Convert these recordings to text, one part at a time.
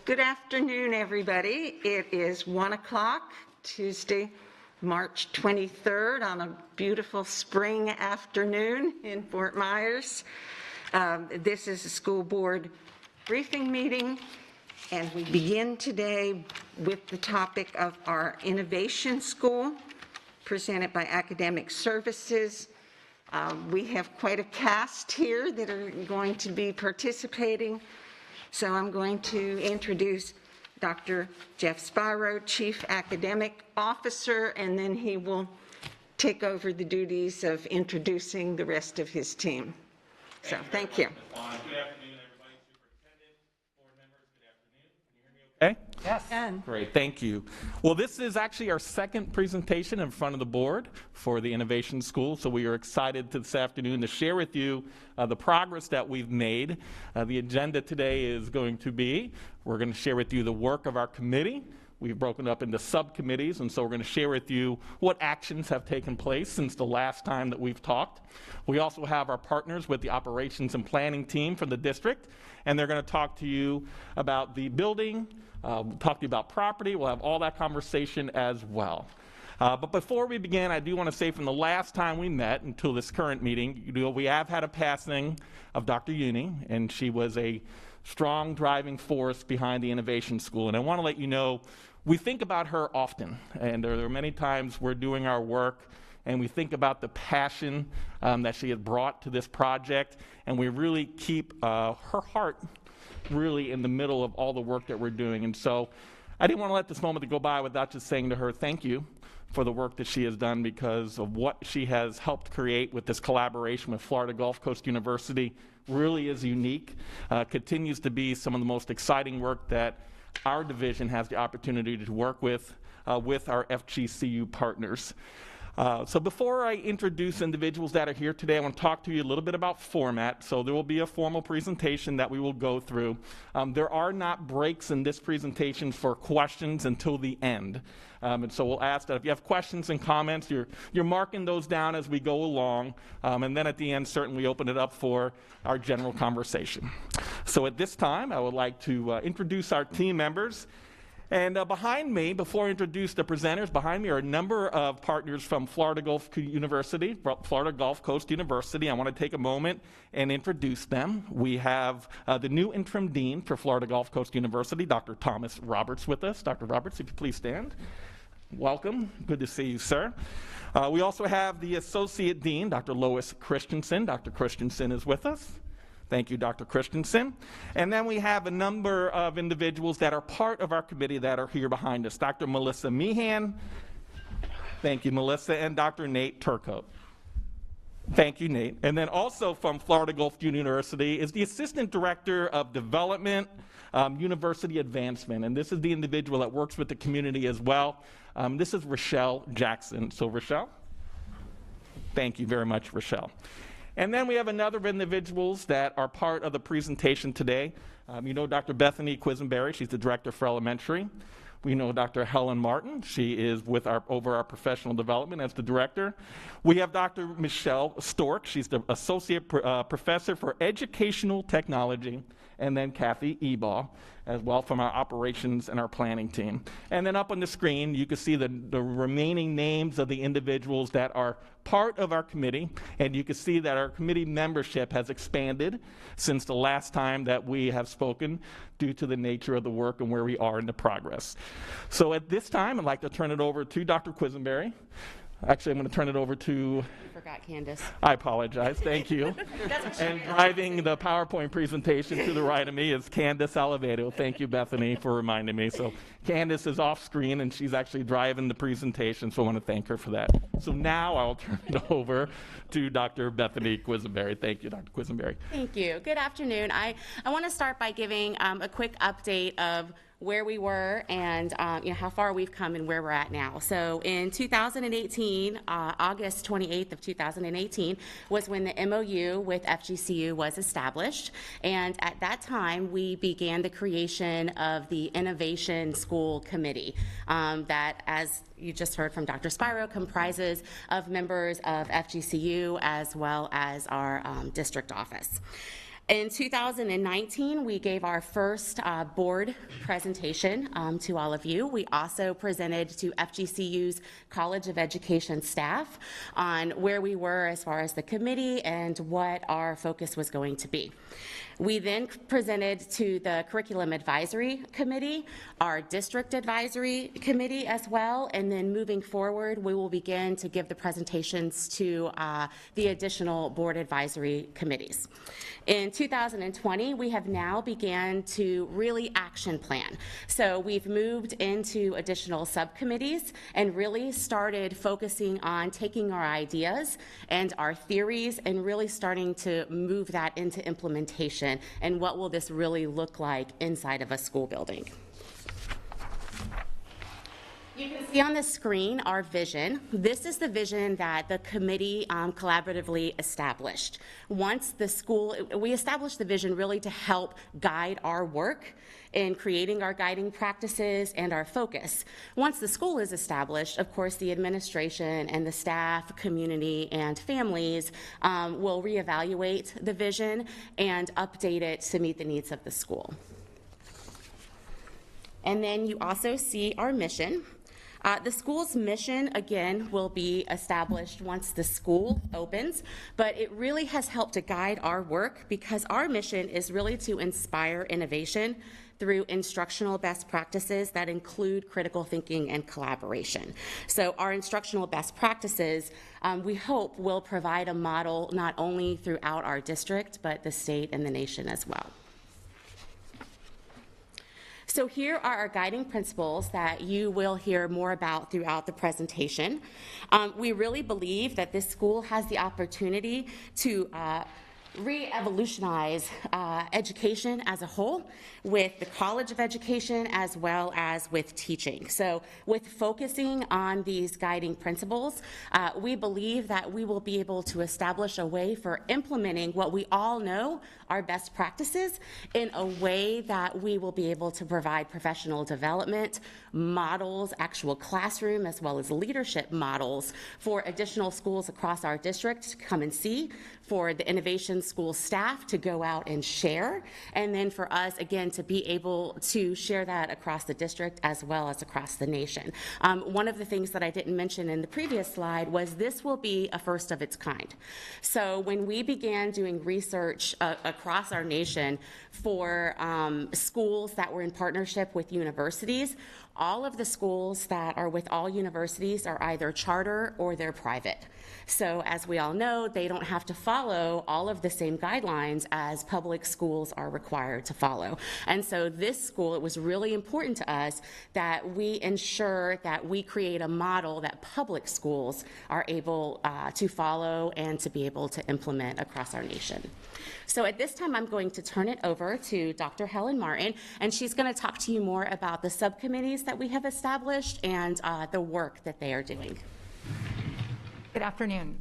Good afternoon, everybody. It is 1 o'clock, Tuesday, March 23rd, on a beautiful spring afternoon in Fort Myers. This is a school board briefing meeting, and we begin today with the topic of our innovation school, presented by Academic Services. We have quite a cast here that are going to be participating. So I'm going to introduce Dr. Jeff Spiro, Chief Academic Officer, and then he will take over the duties of introducing the rest of his team. So thank you. Good afternoon, everybody. Superintendent, board members, good afternoon. Can you hear me okay? Yes. Great, thank you. Well, this is actually our second presentation in front of the board for the Innovation School, so we are excited this afternoon to share with you the progress that we've made. The agenda today is going to be, we're going to share with you the work of our committee. We've broken up into subcommittees, and so we're going to share with you what actions have taken place since the last time that we've talked. We also have our partners with the operations and planning team from the district, and they're going to talk to you about the building, we'll talk to you about property. We'll have all that conversation as well. But before we begin, I do want to say from the last time we met until this current meeting, we have had a passing of Dr. Uni, and she was a strong driving force behind the Innovation School. And I want to let you know, we think about her often, and there are many times we're doing our work and we think about the passion that she has brought to this project, and we really keep her heart really in the middle of all the work that we're doing. And so I didn't want to let this moment go by without just saying to her, thank you for the work that she has done, because of what she has helped create with this collaboration with Florida Gulf Coast University. Really is unique, continues to be some of the most exciting work that our division has the opportunity to work with our FGCU partners. So before I introduce individuals that are here today, I want to talk to you a little bit about format. So there will be a formal presentation that we will go through. There are not breaks in this presentation for questions until the end. And so we'll ask that if you have questions and comments, you're marking those down as we go along. And then at the end, certainly open it up for our general conversation. So at this time, I would like to introduce our team members. And behind me, before I introduce the presenters, behind me are a number of partners from Florida Gulf Coast University. I want to take a moment and introduce them. We have the new interim dean for Florida Gulf Coast University, Dr. Thomas Roberts, with us. Dr. Roberts, if you please stand. Welcome. Good to see you, sir. We also have the associate dean, Dr. Lois Christensen. Dr. Christensen is with us. Thank you, Dr. Christensen. And then we have a number of individuals that are part of our committee that are here behind us. Dr. Melissa Meehan. Thank you, Melissa. And Dr. Nate Turcotte. Thank you, Nate. And then also from Florida Gulf University is the Assistant Director of Development, University Advancement. And this is the individual that works with the community as well. This is Rochelle Jackson. So, Rochelle? Thank you very much, Rochelle. And then we have another of individuals that are part of the presentation today. You know Dr. Bethany Quisenberry, she's the director for elementary. We know Dr. Helen Martin, she is over our professional development as the director. We have Dr. Michelle Stork, she's the associate professor for educational technology. And then Kathy Ebaugh as well from our operations and our planning team. And then up on the screen, you can see the remaining names of the individuals that are part of our committee, and you can see that our committee membership has expanded since the last time that we have spoken due to the nature of the work and where we are in the progress. So at this time, I'd like to turn it over to Dr. Quisenberry. Actually, I'm going to turn it over to... You forgot Candace. I apologize. Thank you. And driving the PowerPoint presentation to the right of me is Candace Alivedo. Thank you, Bethany, for reminding me. So Candace is off screen, and she's actually driving the presentation, so I want to thank her for that. So now I'll turn it over to Dr. Bethany Quisenberry. Thank you, Dr. Quisenberry. Thank you. Good afternoon. I want to start by giving a quick update of where we were and how far we've come and where we're at now. So in 2018, August 28th of 2018 was when the MOU with FGCU was established. And at that time, we began the creation of the Innovation School Committee that, as you just heard from Dr. Spiro, comprises of members of FGCU as well as our district office. In 2019, we gave our first board presentation to all of you. We also presented to FGCU's College of Education staff on where we were as far as the committee and what our focus was going to be. We then presented to the Curriculum Advisory Committee, our District Advisory Committee as well, and then moving forward, we will begin to give the presentations to the additional board advisory committees. In 2020, we have now began to really action plan. So we've moved into additional subcommittees and really started focusing on taking our ideas and our theories and really starting to move that into implementation. And what will this really look like inside of a school building? You can see on the screen our vision. This is the vision that the committee collaboratively established. Once the school, we established the vision really to help guide our work in creating our guiding practices and our focus. Once the school is established, of course, the administration and the staff, community, and families will reevaluate the vision and update it to meet the needs of the school. And then you also see our mission. The school's mission, again, will be established once the school opens, but it really has helped to guide our work because our mission is really to inspire innovation through instructional best practices that include critical thinking and collaboration. So our instructional best practices, we hope, will provide a model not only throughout our district, but the state and the nation as well. So here are our guiding principles that you will hear more about throughout the presentation. We really believe that this school has the opportunity to re-evolutionize education as a whole with the College of Education as well as with teaching. So with focusing on these guiding principles, we believe that we will be able to establish a way for implementing what we all know are best practices in a way that we will be able to provide professional development, models, actual classroom, as well as leadership models for additional schools across our district to come and see, for the Innovation School staff to go out and share, and then for us, again, to be able to share that across the district as well as across the nation. One of the things that I didn't mention in the previous slide was this will be a first of its kind. So when we began doing research across our nation for schools that were in partnership with universities, all of the schools that are with all universities are either charter or they're private. So as we all know, they don't have to follow all of the same guidelines as public schools are required to follow. And so this school, it was really important to us that we ensure that we create a model that public schools are able to follow and to be able to implement across our nation. So at this time, I'm going to turn it over to Dr. Helen Martin, and she's going to talk to you more about the subcommittees that we have established and the work that they are doing. Good afternoon.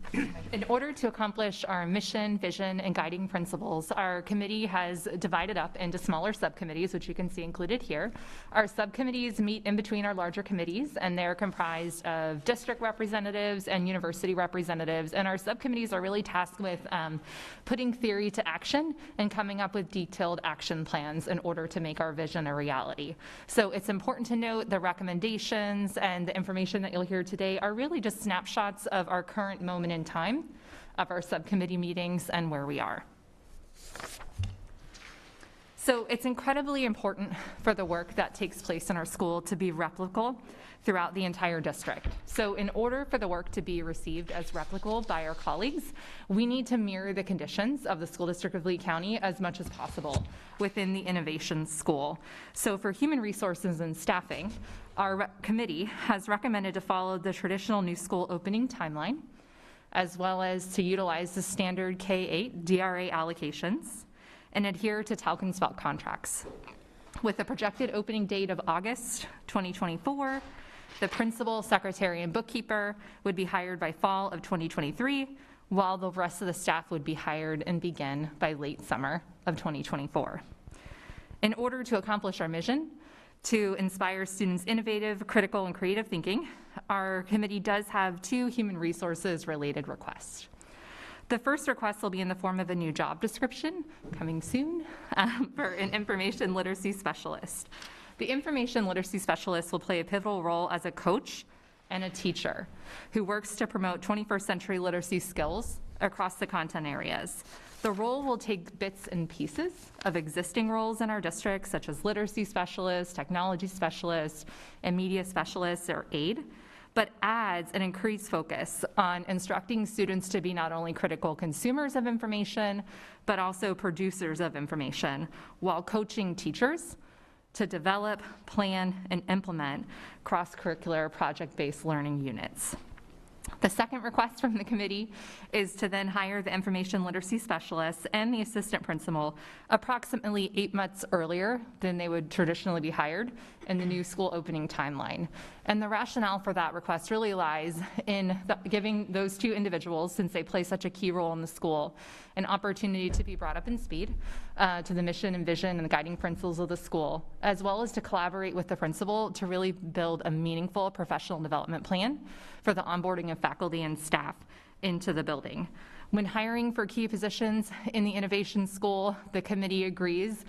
In order to accomplish our mission, vision, and guiding principles, our committee has divided up into smaller subcommittees, which you can see included here. Our subcommittees meet in between our larger committees, and they're comprised of district representatives and university representatives. And our subcommittees are really tasked with putting theory to action and coming up with detailed action plans in order to make our vision a reality. So it's important to note the recommendations and the information that you'll hear today are really just snapshots of our current moment in time of our subcommittee meetings and where we are. So it's incredibly important for the work that takes place in our school to be replicable throughout the entire district. So in order for the work to be received as replicable by our colleagues, we need to mirror the conditions of the school district of Lee County as much as possible within the Innovation School. So for human resources and staffing, our committee has recommended to follow the traditional new school opening timeline, as well as to utilize the standard K-8 DRA allocations and adhere to Talcott contracts. with a projected opening date of August 2024. The principal, secretary, and bookkeeper would be hired by fall of 2023, while the rest of the staff would be hired and begin by late summer of 2024. In order to accomplish our mission to inspire students' innovative, critical, and creative thinking, our committee does have 2 human resources related requests. The first request will be in the form of a new job description, coming soon, for an information literacy specialist. The information literacy specialist will play a pivotal role as a coach and a teacher who works to promote 21st century literacy skills across the content areas. The role will take bits and pieces of existing roles in our district, such as literacy specialists, technology specialists, and media specialists or AID, but adds an increased focus on instructing students to be not only critical consumers of information, but also producers of information, while coaching teachers to develop, plan, and implement cross-curricular project-based learning units. The second request from the committee is to then hire the information literacy specialist and the assistant principal approximately 8 months earlier than they would traditionally be hired in the new school opening timeline. And the rationale for that request really lies in giving those 2 individuals, since they play such a key role in the school, an opportunity to be brought up in speed to the mission and vision and the guiding principles of the school, as well as to collaborate with the principal to really build a meaningful professional development plan for the onboarding of faculty and staff into the building. When hiring for key positions in the Innovation School, the committee agrees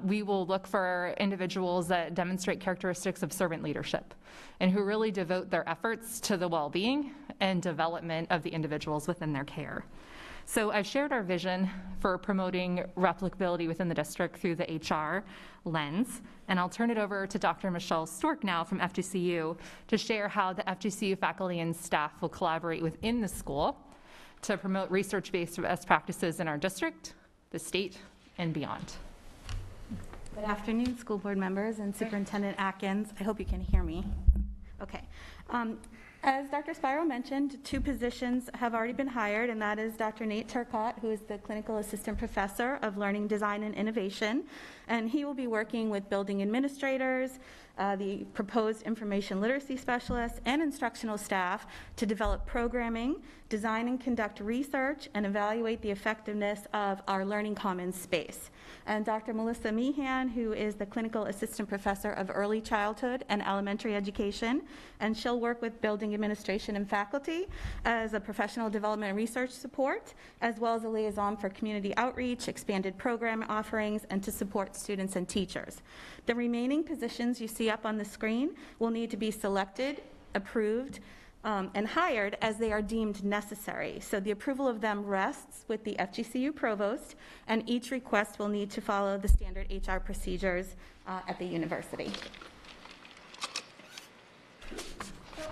we will look for individuals that demonstrate characteristics of servant leadership and who really devote their efforts to the well-being and development of the individuals within their care. So I've shared our vision for promoting replicability within the district through the HR lens, and I'll turn it over to Dr. Michelle Stork now from FGCU to share how the FGCU faculty and staff will collaborate within the school to promote research-based best practices in our district, the state, and beyond. Good afternoon, school board members and Superintendent Atkins. I hope you can hear me. Okay. As Dr. Spiro mentioned, 2 positions have already been hired, and that is Dr. Nate Turcotte, who is the Clinical Assistant Professor of Learning Design and Innovation, and he will be working with building administrators, the proposed information literacy specialists, and instructional staff to develop programming, design and conduct research, and evaluate the effectiveness of our Learning Commons space. And Dr. Melissa Meehan, who is the Clinical Assistant Professor of Early Childhood and Elementary Education, and she'll work with building administration and faculty as a professional development and research support, as well as a liaison for community outreach, expanded program offerings, and to support students and teachers. The remaining positions you see up on the screen will need to be selected, approved, and hired as they are deemed necessary. So the approval of them rests with the FGCU provost, and each request will need to follow the standard HR procedures at the university.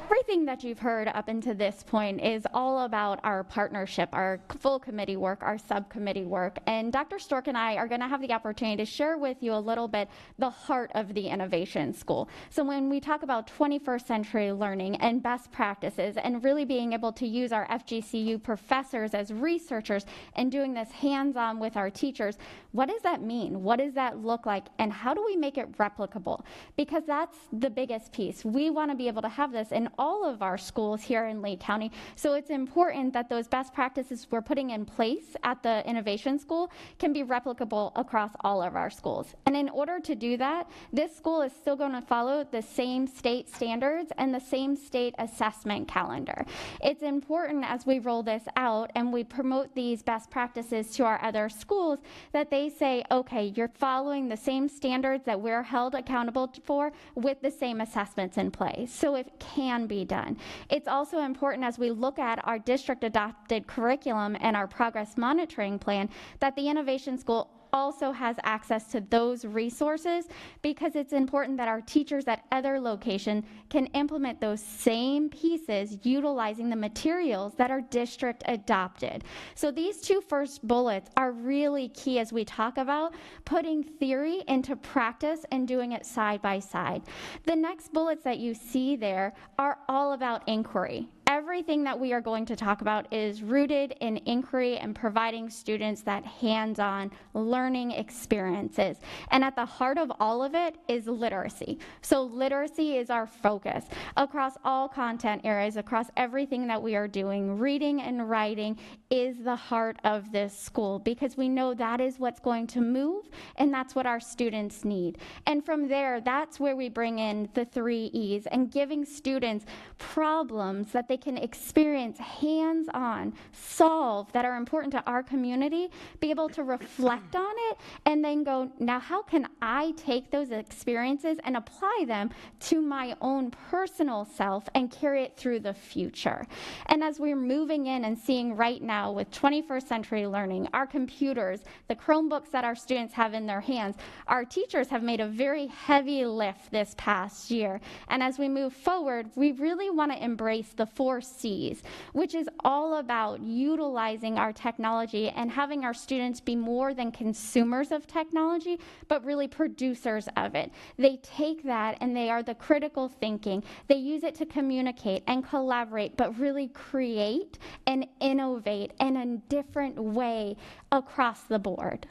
Everything that you've heard up until this point is all about our partnership, our full committee work, our subcommittee work. And Dr. Stork and I are going to have the opportunity to share with you a little bit the heart of the Innovation School. So when we talk about 21st century learning and best practices and really being able to use our FGCU professors as researchers and doing this hands-on with our teachers, what does that mean? What does that look like? And how do we make it replicable? Because that's the biggest piece. We want to be able to have this in all of our schools here in Lake County. So it's important that those best practices we're putting in place at the Innovation School can be replicable across all of our schools. And in order to do that, this school is still going to follow the same state standards and the same state assessment calendar. It's important as we roll this out and we promote these best practices to our other schools that they say, okay, you're following the same standards that we're held accountable for with the same assessments in place. So it can be done. It's also important as we look at our district adopted curriculum and our progress monitoring plan that the Innovation School also has access to those resources, because it's important that our teachers at other locations can implement those same pieces utilizing the materials that are district adopted. So these 2 first bullets are really key as we talk about putting theory into practice and doing it side by side. The next bullets that you see there are all about inquiry. everything that we are going to talk about is rooted in inquiry and providing students that hands-on learning experiences. And at the heart of all of it is literacy. So literacy is our focus across all content areas, across everything that we are doing. Reading and writing is the heart of this school because we know that is what's going to move and that's what our students need. And from there, that's where we bring in the 3 E's and giving students problems that they can experience hands-on, solve, that are important to our community, be able to reflect on it, and then go, now how can I take those experiences and apply them to my own personal self and carry it through the future? And as we're moving in and seeing right now with 21st century learning, our computers, the Chromebooks that our students have in their hands, our teachers have made a very heavy lift this past year. And as we move forward, we really want to embrace the 4 C's, which is all about utilizing our technology and having our students be more than consumers of technology, but really producers of it. They take that and they are the critical thinking. They use it to communicate and collaborate, but really create and innovate in a different way across the board.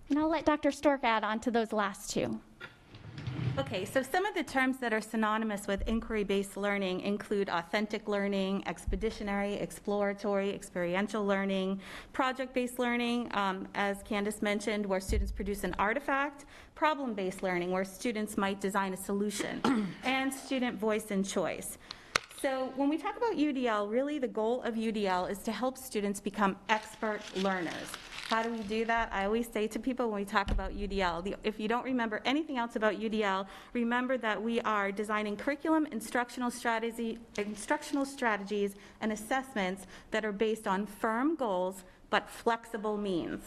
And I'll let Dr. Stork add on to those last 2. Okay, so some of the terms that are synonymous with inquiry-based learning include authentic learning, expeditionary, exploratory, experiential learning, project-based learning, as Candace mentioned, where students produce an artifact, problem-based learning, where students might design a solution, and student voice and choice. So when we talk about UDL, really the goal of UDL is to help students become expert learners. How do we do that? I always say to people when we talk about UDL, if you don't remember anything else about UDL, remember that we are designing curriculum, instructional strategies, and assessments that are based on firm goals but flexible means.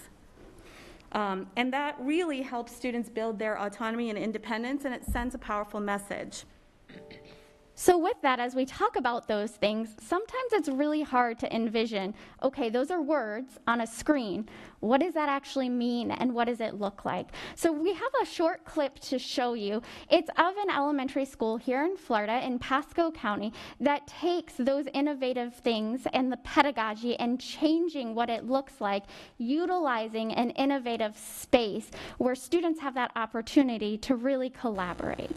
And that really helps students build their autonomy and independence, and it sends a powerful message. So with that, as we talk about those things, sometimes it's really hard to envision, okay, those are words on a screen. What does that actually mean and what does it look like? So we have a short clip to show you. It's of an elementary school here in Florida in Pasco County that takes those innovative things and the pedagogy and changing what it looks like, utilizing an innovative space where students have that opportunity to really collaborate.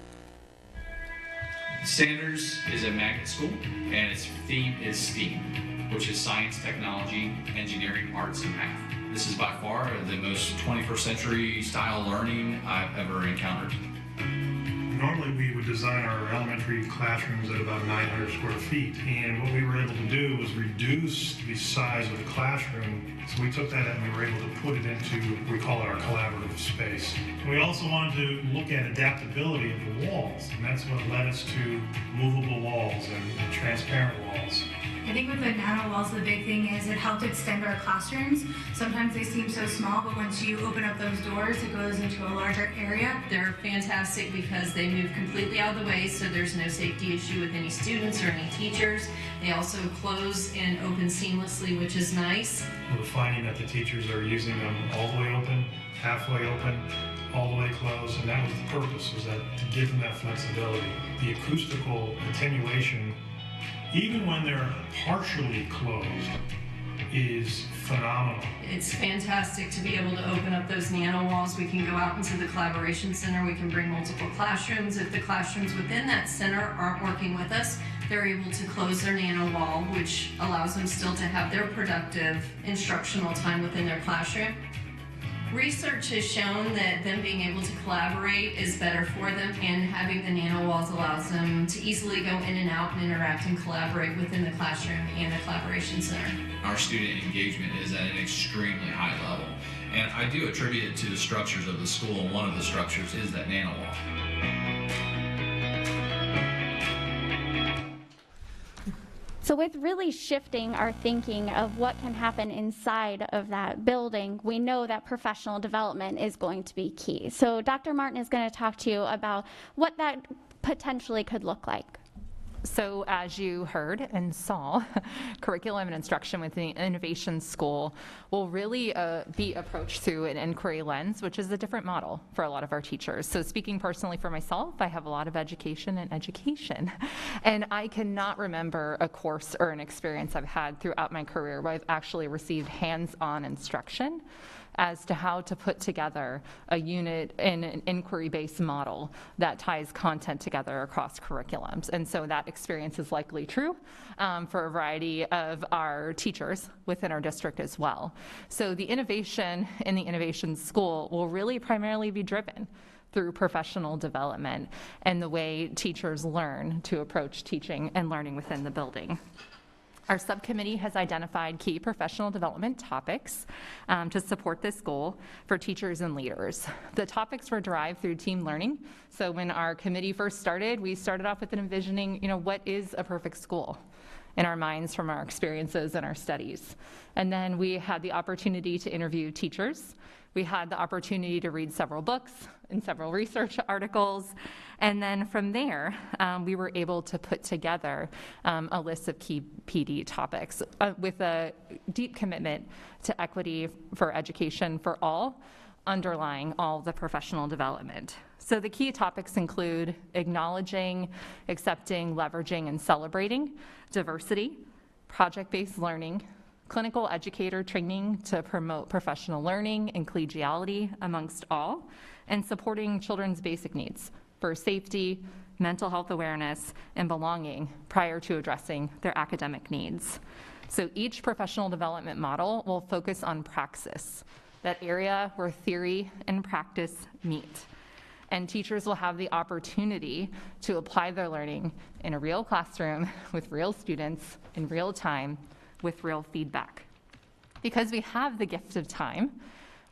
Sanders is a magnet school, and its theme is STEAM, which is science, technology, engineering, arts, and math. This is by far the most 21st century style learning I've ever encountered. Normally we would design our elementary classrooms at about 900 square feet, and what we were able to do was reduce the size of the classroom. So we took that and we were able to put it into, we call it our collaborative space. We also wanted to look at adaptability of the walls, and that's what led us to movable walls and transparent walls. I think with the nano walls, the big thing is it helped extend our classrooms. Sometimes they seem so small, but once you open up those doors, it goes into a larger area. They're fantastic because they move completely out of the way, so there's no safety issue with any students or any teachers. They also close and open seamlessly, which is nice. We're finding that the teachers are using them all the way open, halfway open, all the way closed, and that was the purpose, was that to give them that flexibility. The acoustical attenuation, even when they're partially closed, is phenomenal. It's fantastic to be able to open up those nano walls. We can go out into the collaboration center. We can bring multiple classrooms. If the classrooms within that center aren't working with us, they're able to close their nano wall, which allows them still to have their productive instructional time within their classroom. Research has shown that them being able to collaborate is better for them, and having the nano walls allows them to easily go in and out and interact and collaborate within the classroom and the collaboration center. Our student engagement is at an extremely high level, and I do attribute it to the structures of the school, and one of the structures is that nano wall. So with really shifting our thinking of what can happen inside of that building, we know that professional development is going to be key. So Dr. Martin is going to talk to you about what that potentially could look like. So as you heard and saw, curriculum and instruction within the Innovation School will really be approached through an inquiry lens, which is a different model for a lot of our teachers. So speaking personally for myself, I have a lot of education in education, and I cannot remember a course or an experience I've had throughout my career where I've actually received hands-on instruction as to how to put together a unit in an inquiry-based model that ties content together across curriculums. And so that experience is likely true for a variety of our teachers within our district as well. So the innovation in the Innovation School will really primarily be driven through professional development and the way teachers learn to approach teaching and learning within the building. Our subcommittee has identified key professional development topics to support this goal for teachers and leaders. The topics were derived through team learning. So when our committee first started, we started off with an envisioning, what is a perfect school in our minds from our experiences and our studies. And then we had the opportunity to interview teachers. We had the opportunity to read several books and several research articles. And then from there, we were able to put together a list of key PD topics with a deep commitment to equity for education for all, underlying all the professional development. So the key topics include acknowledging, accepting, leveraging, and celebrating diversity, project-based learning, clinical educator training to promote professional learning and collegiality amongst all, and supporting children's basic needs for safety, mental health awareness, and belonging prior to addressing their academic needs. So each professional development model will focus on praxis, that area where theory and practice meet. And teachers will have the opportunity to apply their learning in a real classroom with real students in real time with real feedback. Because we have the gift of time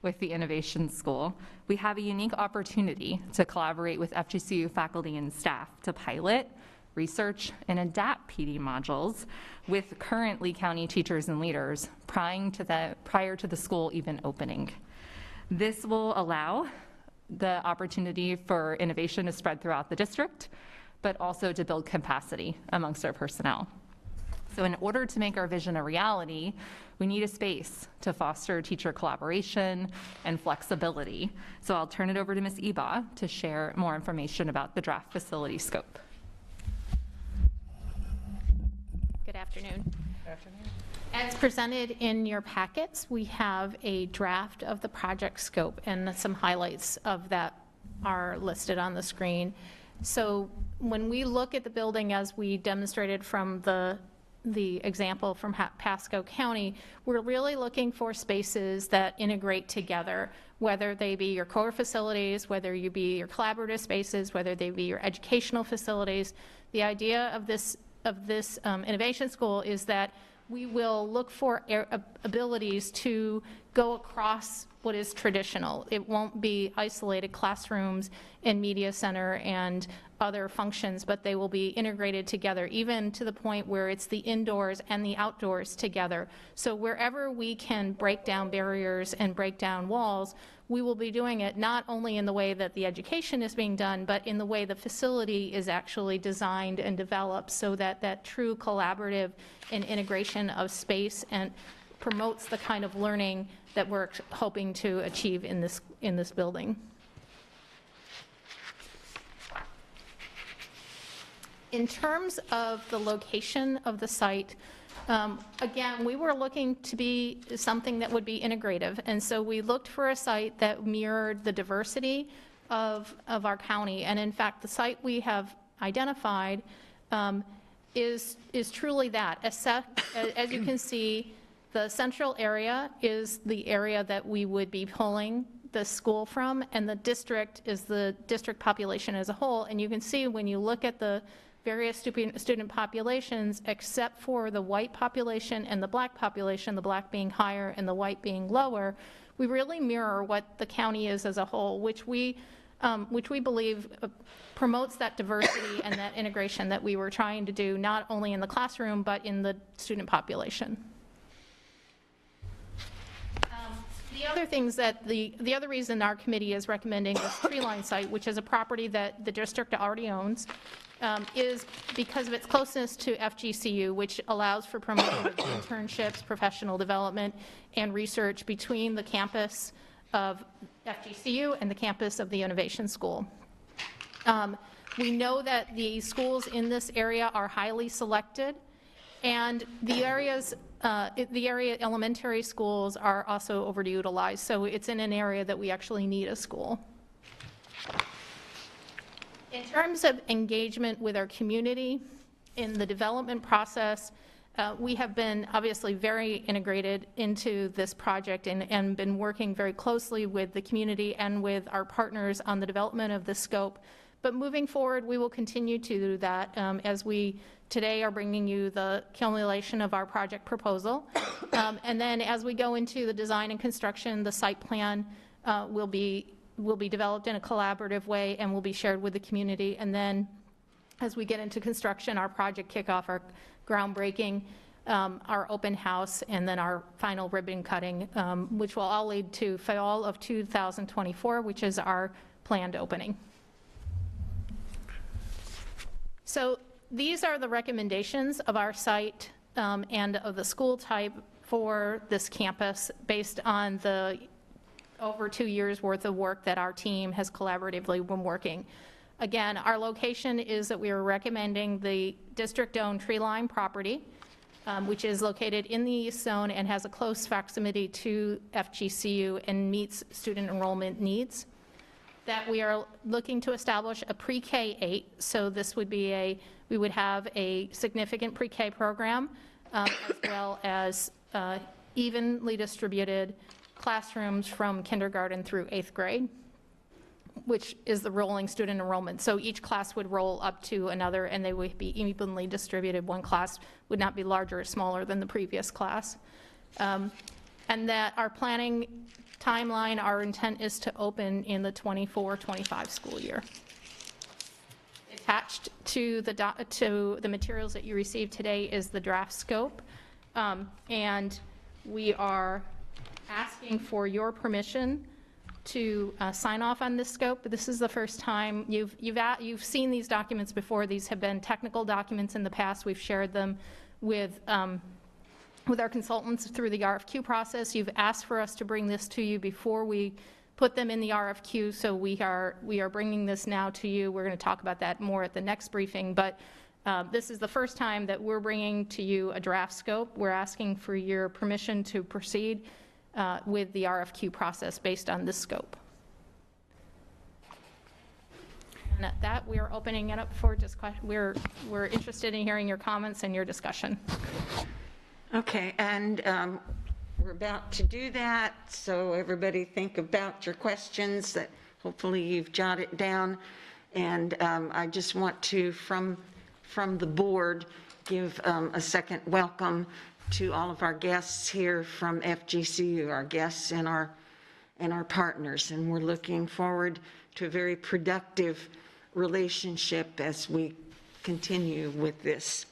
with the Innovation School, we have a unique opportunity to collaborate with FGCU faculty and staff to pilot, research, and adapt PD modules with current Lee County teachers and leaders prior to the school even opening. This will allow the opportunity for innovation to spread throughout the district, but also to build capacity amongst our personnel. So in order to make our vision a reality, we need a space to foster teacher collaboration and flexibility. So I'll turn it over to Ms. Eba to share more information about the draft facility scope. Good afternoon. Good afternoon. As presented in your packets, we have a draft of the project scope, and some highlights of that are listed on the screen. So when we look at the building, as we demonstrated from the example from Pasco County, we're really looking for spaces that integrate together, whether they be your core facilities, whether you be your collaborative spaces, whether they be your educational facilities. The idea of this Innovation School is that we will look for abilities to go across what is traditional. It won't be isolated classrooms and media center and other functions, but they will be integrated together, even to the point where it's the indoors and the outdoors together. So wherever we can break down barriers and break down walls, we will be doing it not only in the way that the education is being done, but in the way the facility is actually designed and developed, so that that true collaborative and integration of space and promotes the kind of learning that we're hoping to achieve in this building. In terms of the location of the site, again, we were looking to be something that would be integrative, and so we looked for a site that mirrored the diversity of our county. And in fact, the site we have identified is truly that. As you can see, the central area is the area that we would be pulling the school from, and the district is the district population as a whole. And you can see when you look at the various student populations, except for the white population and the black population, the black being higher and the white being lower, we really mirror what the county is as a whole, which we believe promotes that diversity and that integration that we were trying to do, not only in the classroom, but in the student population. The other things that the other reason our committee is recommending this tree line site, which is a property that the district already owns, is because of its closeness to FGCU, which allows for promotion of internships, professional development, and research between the campus of FGCU and the campus of the Innovation School. We know that the schools in this area are highly selected, and the area elementary schools are also overutilized, so it's in an area that we actually need a school. In terms of engagement with our community in the development process, we have been obviously very integrated into this project and been working very closely with the community and with our partners on the development of the scope. But moving forward, we will continue to do that as we today are bringing you the accumulation of our project proposal. And then as we go into the design and construction, the site plan will be developed in a collaborative way and will be shared with the community. And then as we get into construction, our project kickoff, our groundbreaking, our open house, and then our final ribbon cutting, which will all lead to fall of 2024, which is our planned opening. So these are the recommendations of our site and of the school type for this campus based on the over 2 years worth of work that our team has collaboratively been working. Again, our location is that we are recommending the district-owned tree line property, which is located in the East Zone and has a close proximity to FGCU and meets student enrollment needs. That we are looking to establish a pre-K-8, so this would be we would have a significant pre-K program, as well as evenly distributed classrooms from kindergarten through 8th grade, which is the rolling student enrollment. So each class would roll up to another, and they would be evenly distributed. One class would not be larger or smaller than the previous class. And that our planning timeline, our intent is to open in the 24-25 school year. Attached to the materials that you received today is the draft scope, and we are asking for your permission to sign off on this scope. This is the first time you've seen these documents before. These have been technical documents in the past. We've shared them with our consultants through the RFQ process. You've asked for us to bring this to you before we put them in the RFQ, so we are bringing this now to you. We're going to talk about that more at the next briefing, but this is the first time that we're bringing to you a draft scope. We're asking for your permission to proceed with the RFQ process based on this scope. And at that, we are opening it up for we're interested in hearing your comments and your discussion. Okay, and we're about to do that, so everybody think about your questions that hopefully you've jotted down. And I just want to, from the board, give a second welcome to all of our guests here from FGCU, our guests and our partners. And we're looking forward to a very productive relationship as we continue with this.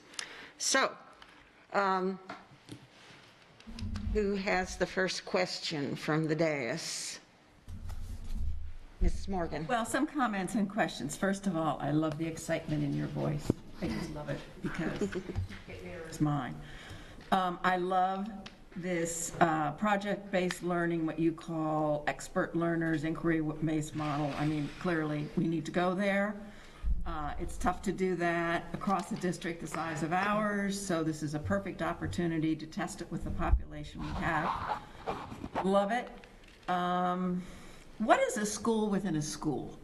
So, who has the first question from the dais? Mrs. Morgan. Well, some comments and questions. First of all, I love the excitement in your voice. I just love it because it mirrors mine. I love this project-based learning, what you call expert learners, inquiry-based model. I mean, clearly, we need to go there. It's tough to do that across a district the size of ours, so this is a perfect opportunity to test it with the population we have. Love it. What is a school within a school?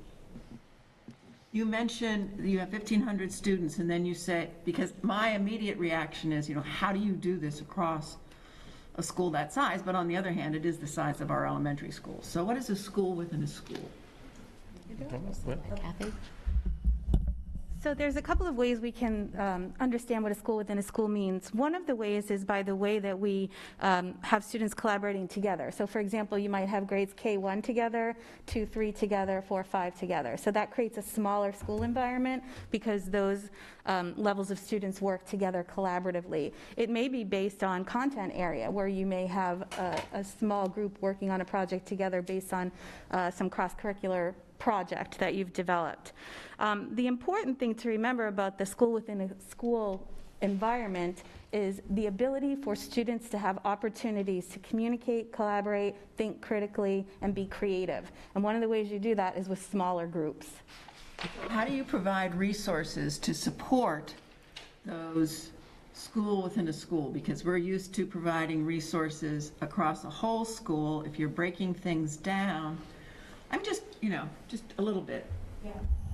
You mentioned you have 1,500 students, and then you say, because my immediate reaction is, how do you do this across a school that size? But on the other hand, it is the size of our elementary schools. So what is a school within a school? Kathy? So there's a couple of ways we can understand what a school within a school means. One of the ways is by the way that we have students collaborating together. So for example, you might have grades K1 together, 2, 3 together, 4, 5 together. So that creates a smaller school environment because those levels of students work together collaboratively. It may be based on content area where you may have a small group working on a project together based on some cross-curricular project that you've developed. The important thing to remember about the school within a school environment is the ability for students to have opportunities to communicate, collaborate, think critically, and be creative. And one of the ways you do that is with smaller groups. How do you provide resources to support those school within a school? Because we're used to providing resources across a whole school. If you're breaking things down, I'm just, just a little bit. Yeah.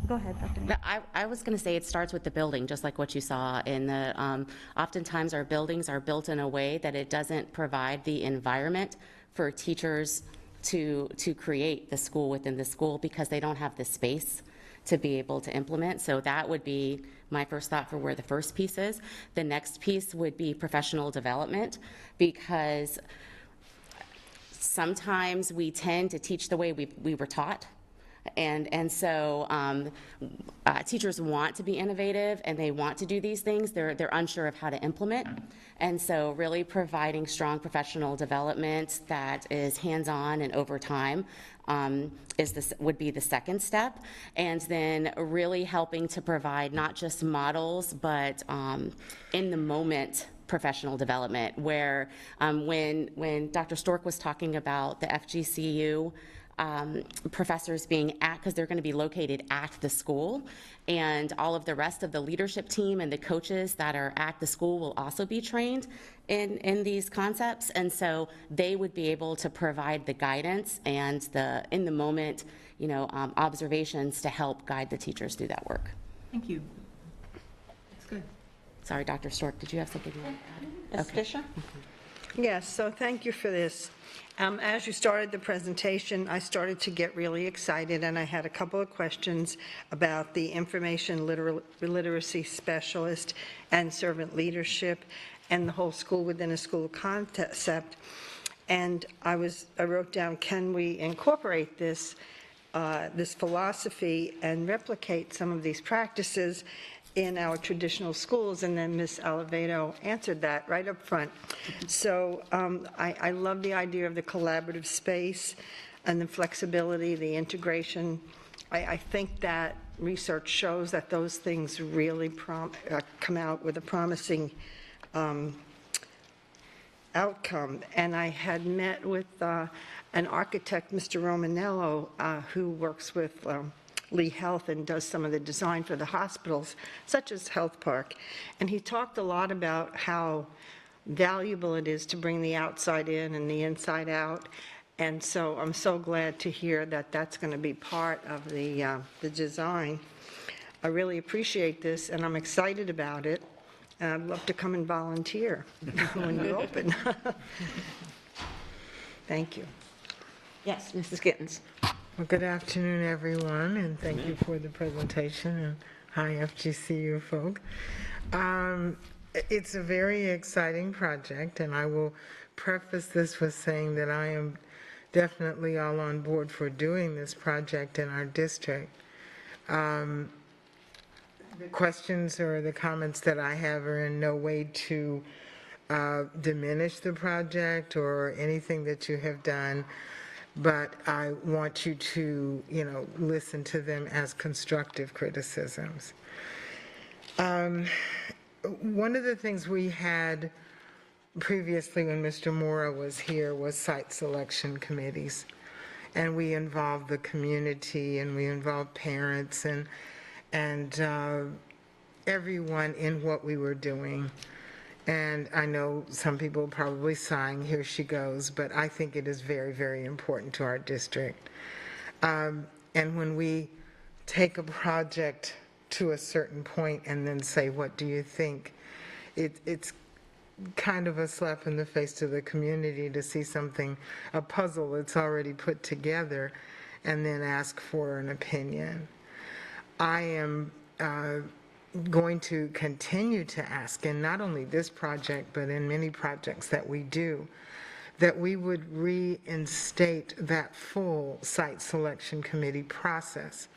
Go ahead, Dr. No, I was going to say it starts with the building, just like what you saw in the, oftentimes our buildings are built in a way that it doesn't provide the environment for teachers to create the school within the school because they don't have the space to be able to implement. So that would be my first thought for where the first piece is. The next piece would be professional development, because sometimes we tend to teach the way we were taught. And so teachers want to be innovative and they want to do these things. They're unsure of how to implement. And so really providing strong professional development that is hands-on and over time would be the second step. And then really helping to provide not just models, but in the moment professional development, where when Dr. Stork was talking about the FGCU professors being because they're going to be located at the school, and all of the rest of the leadership team and the coaches that are at the school will also be trained in these concepts, and so they would be able to provide the guidance and the in the moment, observations to help guide the teachers through that work. Thank you. That's good. Sorry, Dr. Stork, did you have something you wanted to add? Ms. Fisher? Yes, so thank you for this. As you started the presentation, I started to get really excited, and I had a couple of questions about the information literacy specialist and servant leadership and the whole school within a school concept. And I wrote down, can we incorporate this philosophy and replicate some of these practices in our traditional schools? And then Ms. Oliveto answered that right up front. So I love the idea of the collaborative space and the flexibility, the integration. I think that research shows that those things really come out with a promising outcome. And I had met with an architect, Mr. Romanello, who works with Lee Health and does some of the design for the hospitals, such as Health Park. And he talked a lot about how valuable it is to bring the outside in and the inside out. And so I'm so glad to hear that that's going to be part of the design. I really appreciate this, and I'm excited about it. And I'd love to come and volunteer when you open. Thank you. Yes, Mrs. Gittens. Well, good afternoon, everyone, and thank you for the presentation, and hi, FGCU folk. It's a very exciting project, and I will preface this with saying that I am definitely all on board for doing this project in our district. The questions or the comments that I have are in no way to diminish the project or anything that you have done, but I want you to, listen to them as constructive criticisms. One of the things we had previously when Mr. Mora was here was site selection committees, and we involved the community and we involved parents and everyone in what we were doing. And I know some people are probably sighing, here she goes, but I think it is very, very important to our district. And when we take a project to a certain point and then say, what do you think? It's kind of a slap in the face to the community to see something, a puzzle that's already put together, and then ask for an opinion. I am going to continue to ask, and not only this project, but in many projects that we do, that we would reinstate that full site selection committee process,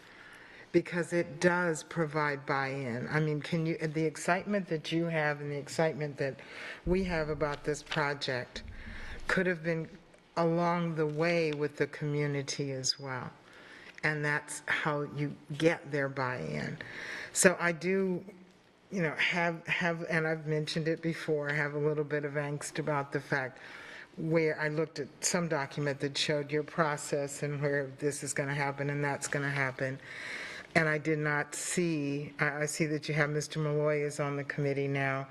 because it does provide buy-in. I mean, the excitement that you have and the excitement that we have about this project could have been along the way with the community as well. and that's how you get their buy-in. So I do, have, and I've mentioned it before, have a little bit of angst about the fact where I looked at some document that showed your process and where this is going to happen and that's going to happen. And I did not see, I see that you have Mr. Malloy is on the committee now,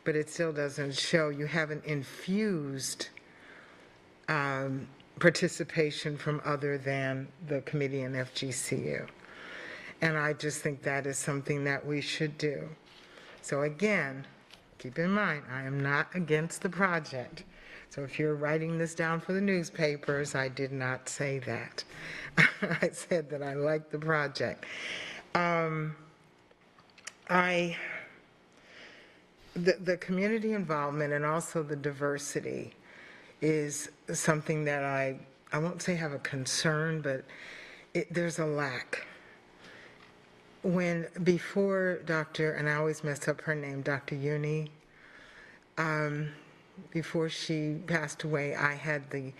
but it still doesn't show, you haven't infused participation from other than the committee and FGCU. And I just think that is something that we should do. So again, keep in mind, I am not against the project. So if you're writing this down for the newspapers, I did not say that. I said that I like the project. The community involvement and also the diversity is something that I won't say have a concern, but there's a lack. Before Dr., and I always mess up her name, Dr. Uni, before she passed away, I had the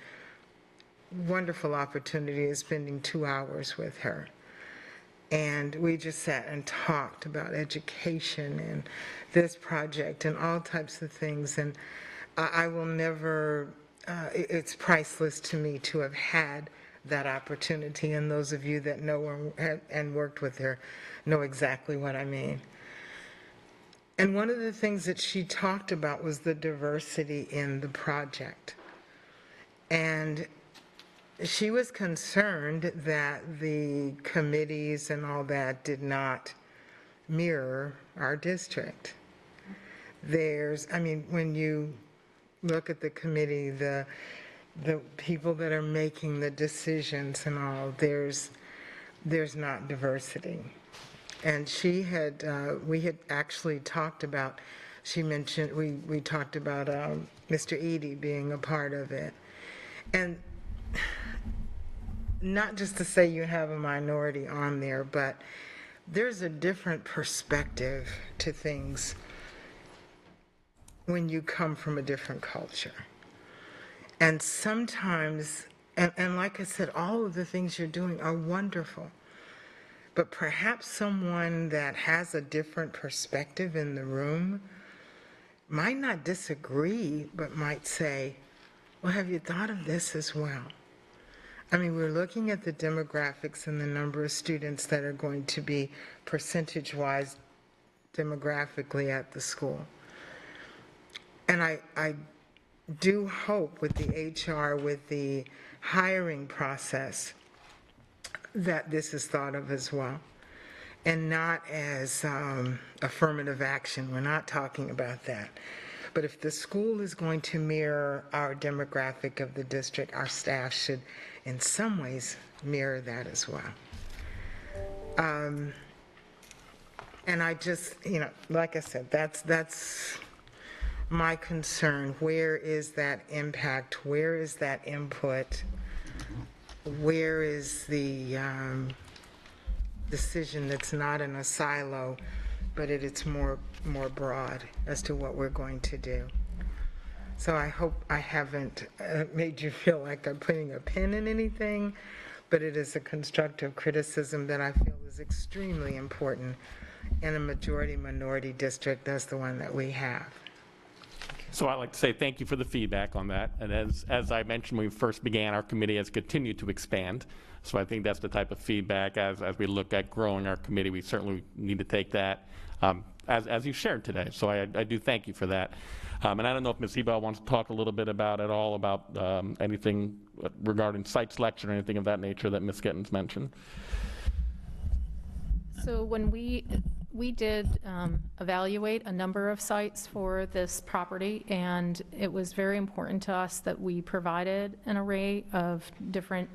wonderful opportunity of spending 2 hours with her. And we just sat and talked about education and this project and all types of things. And I will never, it's priceless to me to have had that opportunity. And those of you that know her and worked with her know exactly what I mean. And one of the things that she talked about was the diversity in the project. And she was concerned that the committees and all that did not mirror our district. When you look at the committee, the people that are making the decisions and all, there's not diversity. And we had actually talked about, she mentioned, we talked about Mr. Eady being a part of it. And not just to say you have a minority on there, but there's a different perspective to things when you come from a different culture. And sometimes, and like I said, all of the things you're doing are wonderful. But perhaps someone that has a different perspective in the room might not disagree, but might say, well, have you thought of this as well? We're looking at the demographics and the number of students that are going to be percentage-wise demographically at the school. And I do hope with the HR, with the hiring process, that this is thought of as well, and not as affirmative action. We're not talking about that. But if the school is going to mirror our demographic of the district, our staff should in some ways mirror that as well. And I just, like I said, that's my concern. Where is that impact? Where is that input? Where is the decision that's not in a silo, but it's more broad as to what we're going to do? So I hope I haven't made you feel like I'm putting a pin in anything, but it is a constructive criticism that I feel is extremely important in a majority-minority district. That's the one that we have. So I'd like to say thank you for the feedback on that. And as I mentioned when we first began, our committee has continued to expand. So I think that's the type of feedback as we look at growing our committee, we certainly need to take that as you shared today. So I do thank you for that. And I don't know if Ms. Ebel wants to talk a little bit about anything regarding site selection or anything of that nature that Ms. Gittens mentioned. So when we did evaluate a number of sites for this property, and it was very important to us that we provided an array of different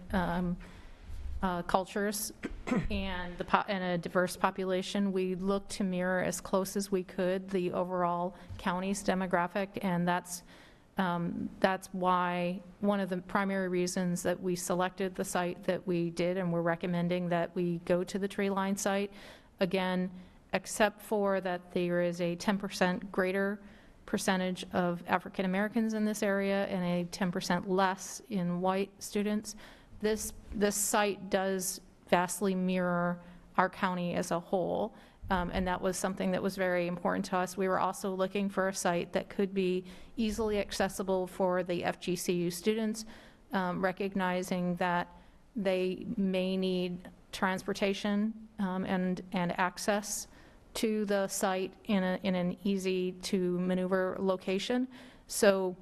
cultures and a diverse population. We looked to mirror as close as we could the overall county's demographic, and that's why one of the primary reasons that we selected the site that we did, and we're recommending that we go to the tree line site. Again, except for that there is a 10% greater percentage of African Americans in this area and a 10% less in white students. This site does vastly mirror our county as a whole. And that was something that was very important to us. We were also looking for a site that could be easily accessible for the FGCU students, recognizing that they may need transportation and access to the site in an easy to maneuver location. So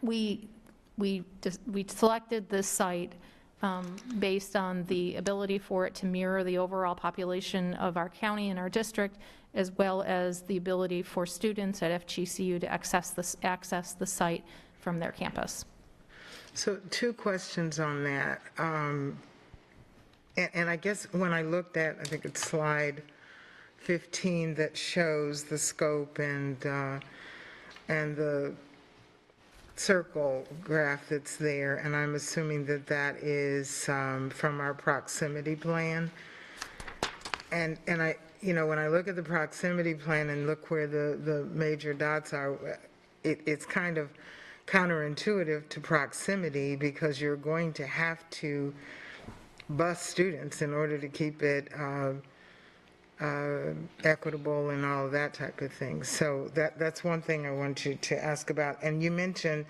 we selected this site based on the ability for it to mirror the overall population of our county and our district, as well as the ability for students at FGCU to access the site from their campus. So 2 questions on that. And I guess when I looked at, I think it's slide 15 that shows the scope and the circle graph that's there, and I'm assuming that that is from our proximity plan. And I, when I look at the proximity plan and look where the major dots are, it's kind of counterintuitive to proximity, because you're going to have to bus students in order to keep it equitable and all of that type of thing. So that's one thing I want you to ask about. And you mentioned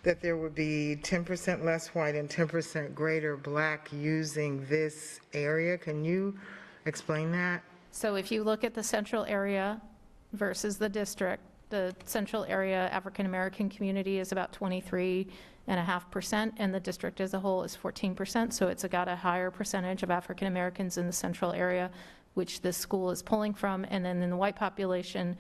that there would be 10% less white and 10% greater black using this area. Can you explain that? So if you look at the central area versus the district, the central area African-American community is about 23.5%, and the district as a whole is 14%. So it's got a higher percentage of African-Americans in the central area, which this school is pulling from. And then in the white population,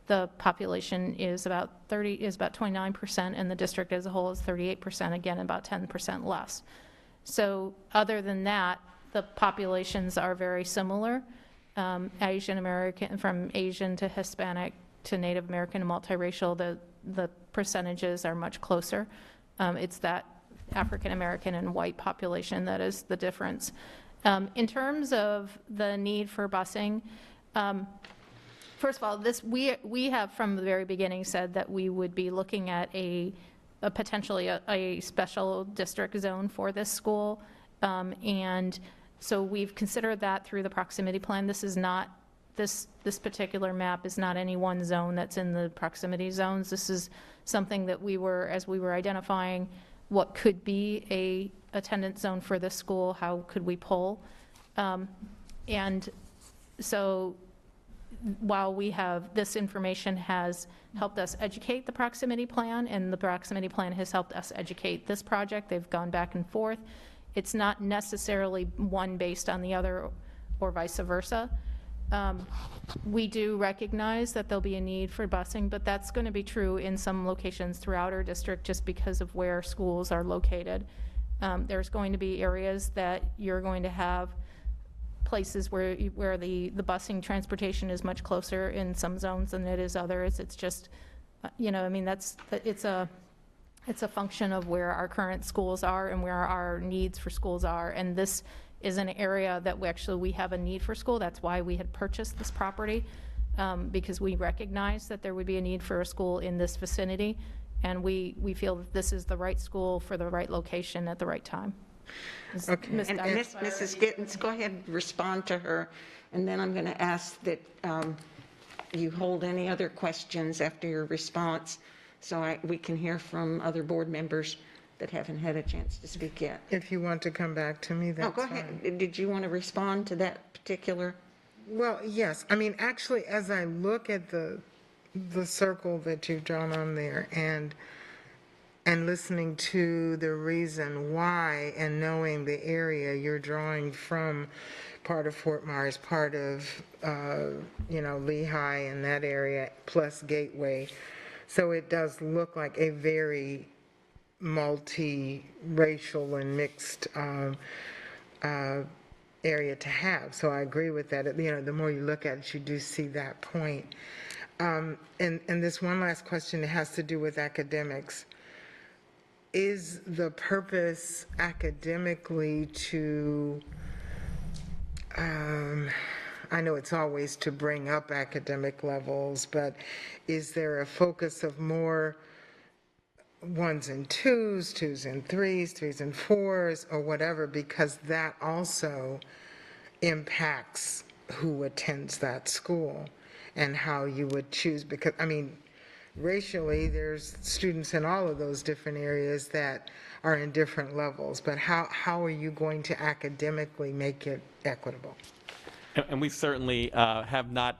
the population is about 29%, and the district as a whole is 38%, again, about 10% less. So other than that, the populations are very similar. Asian American, from Asian to Hispanic to Native American and multiracial, the percentages are much closer. It's that African American and white population that is the difference. In terms of the need for busing, first of all, we have from the very beginning said that we would be looking at potentially a special district zone for this school, and so we've considered that through the proximity plan. This is not this particular map is not any one zone that's in the proximity zones. This is something that as we were identifying what could be a attendance zone for this school, how could we pull? And so while this information has helped us educate the proximity plan, and the proximity plan has helped us educate this project, they've gone back and forth, it's not necessarily one based on the other or vice versa. We do recognize that there'll be a need for busing, but that's going to be true in some locations throughout our district just because of where schools are located. There's going to be areas that you're going to have places where the busing transportation is much closer in some zones than it is others. It's just, it's a function of where our current schools are and where our needs for schools are. And this is an area that we have a need for school. That's why we had purchased this property, because we recognized that there would be a need for a school in this vicinity, and we feel that this is the right school for the right location at the right time. Okay. And Mrs. Gittens, go ahead and respond to her, and then I'm going to ask that you hold any other questions after your response, so we can hear from other board members that haven't had a chance to speak yet. If you want to come back to me, that's go ahead. fine. Did you want to respond to that particular? Well, yes. I mean, actually, as I look at the circle that you've drawn on there and listening to the reason why, and knowing the area you're drawing from, part of Fort Myers, part of, Lehigh and that area, plus Gateway. So it does look like a very multi-racial and mixed area to have. So I agree with that. The more you look at it, you do see that point. And this one last question has to do with academics. Is the purpose academically to, I know it's always to bring up academic levels, but is there a focus of more ones and twos, twos and threes, threes and fours, or whatever, because that also impacts who attends that school and how you would choose, because, I mean, racially, there's students in all of those different areas that are in different levels, but how are you going to academically make it equitable? And we certainly have not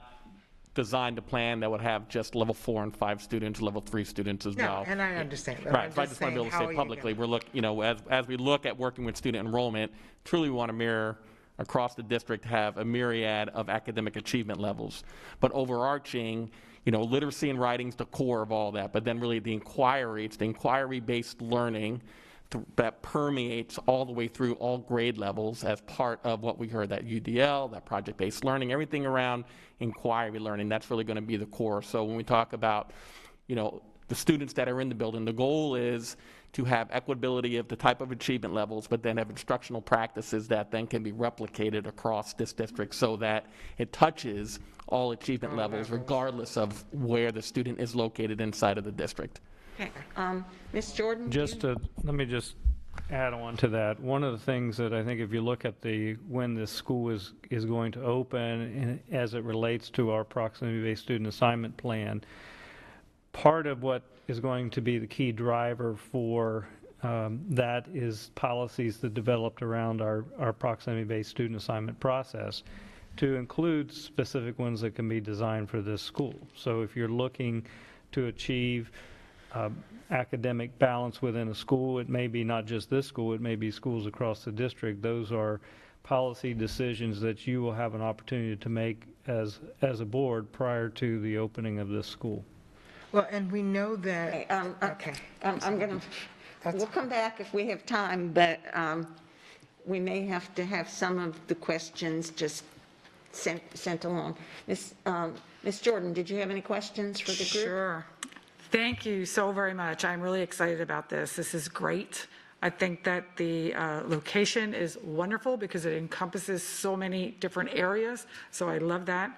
designed a plan that would have just level 4 and 5 students, level 3 students as well. No, and I understand, but Right, I'm so I just just want to be saying, able to how say are you publicly, gonna- we're look, you know, as we look at working with student enrollment, truly we want to mirror across the district, have a myriad of academic achievement levels. But overarching, you know, literacy and writing's the core of all that, but then really the inquiry, it's the inquiry-based learning that permeates all the way through all grade levels as part of what we heard, that UDL, that project-based learning, everything around inquiry learning, that's really going to be the core. So when we talk about, you know, the students that are in the building, the goal is to have equitability of the type of achievement levels, but then have instructional practices that then can be replicated across this district so that it touches all achievement levels, regardless of where the student is located inside of the district. Okay, Ms. Jordan? Let me just add on to that. One of the things that I think if you look at when this school is going to open and as it relates to our proximity-based student assignment plan, part of what is going to be the key driver for that is policies that developed around our proximity-based student assignment process, to include specific ones that can be designed for this school. So if you're looking to achieve academic balance within a school, it may be not just this school, it may be schools across the district. Those are policy decisions that you will have an opportunity to make as a board prior to the opening of this school. Well, and we know that, Okay, I'm going to, we'll come back if we have time, but we may have to have some of the questions just sent along. Ms. Jordan, did you have any questions for the group? Sure. Thank you so very much. I'm really excited about this. This is great. I think that the location is wonderful because it encompasses so many different areas, so I love that.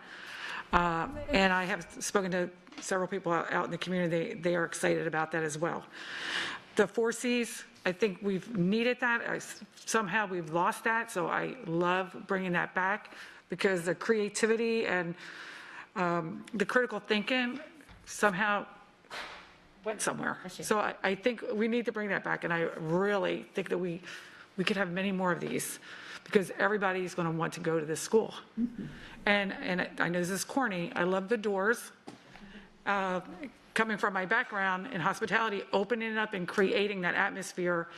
And I have spoken to several people out in the community. They are excited about that as well. The 4 Cs, I think we've needed that. Somehow we've lost that, so I love bringing that back because the creativity and the critical thinking somehow went somewhere. So I think we need to bring that back, and I really think that we could have many more of these because everybody's going to want to go to this school. Mm-hmm. And I know this is corny. I love the doors. Coming from my background in hospitality, opening it up and creating that atmosphere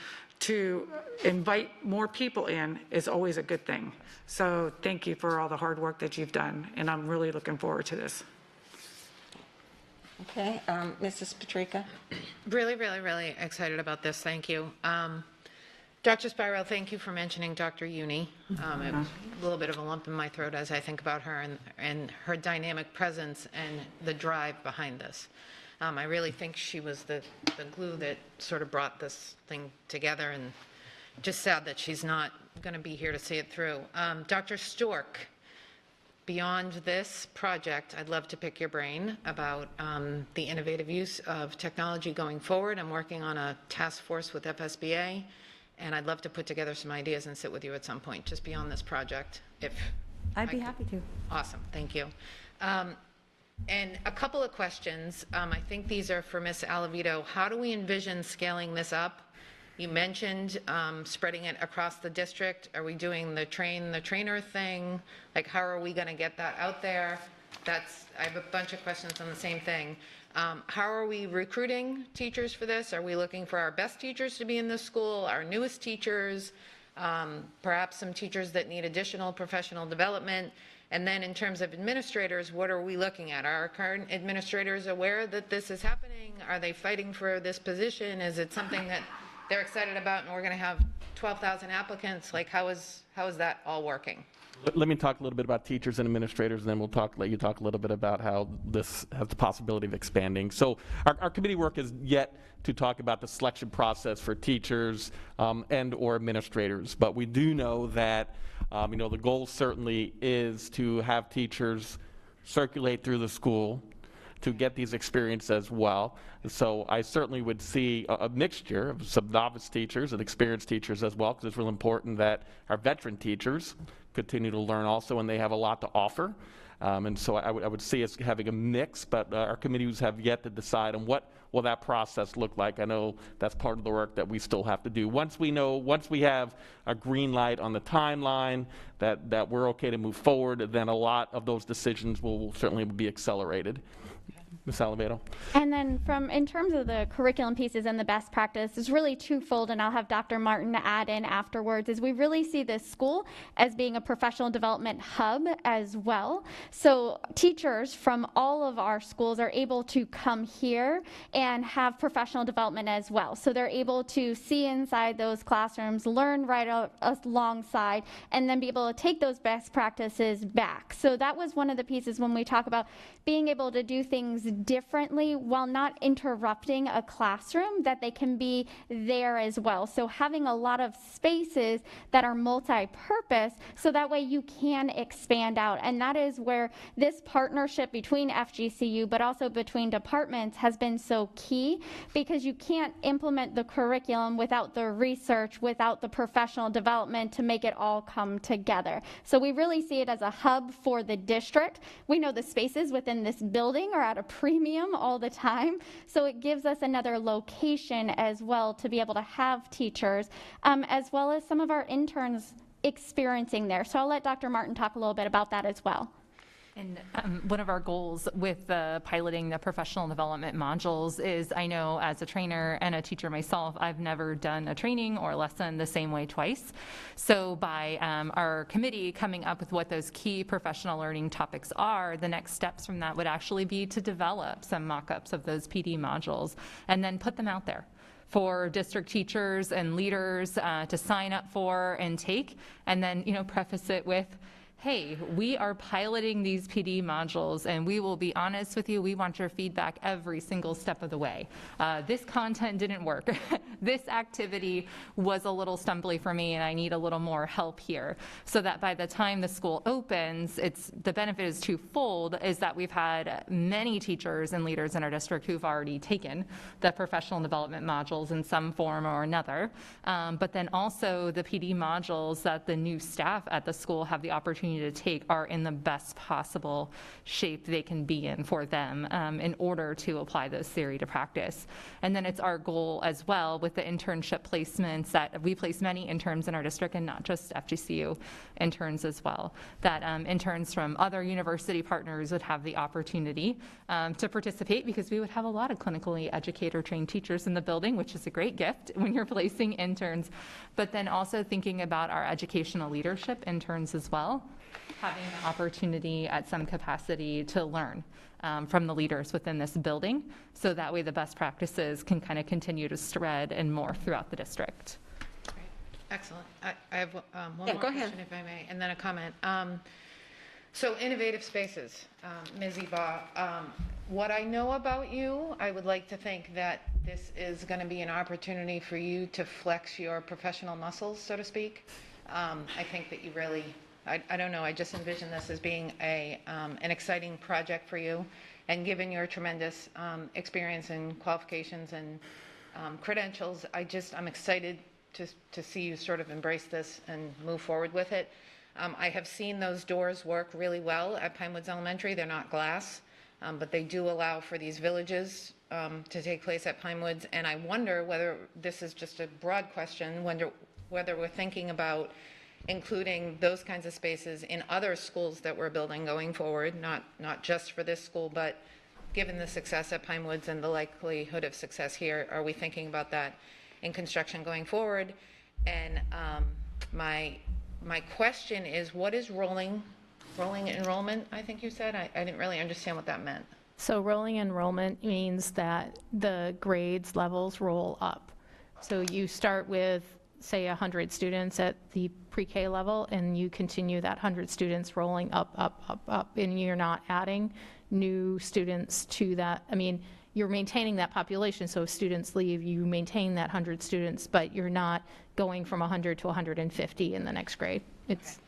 to invite more people in is always a good thing. So thank you for all the hard work that you've done, and I'm really looking forward to this. Okay, Mrs. Patrica? Really, really, really excited about this. Thank you. Dr. Spiro, thank you for mentioning Dr. Uni. It was a little bit of a lump in my throat as I think about her and her dynamic presence and the drive behind this. I really think she was the glue that sort of brought this thing together, and just sad that she's not going to be here to see it through. Dr. Stork, beyond this project, I'd love to pick your brain about the innovative use of technology going forward. I'm working on a task force with FSBA, and I'd love to put together some ideas and sit with you at some point, just beyond this project. I'd be happy to. Awesome, thank you. And a couple of questions. I think these are for Ms. Alavito. How do we envision scaling this up? You mentioned spreading it across the district. Are we doing the trainer thing? Like, how are we going to get that out there? I have a bunch of questions on the same thing. How are we recruiting teachers for this? Are we looking for our best teachers to be in this school, our newest teachers, perhaps some teachers that need additional professional development? And then in terms of administrators, what are we looking at? Are our current administrators aware that this is happening? Are they fighting for this position? Is it something that they're excited about and we're going to have 12,000 applicants? Like, how is that all working? Let me talk a little bit about teachers and administrators, and then let you talk a little bit about how this has the possibility of expanding. So our committee work is yet to talk about the selection process for teachers and or administrators, but we do know that the goal certainly is to have teachers circulate through the school, to get these experiences as well. So I certainly would see a mixture of some novice teachers and experienced teachers as well, because it's really important that our veteran teachers continue to learn also, and they have a lot to offer. And so I would see us having a mix, but our committees have yet to decide on what will that process look like. I know that's part of the work that we still have to do. Once we have a green light on the timeline that we're okay to move forward, then a lot of those decisions will certainly be accelerated. Ms. Aliveto. And then in terms of the curriculum pieces and the best practice, it's really twofold, and I'll have Dr. Martin add in afterwards, is we really see this school as being a professional development hub as well. So teachers from all of our schools are able to come here and have professional development as well. So they're able to see inside those classrooms, learn right alongside, and then be able to take those best practices back. So that was one of the pieces when we talk about being able to do things differently while not interrupting a classroom, that they can be there as well. So having a lot of spaces that are multi-purpose, so that way you can expand out. And that is where this partnership between FGCU, but also between departments, has been so key, because you can't implement the curriculum without the research, without the professional development to make it all come together. So we really see it as a hub for the district. We know the spaces within this building are at a premium all the time, so it gives us another location as well to be able to have teachers, as well as some of our interns experiencing there. So I'll let Dr. Martin talk a little bit about that as well. And one of our goals with piloting the professional development modules is, I know as a trainer and a teacher myself, I've never done a training or a lesson the same way twice. So by our committee coming up with what those key professional learning topics are, the next steps from that would actually be to develop some mock-ups of those PD modules and then put them out there for district teachers and leaders to sign up for and take, and then preface it with, hey, we are piloting these PD modules, and we will be honest with you, we want your feedback every single step of the way. This content didn't work. This activity was a little stumbly for me, and I need a little more help here. So that by the time the school opens, the benefit is twofold, is that we've had many teachers and leaders in our district who've already taken the professional development modules in some form or another, but then also the PD modules that the new staff at the school have the opportunity to take are in the best possible shape they can be in for them in order to apply those theory to practice. And then it's our goal as well with the internship placements that we place many interns in our district, and not just FGCU interns as well, that interns from other university partners would have the opportunity to participate, because we would have a lot of clinically educator trained teachers in the building, which is a great gift when you're placing interns, but then also thinking about our educational leadership interns as well, having the opportunity at some capacity to learn from the leaders within this building, so that way the best practices can kind of continue to spread and morph throughout the district. Great. Excellent. I have one more go ahead. question, if I may, and then a comment. So innovative spaces, Ms. Eba, what I know about you, I would like to think that this is going to be an opportunity for you to flex your professional muscles, so to speak. I think that you really, I don't know, I just envision this as being an exciting project for you. And given your tremendous experience and qualifications and credentials, I'm excited to see you sort of embrace this and move forward with it. I have seen those doors work really well at Pinewoods Elementary. They're not glass, but they do allow for these villages to take place at Pinewoods. And I wonder whether this is just a broad question, whether we're thinking about including those kinds of spaces in other schools that we're building going forward, not just for this school, but given the success at Pinewoods and the likelihood of success here, are we thinking about that in construction going forward? And my question is, what is rolling enrollment, I think you said? I didn't really understand what that meant. So rolling enrollment means that the grades levels roll up. So you start with, say, 100 students at the pre-K level, and you continue that 100 students rolling up, and you're not adding new students to that. I mean, you're maintaining that population, so if students leave, you maintain that 100 students, but you're not going from 100 to 150 in the next grade. It's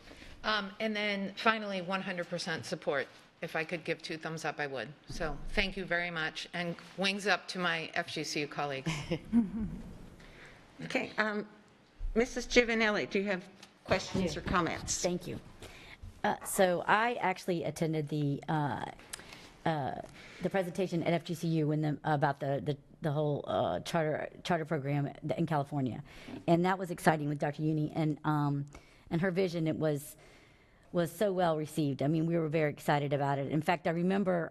And then finally, 100% support. if I could give 2 thumbs up, I would. So thank you very much, and wings up to my FGCU colleagues. Okay, Mrs. Giovanelli, do you have questions or comments? Thank you. So I actually attended the presentation at FGCU about the whole charter program in California, and that was exciting with Dr. Uni and her vision. It was so well received. I mean, we were very excited about it. In fact, I remember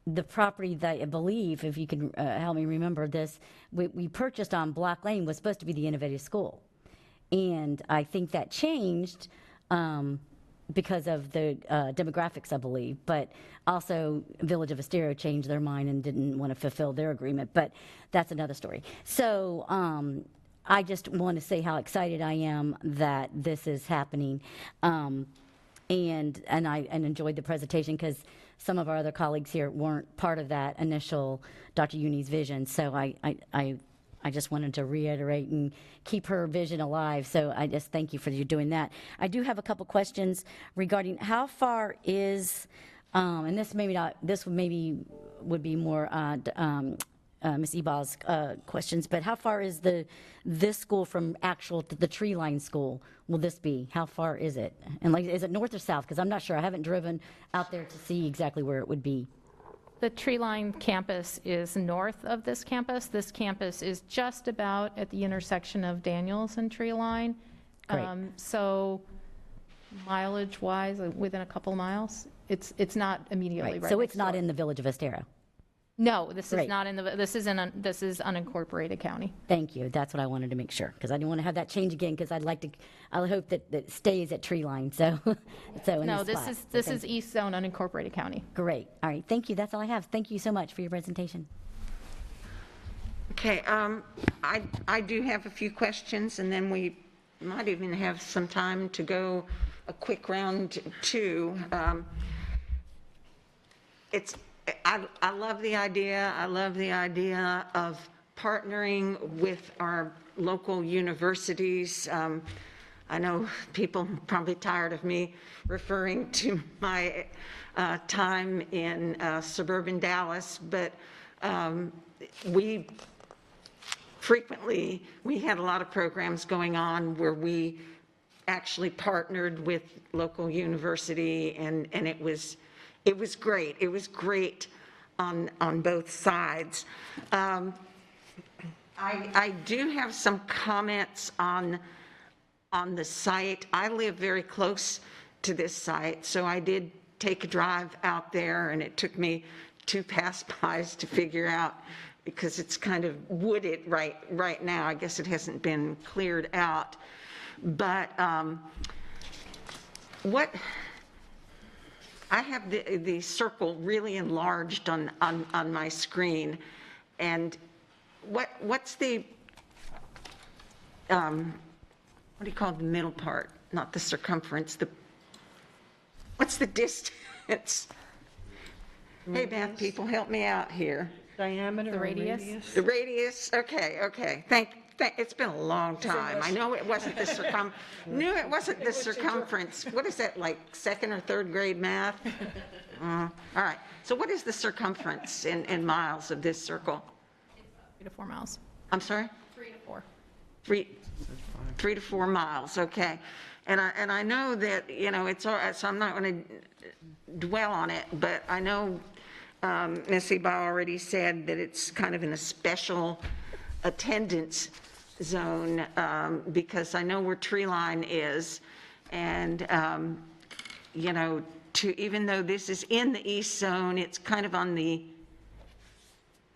the property that I believe, if you can help me remember this, we purchased on Block Lane was supposed to be the innovative school, and I think that changed. Because of the demographics, I believe, but also Village of Estero changed their mind and didn't want to fulfill their agreement, but that's another story. So I just want to say how excited I am that this is happening, and I enjoyed the presentation because some of our other colleagues here weren't part of that initial Dr. Uni's vision, so I just wanted to reiterate and keep her vision alive. So I just thank you for you doing that. I do have a couple questions regarding how far is, and this would be more Ms. Ebal's questions, but how far is this school from the Tree Line School? Will this be? How far is it? And is it north or south? Because I'm not sure. I haven't driven out there to see exactly where it would be. The Tree Line campus is north of this campus. This campus is just about at the intersection of Daniels and Tree Line. Great. So mileage-wise, within a couple miles, it's not immediately right. So it's next not door. in the Village of Estero. No, this is Great. not in the. This is unincorporated county. Thank you. That's what I wanted to make sure, because I didn't want to have that change again, because I hope that it stays at Tree Line, so in No, this this spot. is East Zone unincorporated county. Great. All right. Thank you. That's all I have. Thank you so much for your presentation. Okay, I do have a few questions, and then we might even have some time to go a quick round 2. I love the idea. I love the idea of partnering with our local universities. I know people are probably tired of me referring to my time in suburban Dallas, but we had a lot of programs going on where we actually partnered with local university, and it was great. It was great on both sides. I do have some comments on the site. I live very close to this site, so I did take a drive out there, and it took me 2 pass-bys to figure out, because it's kind of wooded right now. I guess it hasn't been cleared out. But I have the circle really enlarged on my screen, and what's the what do you call the middle part? Not the circumference. What's the distance? Hey, math people, help me out here. Diameter. The radius? The radius. Okay. It's been a long time. I know it wasn't the circumference. What is that, like 2nd or 3rd grade math? All right. So what is the circumference in miles of this circle? 3 to 4 miles. I'm sorry? 3 to 4. 3 to 4 miles. Okay. And I know that, it's all right, so I'm not going to dwell on it, but I know Ms. Eba already said that it's kind of in a special attendance zone, because I know where Tree Line is, and even though this is in the East Zone, it's kind of on the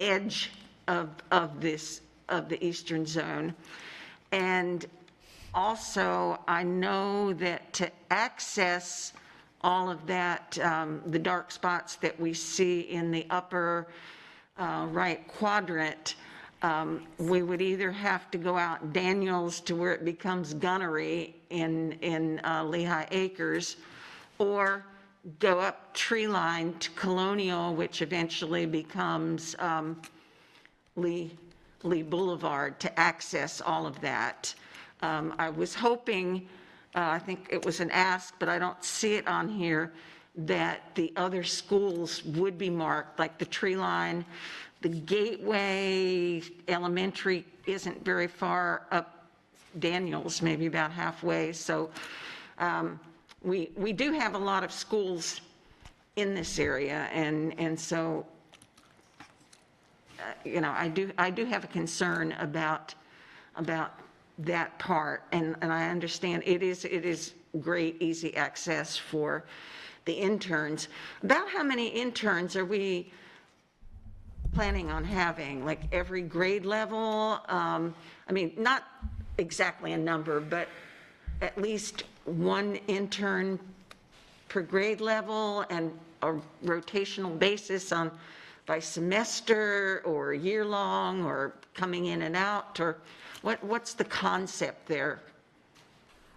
edge of the Eastern Zone. And also, I know that to access all of that, the dark spots that we see in the upper right quadrant, we would either have to go out Daniels to where it becomes Gunnery in Lehigh Acres, or go up Tree Line to Colonial, which eventually becomes Lee Boulevard, to access all of that. I was hoping, I think it was an ask, but I don't see it on here, that the other schools would be marked, like the tree line. The Gateway Elementary isn't very far up Daniels, maybe about halfway. So we do have a lot of schools in this area, and so you know, I do have a concern about that part, and I understand it is great, easy access for the interns. About how many interns are we planning on having? Like every grade level? I mean, not exactly a number, but at least one intern per grade level, and a rotational basis on by semester or year long, or coming in and out, or what's the concept there?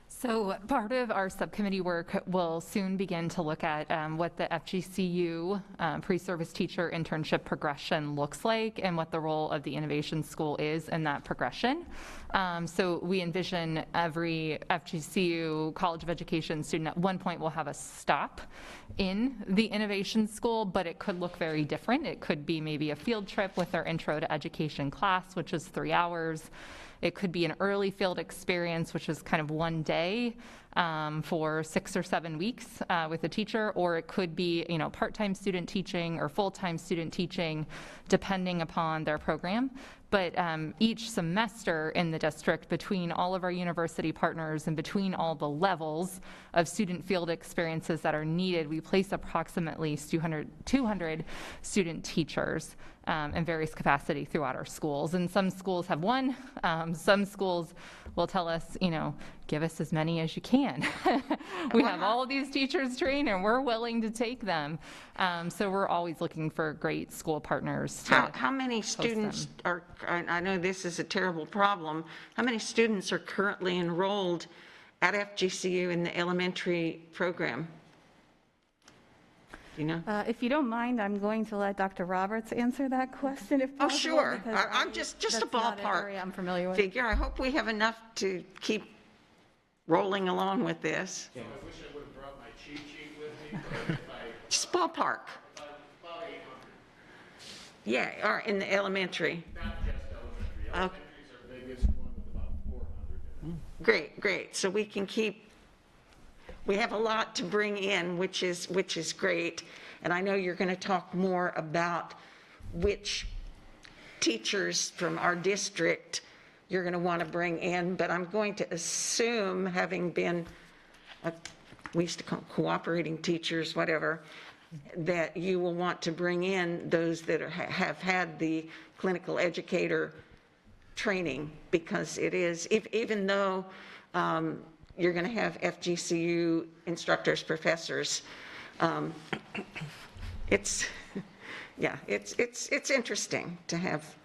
So part of our subcommittee work will soon begin to look at what the FGCU pre-service teacher internship progression looks like, and what the role of the Innovation School is in that progression. So we envision every FGCU College of Education student at one point will have a stop in the Innovation School, but it could look very different. It could be maybe a field trip with their Intro to Education class, which is 3 hours. It could be an early field experience, which is kind of one day for 6 or 7 weeks with a teacher, or it could be, you know, part-time student teaching or full-time student teaching, depending upon their program. But each semester in the district, between all of our university partners and between all the levels of student field experiences that are needed, we place approximately 200 student teachers in various capacity throughout our schools. And some schools have one, some schools will tell us, you know, give us as many as you can. We have all of these teachers trained and we're willing to take them. So we're always looking for great school partners. How many students are, I know this is a terrible problem, how many students are currently enrolled at FGCU in the elementary program? You know? If you don't mind, I'm going to let Dr. Roberts answer that question if possible. Oh, sure. because I'm just a that's not an ballpark area I'm familiar with. figure. I hope we have enough to keep rolling along with this. So I wish I would have brought my cheat sheet with me, but if I... Just ballpark. About 800. Yeah, or in the elementary. Not just elementary. Okay. Elementary's our biggest one with about 400. Great. So we can keep, we have a lot to bring in, which is great. And I know you're going to talk more about which teachers from our district you're going to want to bring in, but I'm going to assume, having been, we used to call them cooperating teachers, whatever, that you will want to bring in those that have had the clinical educator training, because it is, even though you're going to have FGCU instructors, professors, it's interesting to have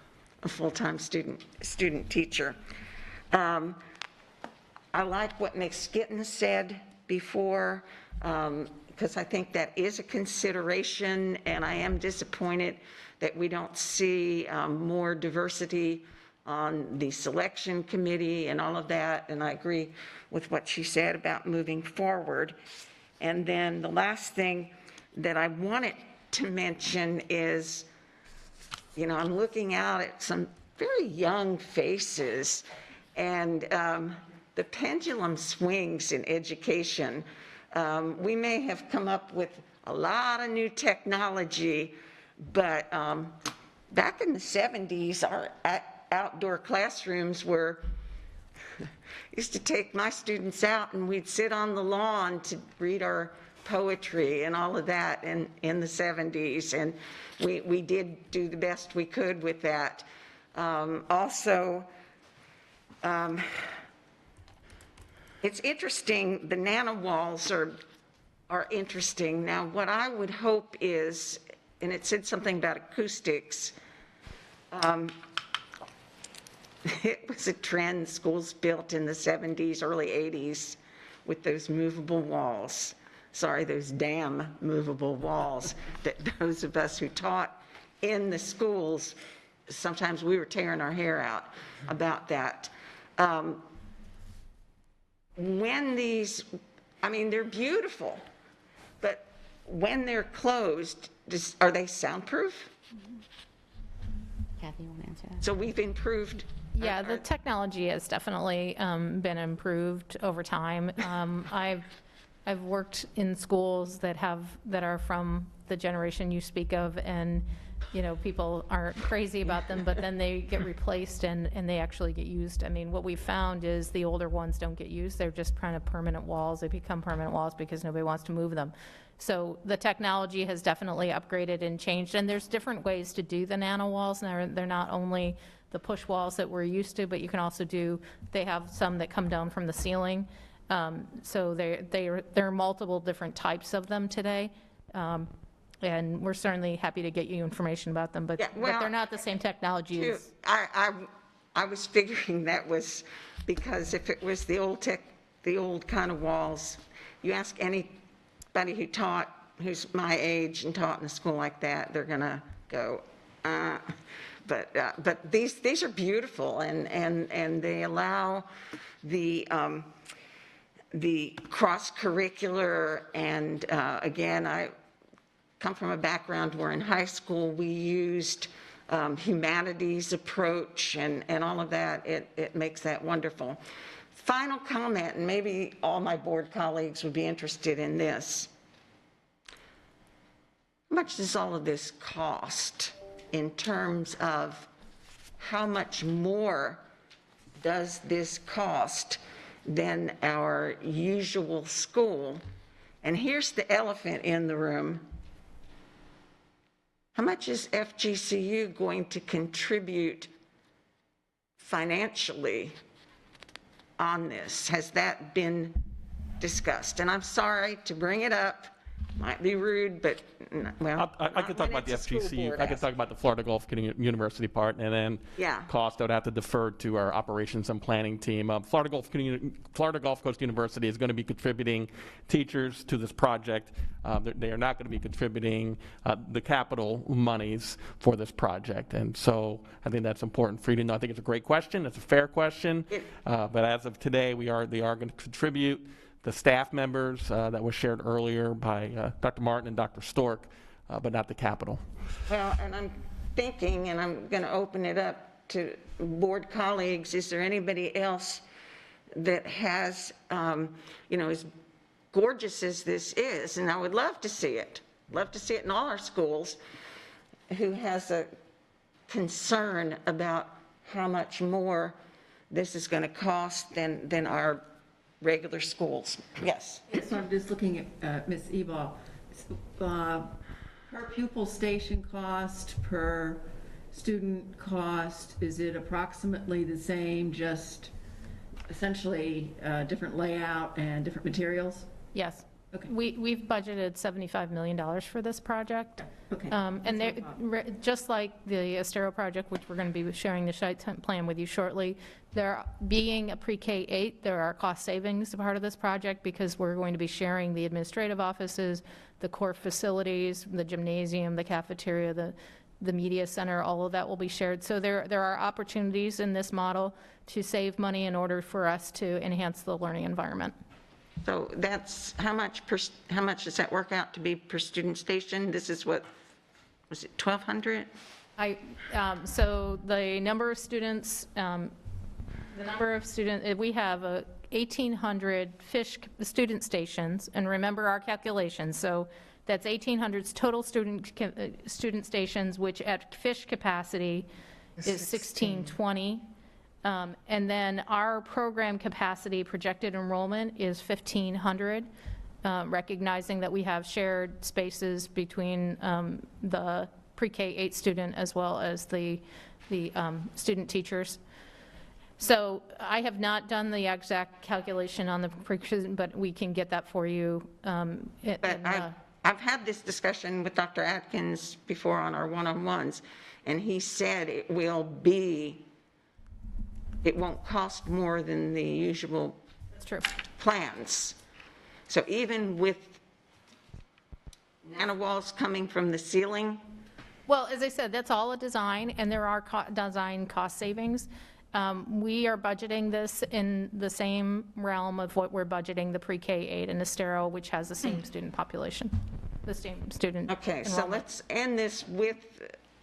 a full-time student teacher. I like what Ms. Gittens said before, because I think that is a consideration, and I am disappointed that we don't see more diversity on the selection committee and all of that, and I agree with what she said about moving forward. And then the last thing that I wanted to mention is, you know, I'm looking out at some very young faces, and the pendulum swings in education. We may have come up with a lot of new technology, but back in the 70s, our outdoor classrooms were, used to take my students out and we'd sit on the lawn to read our poetry and all of that in the 70s, and we did do the best we could with that. It's interesting, the nanowalls are interesting. Now, what I would hope is, and it said something about acoustics, it was a trend schools built in the 70s, early 80s with those movable walls. Sorry, those damn movable walls that those of us who taught in the schools, sometimes we were tearing our hair out about that. When these, I mean, they're beautiful, but when they're closed, are they soundproof? Kathy, you want to answer that? So we've improved. Yeah, the technology has definitely been improved over time. I've worked in schools that are from the generation you speak of, and people aren't crazy about them, but then they get replaced and they actually get used. I mean, what we've found is the older ones don't get used. They're just kind of permanent walls. They become permanent walls because nobody wants to move them. So the technology has definitely upgraded and changed, and there's different ways to do the nano walls. And they're not only the push walls that we're used to, but you can also they have some that come down from the ceiling. So there are multiple different types of them today. And we're certainly happy to get you information about them, but they're not the same technology as. I was figuring that was because if it was the old kind of walls, you ask anybody who's my age and taught in a school like that, they're gonna go, but these are beautiful, and they allow the cross-curricular, and again, I come from a background where in high school we used humanities approach and all of that. It makes that wonderful. Final comment, and maybe all my board colleagues would be interested in this. How much does all of this cost in terms of how much more does this cost than our usual school? And here's the elephant in the room. How much is FGCU going to contribute financially on this? Has that been discussed? And I'm sorry to bring it up, might be rude, but well. I could talk about the FGCU. I could talk about the Florida Gulf University part, and then cost I would have to defer to our operations and planning team. Florida Gulf Coast University is going to be contributing teachers to this project. They are not going to be contributing the capital monies for this project, and so I think that's important for you to know. I think it's a great question. It's a fair question, but as of today, they are going to contribute. The staff members that was shared earlier by Dr. Martin and Dr. Stork, but not the capital. Well, and I'm thinking, and I'm going to open it up to board colleagues, is there anybody else that has, as gorgeous as this is, and I would love to see it in all our schools, who has a concern about how much more this is going to cost than our regular schools. Yes. So I'm just looking at Ms. Ebal. Per pupil station cost, per student cost, is it approximately the same, just essentially different layout and different materials? Yes. Okay. We've budgeted $75 million for this project. Okay. And just like the Estero project, which we're going to be sharing the site plan with you shortly, being a pre-K-8, there are cost savings a part of this project because we're going to be sharing the administrative offices, the core facilities, the gymnasium, the cafeteria, the media center, all of that will be shared. So there are opportunities in this model to save money in order for us to enhance the learning environment. So that's how much does that work out to be per student station? This is what, was it 1,200? So the number of students, we have 1,800 FISH student stations, and remember our calculations. So that's 1,800 total student stations, which at FISH capacity is 1,620. And then our program capacity projected enrollment is 1,500, recognizing that we have shared spaces between the pre-K-8 student as well as the student teachers. So I have not done the exact calculation on the but we can get that for you. I've had this discussion with Dr. Atkins before on our one-on-ones, and he said it won't cost more than the usual plans. So even with nanowalls coming from the ceiling? Well, as I said, that's all a design, and there are design cost savings. We are budgeting this in the same realm of what we're budgeting the pre-K-8 and Estero, which has the same student population. the same student Okay, so enrollment. let's end this with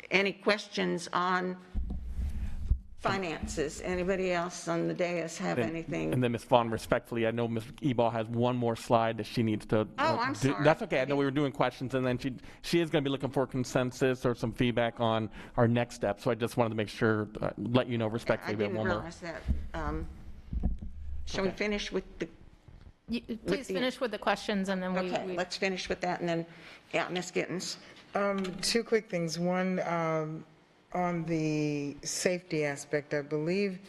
any questions on finances. Anybody else on the dais have anything? And then Ms. Vaughn, respectfully, I know Ms. Ebal has one more slide that she needs to. Oh, I'm do. sorry. That's okay. I know we were doing questions, and then she is going to be looking for consensus or some feedback on our next step. So I just wanted to make sure, let you know I respectfully, we have didn't one more. realize that. Shall we finish with the? Please finish with the questions, and then Okay, let's finish with that, and then, yeah, Ms. Gittens. Two quick things. One, on the safety aspect, I believe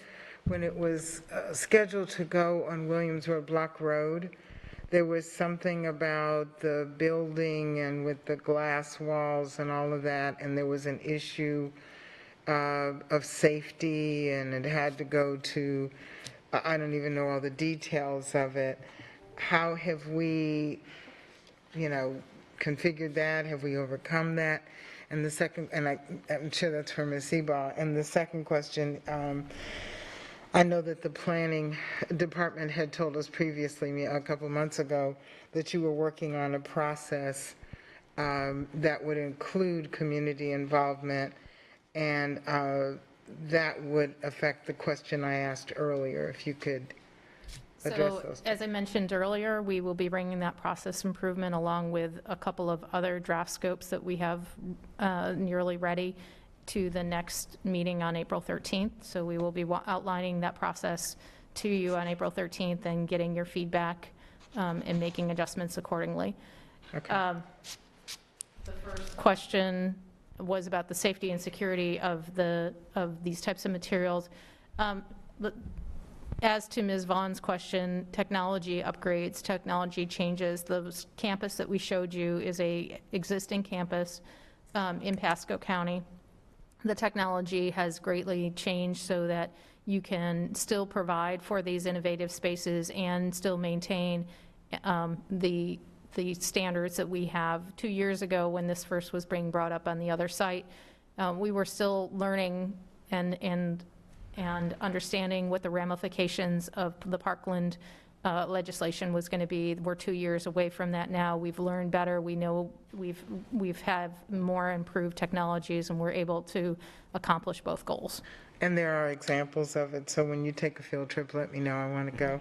when it was scheduled to go on Williams Road Block Road, there was something about the building and with the glass walls and all of that, and there was an issue of safety, and it had to go to, I don't even know all the details of it. How have we, configured that? Have we overcome that? And the second, and I'm sure that's for Ms. Ebal. And the second question, I know that the planning department had told us previously, a couple months ago, that you were working on a process that would include community involvement, and that would affect the question I asked earlier, if you could address So, those. as I mentioned earlier, we will be bringing that process improvement along with a couple of other draft scopes that we have nearly ready to the next meeting on April 13th. So we will be outlining that process to you on April 13th and getting your feedback and making adjustments accordingly. The first question was about the safety and security of these types of materials. As to Ms. Vaughn's question, technology upgrades, technology changes. The campus that we showed you is a existing campus in Pasco County. The technology has greatly changed so that you can still provide for these innovative spaces and still maintain the standards that we have. 2 years ago, when this first was being brought up on the other site, we were still learning and understanding what the ramifications of the Parkland legislation was going to be. We're 2 years away from that now. We've learned better. We know we've had more improved technologies, and we're able to accomplish both goals. And there are examples of it, so when you take a field trip, let me know, I want to go.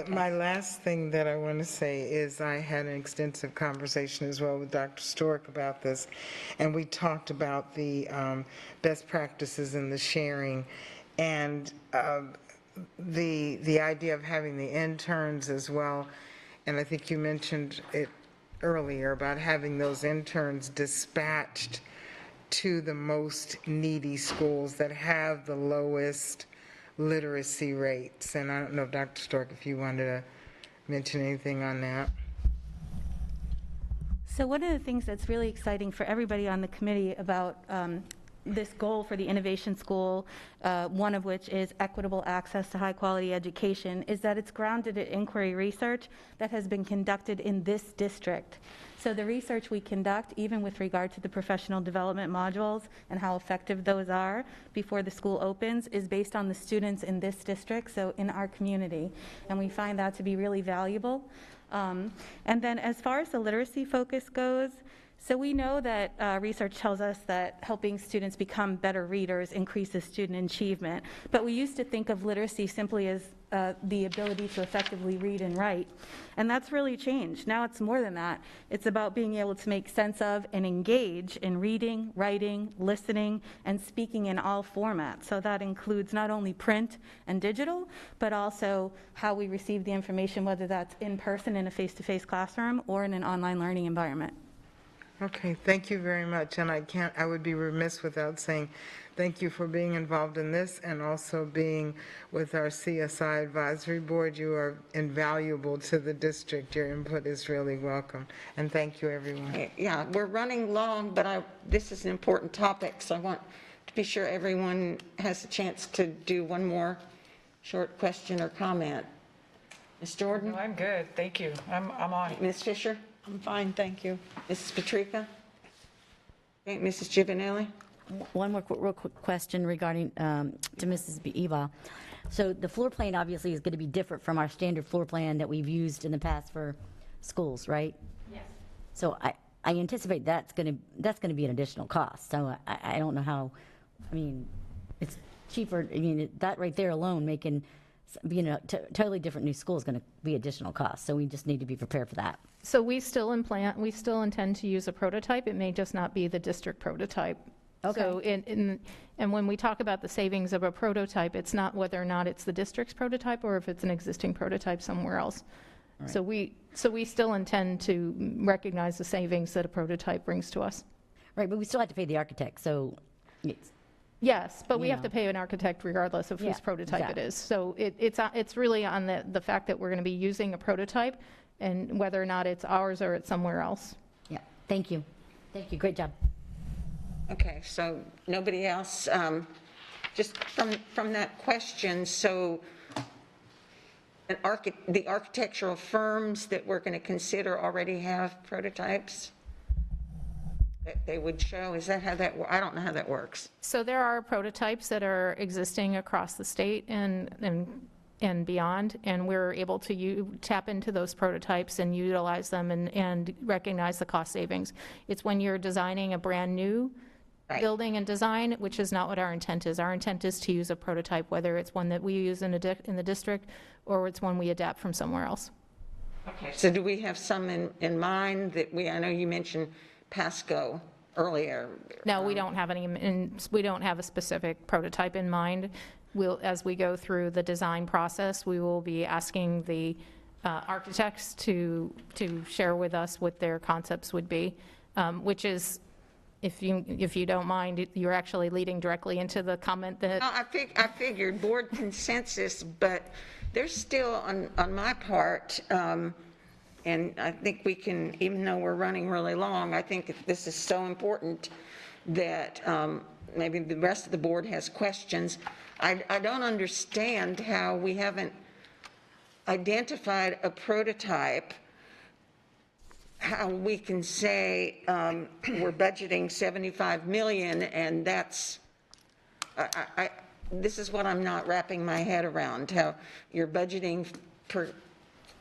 My last thing that I want to say is I had an extensive conversation as well with Dr. Stork about this, and we talked about the best practices and the sharing, and the idea of having the interns as well, and I think you mentioned it earlier about having those interns dispatched to the most needy schools that have the lowest literacy rates. And I don't know, Dr. Stork, if you wanted to mention anything on that. So one of the things that's really exciting for everybody on the committee about this goal for the Innovation School, one of which is equitable access to high-quality education, is that it's grounded in inquiry research that has been conducted in this district. So the research we conduct, even with regard to the professional development modules and how effective those are before the school opens, is based on the students in this district, so in our community. And we find that to be really valuable. And then as far as the literacy focus goes, so we know that research tells us that helping students become better readers increases student achievement, but we used to think of literacy simply as the ability to effectively read and write, and that's really changed. Now it's more than that. It's about being able to make sense of and engage in reading, writing, listening, and speaking in all formats. So that includes not only print and digital, but also how we receive the information, whether that's in person in a face-to-face classroom or in an online learning environment. Okay, thank you very much, and I would be remiss without saying thank you for being involved in this and also being with our CSI Advisory Board. You are invaluable to the district. Your input is really welcome, and thank you, everyone. Yeah, we're running long, but this is an important topic, so I want to be sure everyone has a chance to do one more short question or comment. Ms. Jordan? No, I'm good, thank you. I'm on. Ms. Fisher? I'm fine, thank you. Mrs. Patrica? Okay, Mrs. Giovanelli? One more real quick question regarding to Mrs. Eva. So the floor plan obviously is going to be different from our standard floor plan that we've used in the past for schools, right? Yes. So I anticipate that's going to be an additional cost. So I don't know how, I mean, it's cheaper, I mean, that right there alone being a totally different new school is going to be additional cost. So we just need to be prepared for that. So we still intend to use a prototype. It may just not be the district prototype. Okay. So and when we talk about the savings of a prototype, it's not whether or not it's the district's prototype or if it's an existing prototype somewhere else. Right. So we still intend to recognize the savings that a prototype brings to us. Right, but we still have to pay the architect, so Yes, but we You have to know. pay an architect regardless of Yeah, whose prototype exactly. it is. So it's really on the fact that we're going to be using a prototype and whether or not it's ours or it's somewhere else. yeah, thank you. Thank you, great job. Okay, so nobody else, just from that question, so the architectural firms that we're going to consider already have prototypes that they would show? Is that how that, I don't know how that works. So there are prototypes that are existing across the state and beyond, and we're able to tap into those prototypes and utilize them and recognize the cost savings. It's when you're designing a brand-new building and design, which is not what our intent is. Our intent is to use a prototype, whether it's one that we use in the district or it's one we adapt from somewhere else. Okay. So do we have some in mind that I know you mentioned Pasco earlier. No, we don't have we don't have a specific prototype in mind. As we go through the design process, we will be asking the architects to share with us what their concepts would be, which is, if you don't mind, you're actually leading directly into the comment that. No, I figured board consensus, but there's still on my part, and I think we can, even though we're running really long, I think this is so important that maybe the rest of the board has questions. I don't understand how we haven't identified a prototype, how we can say we're budgeting 75 million and that's, this is what I'm not wrapping my head around, how you're budgeting per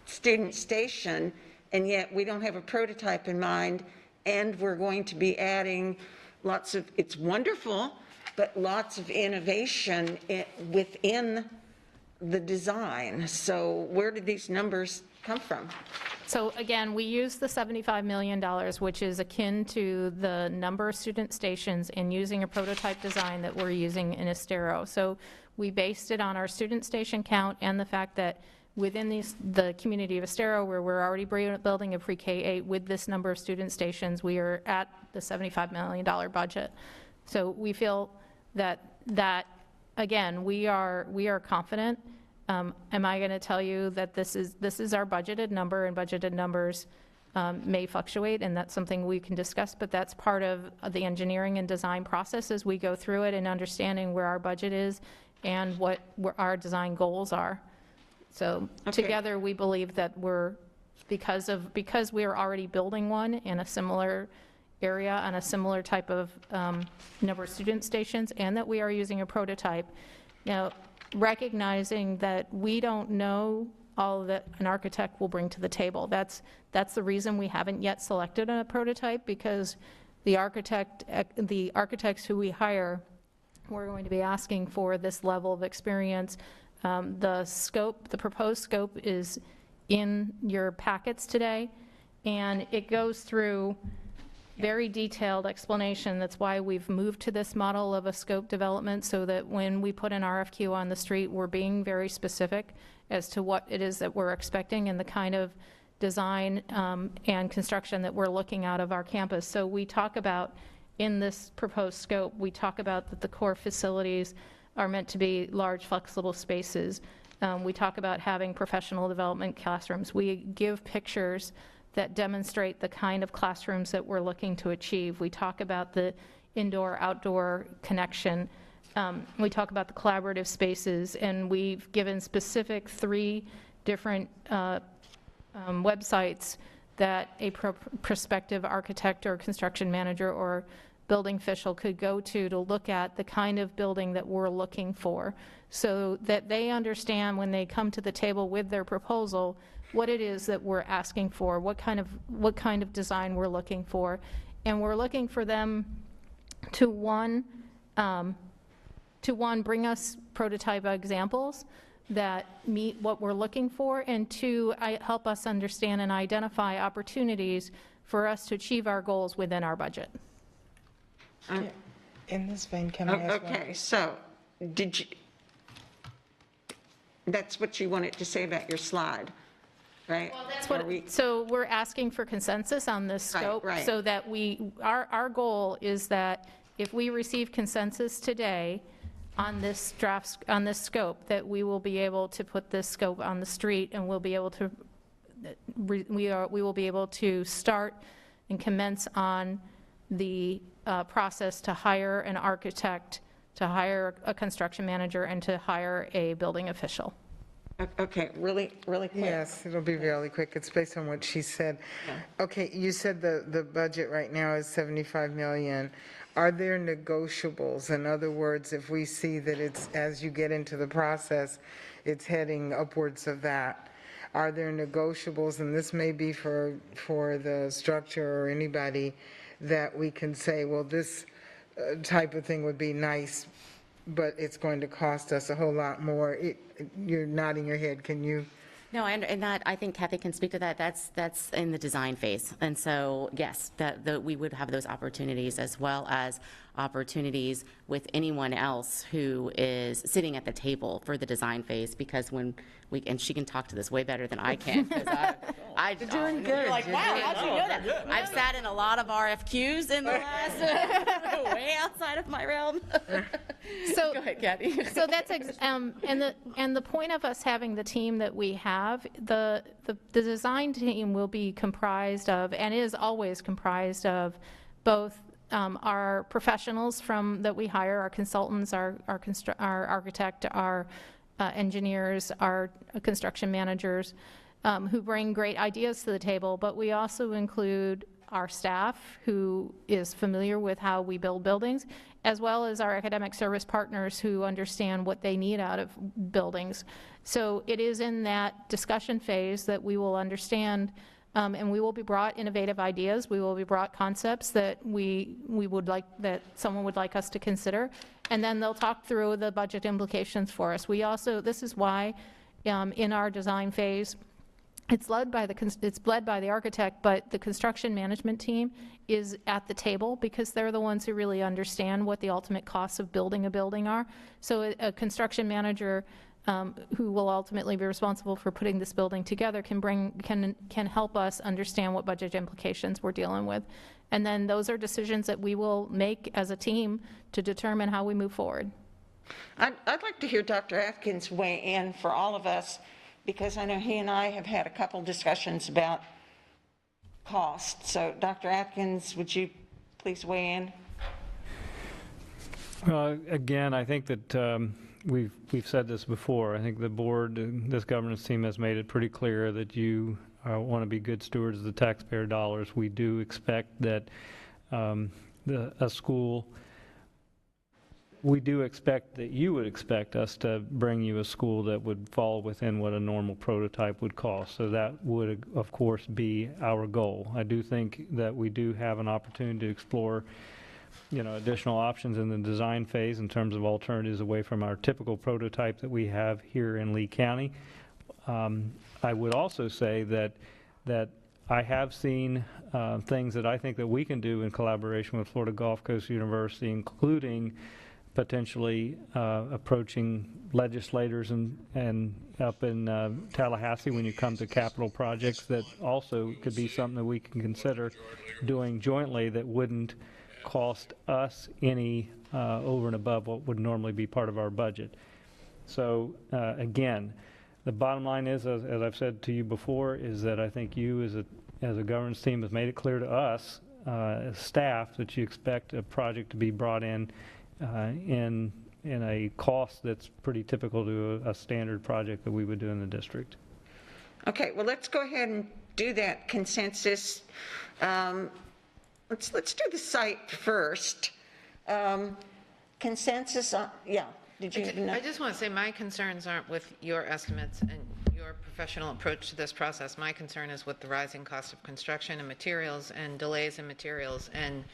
student station and yet we don't have a prototype in mind and we're going to be adding lots of, it's wonderful, but lots of innovation within the design. So where did these numbers come from? So again, we use the $75 million, which is akin to the number of student stations and using a prototype design that we're using in Estero. So we based it on our student station count and the fact that within the community of Estero, where we're already building a pre-K-8 with this number of student stations, we are at the $75 million budget. So we feel that again, we are confident. Am I going to tell you that this is our budgeted number, and budgeted numbers may fluctuate, and that's something we can discuss, but that's part of the engineering and design process as we go through it and understanding where our budget is and what our design goals are. So together, we believe that because we are already building one in a similar area on a similar type of number of student stations, and that we are using a prototype. Now, recognizing that we don't know all that an architect will bring to the table. That's the reason we haven't yet selected a prototype, because the architects who we hire, we're going to be asking for this level of experience. The proposed scope is in your packets today, and it goes through very detailed explanation. That's why we've moved to this model of a scope development, so that when we put an RFQ on the street, we're being very specific as to what it is that we're expecting and the kind of design and construction that we're looking out of our campus. So we talk about, in this proposed scope, we talk about that the core facilities are meant to be large, flexible spaces. We talk about having professional development classrooms. We give pictures that demonstrate the kind of classrooms that we're looking to achieve. We talk about the indoor-outdoor connection. We talk about the collaborative spaces, and we've given specific 3 different websites that a prospective architect or construction manager or building official could go to look at the kind of building that we're looking for, so that they understand when they come to the table with their proposal what it is that we're asking for, what kind of design we're looking for. And we're looking for them to one, bring us prototype examples that meet what we're looking for, and two, help us understand and identify opportunities for us to achieve our goals within our budget. In this vein, can I ask one? Okay, so did you, that's what you wanted to say about your slide, right? Well, that's what, so we're asking for consensus on this scope, right. so that our goal is that if we receive consensus today on this draft, on this scope, that we will be able to put this scope on the street, and we'll be able to, we will be able to start and commence on the process to hire an architect, to hire a construction manager, and to hire a building official. Okay, really quick. Yes, it'll be really quick. It's based on what she said. Okay, you said the budget right now is 75 million. Are there negotiables? In other words, if we see that it's, as you get into the process, it's heading upwards of that, are there negotiables, and this may be for the structure or anybody, that we can say, well, this type of thing would be nice, but it's going to cost us a whole lot more? You're nodding your head. Can you? No, and that, I think Kathy can speak to that. That's in the design phase. And so, yes, that we would have those opportunities, as well as opportunities with anyone else who is sitting at the table for the design phase, because when we, and she can talk to this way better than I can, because You're doing good. You're like, You're wow, doing how'd you know that? I've sat in a lot of RFQs in the last, way outside of my realm. So, go ahead, Kathy. So that's, and the point of us having the team that we have, the design team will be comprised of, and is always comprised of, both our professionals that we hire, our consultants, our architect, our engineers, our construction managers, who bring great ideas to the table, but we also include our staff, who is familiar with how we build buildings, as well as our academic service partners, who understand what they need out of buildings. So it is in that discussion phase that we will understand, and we will be brought innovative ideas. We will be brought concepts that we would like, that someone would like us to consider, and then they'll talk through the budget implications for us. We also, this is why in our design phase, it's led by the architect, but the construction management team is at the table, because they're the ones who really understand what the ultimate costs of building a building are. So a construction manager who will ultimately be responsible for putting this building together can help us understand what budget implications we're dealing with. And then those are decisions that we will make as a team to determine how we move forward. I'd like to hear Dr. Atkins weigh in for all of us, because I know he and I have had a couple discussions about cost. So Dr. Atkins, would you please weigh in? Again, I think that we've said this before. I think the board, this governance team, has made it pretty clear that you want to be good stewards of the taxpayer dollars. We do expect that a school, we do expect that you would expect us to bring you a school that would fall within what a normal prototype would cost. So that would, of course, be our goal. I do think that we do have an opportunity to explore, additional options in the design phase in terms of alternatives away from our typical prototype that we have here in Lee County. I would also say that I have seen things that I think that we can do in collaboration with Florida Gulf Coast University, including potentially approaching legislators and up in Tallahassee when you come to capital projects, that also could be something that we can consider doing jointly that wouldn't cost us any over and above what would normally be part of our budget. So again, the bottom line is, as I've said to you before, is that I think you as a governance team has made it clear to us as staff that you expect a project to be brought in a cost that's pretty typical to a standard project that we would do in the district. Okay, well, let's go ahead and do that consensus. Let's do the site first. Consensus on, yeah. Did you? I just want to say my concerns aren't with your estimates and your your professional approach to this process. My concern is with the rising cost of construction and materials and delays in materials and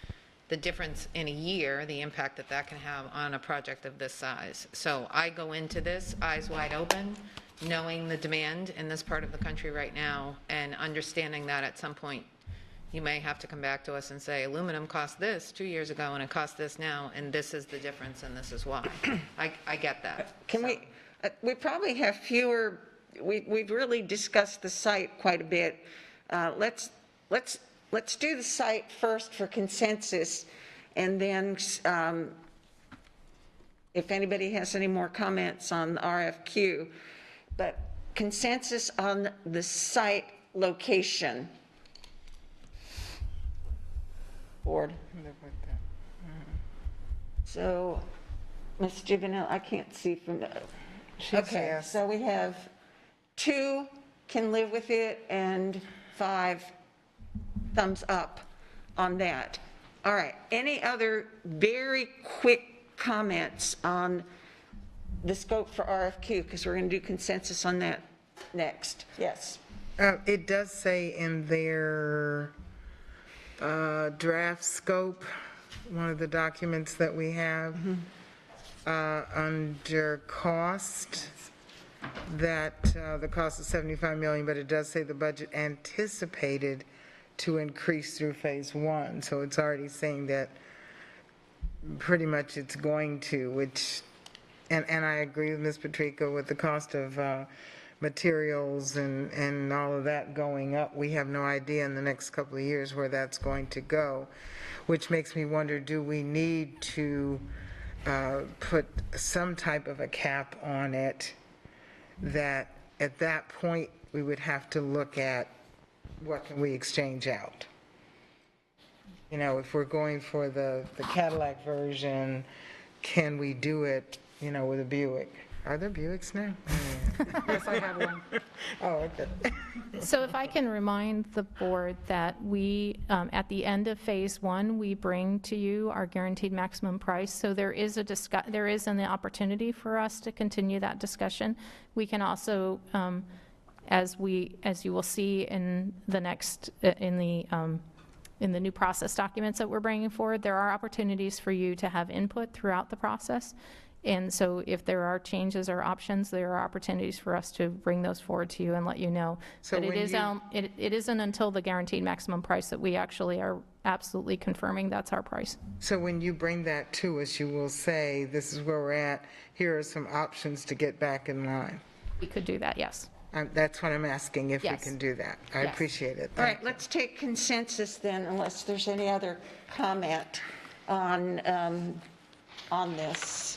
the difference in a year, the impact that that can have on a project of this size. So I go into this eyes wide open, knowing the demand in this part of the country right now and understanding that at some point you may have to come back to us and say, aluminum cost this 2 years ago and it costs this now, and this is the difference and this is why. I get that. Can we probably have fewer, we've really discussed the site quite a bit. Let's do the site first for consensus, and then if anybody has any more comments on the RFQ, but consensus on the site location. Board. So, Ms. Giovanelli, I can't see from the, okay, so we have 2 can live with it and 5 thumbs up on that. All right, any other very quick comments on the scope for RFQ, because we're going to do consensus on that next. Yes. It does say in their draft scope, one of the documents that we have, under cost, that the cost is $75 million, but it does say the budget anticipated to increase through phase 1. So it's already saying that pretty much it's going to, which, and I agree with Ms. Patrica with the cost of materials and all of that going up. We have no idea in the next couple of years where that's going to go, which makes me wonder, do we need to put some type of a cap on it, that at that point we would have to look at what can we exchange out? You know, if we're going for the Cadillac version, can we do it, you know, with a Buick? Are there Buicks now? Yes, I have one. Oh, okay. So if I can remind the board that we, at the end of phase 1, we bring to you our guaranteed maximum price. So there is an opportunity for us to continue that discussion. We can also, as you will see in the next, in the new process documents that we're bringing forward, there are opportunities for you to have input throughout the process. And so if there are changes or options, there are opportunities for us to bring those forward to you and let you know. So but it isn't until the guaranteed maximum price that we actually are absolutely confirming that's our price. So when you bring that to us, you will say, this is where we're at, here are some options to get back in line. We could do that, yes. That's what I'm asking, if we Yes. can do that. I Yes. appreciate it. All right, let's take consensus then, unless there's any other comment on this.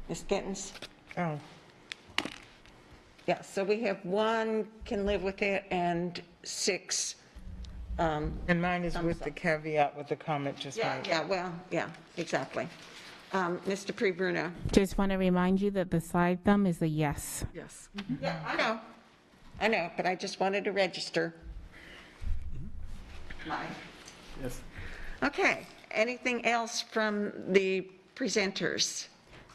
Ms. Gittens? Oh. Yeah, so we have 1 can live with it and 6. And mine is with the caveat, with the comment just made. Yeah, exactly. Mr. Pre-Bruno? Just want to remind you that the side thumb is a yes. Yes. Yeah, I know, but I just wanted to register. Yes. Okay, anything else from the presenters?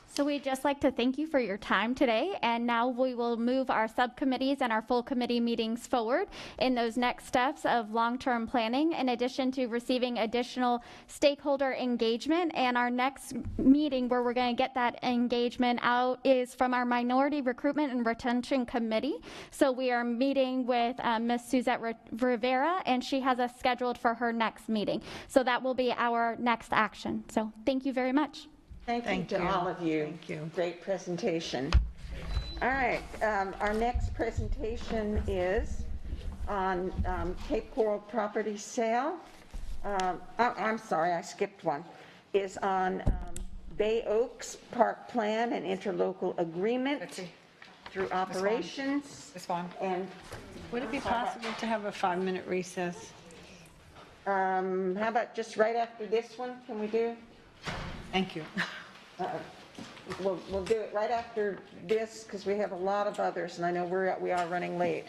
So we'd just like to thank you for your time today, and now we will move our subcommittees and our full committee meetings forward in those next steps of long-term planning, in addition to receiving additional stakeholder engagement. And our next meeting where we're going to get that engagement out is from our Minority Recruitment and Retention Committee. So we are meeting with Ms. Suzette Rivera, and she has us scheduled for her next meeting. So that will be our next action. So thank you very much. Thank you to all of you. Thank you. Great presentation. All right, our next presentation is on Cape Coral property sale. I'm sorry, I skipped one. Is on Bay Oaks Park Plan and interlocal agreement through operations. This one. And would it be possible to have a 5-minute recess? How about just right after this one? Can we do? Thank you. We'll do it right after this because we have a lot of others, and I know we are running late.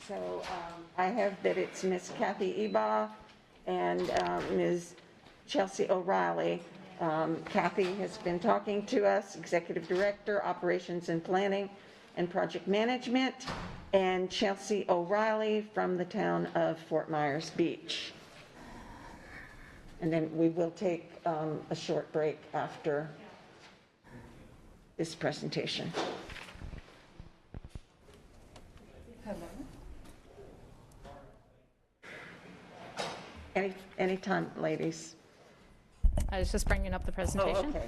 So I have that it's Miss Kathy Eba and Ms. Chelsea O'Reilly, Kathy has been talking to us, Executive Director, Operations and Planning and Project Management, and Chelsea O'Reilly from the town of Fort Myers Beach. And then we will take a short break after this presentation. Anytime, ladies. I was just bringing up the presentation. Oh, okay.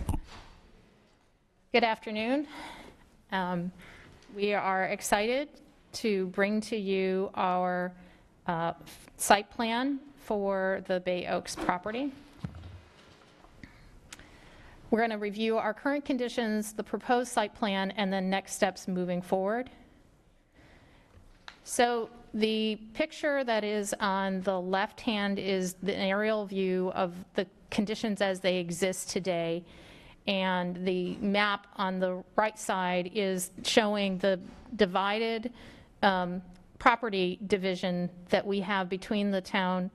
Good afternoon. We are excited to bring to you our site plan for the Bay Oaks property. We're going to review our current conditions, the proposed site plan, and then next steps moving forward. So the picture that is on the left hand is the aerial view of the conditions as they exist today, and the map on the right side is showing the divided property division that we have between the town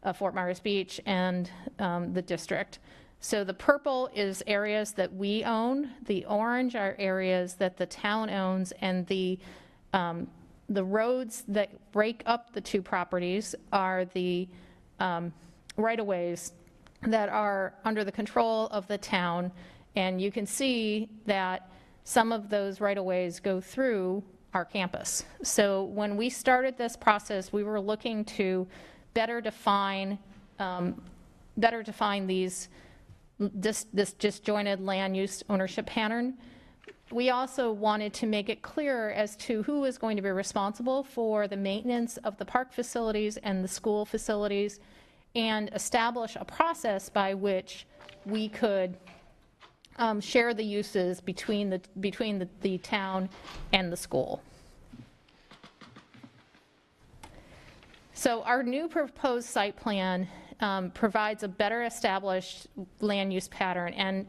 of Fort Myers Beach and the district. So the purple is areas that we own, the orange are areas that the town owns, and the roads that break up the two properties are the right-of-ways that are under the control of the town. And you can see that some of those right-of-ways go through our campus. So when we started this process, we were looking to better define this disjointed land use ownership pattern. We also wanted to make it clear as to who is going to be responsible for the maintenance of the park facilities and the school facilities, and establish a process by which we could share the uses between the town and the school. So our new proposed site plan provides a better established land use pattern, and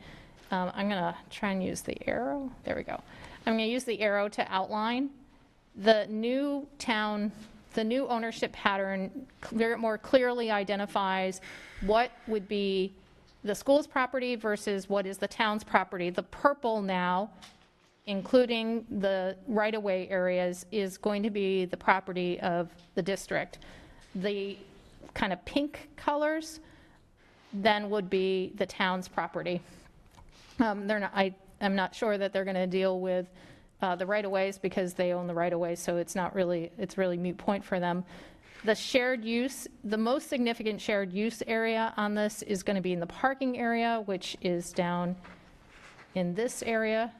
I'm going to try and use the arrow. There we go. I'm going to use the arrow to outline the new ownership pattern. More clearly identifies what would be the school's property versus what is the town's property. The purple now, including the right-of-way areas, is going to be the property of the district. The kind of pink colors then would be the town's property. I'm not sure that they're going to deal with the right-of-ways because they own the right-of-way, so it's really moot point for them. The shared use, the most significant shared use area on this is going to be in the parking area, which is down in this area,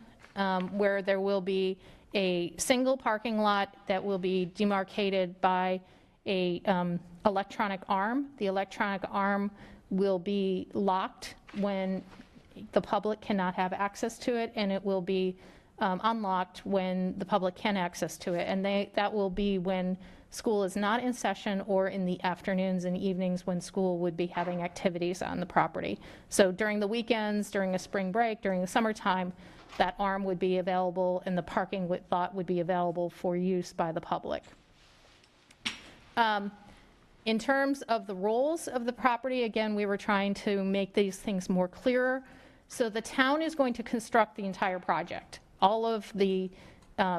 where there will be a single parking lot that will be demarcated by a electronic arm. The electronic arm will be locked when the public cannot have access to it, and it will be unlocked when the public can access to it. And that will be when school is not in session, or in the afternoons and evenings when school would be having activities on the property. So during the weekends, during a spring break, during the summertime, that arm would be available and the parking lot would be available for use by the public. In terms of the roles of the property, again, we were trying to make these things more clearer. So the town is going to construct the entire project. All of the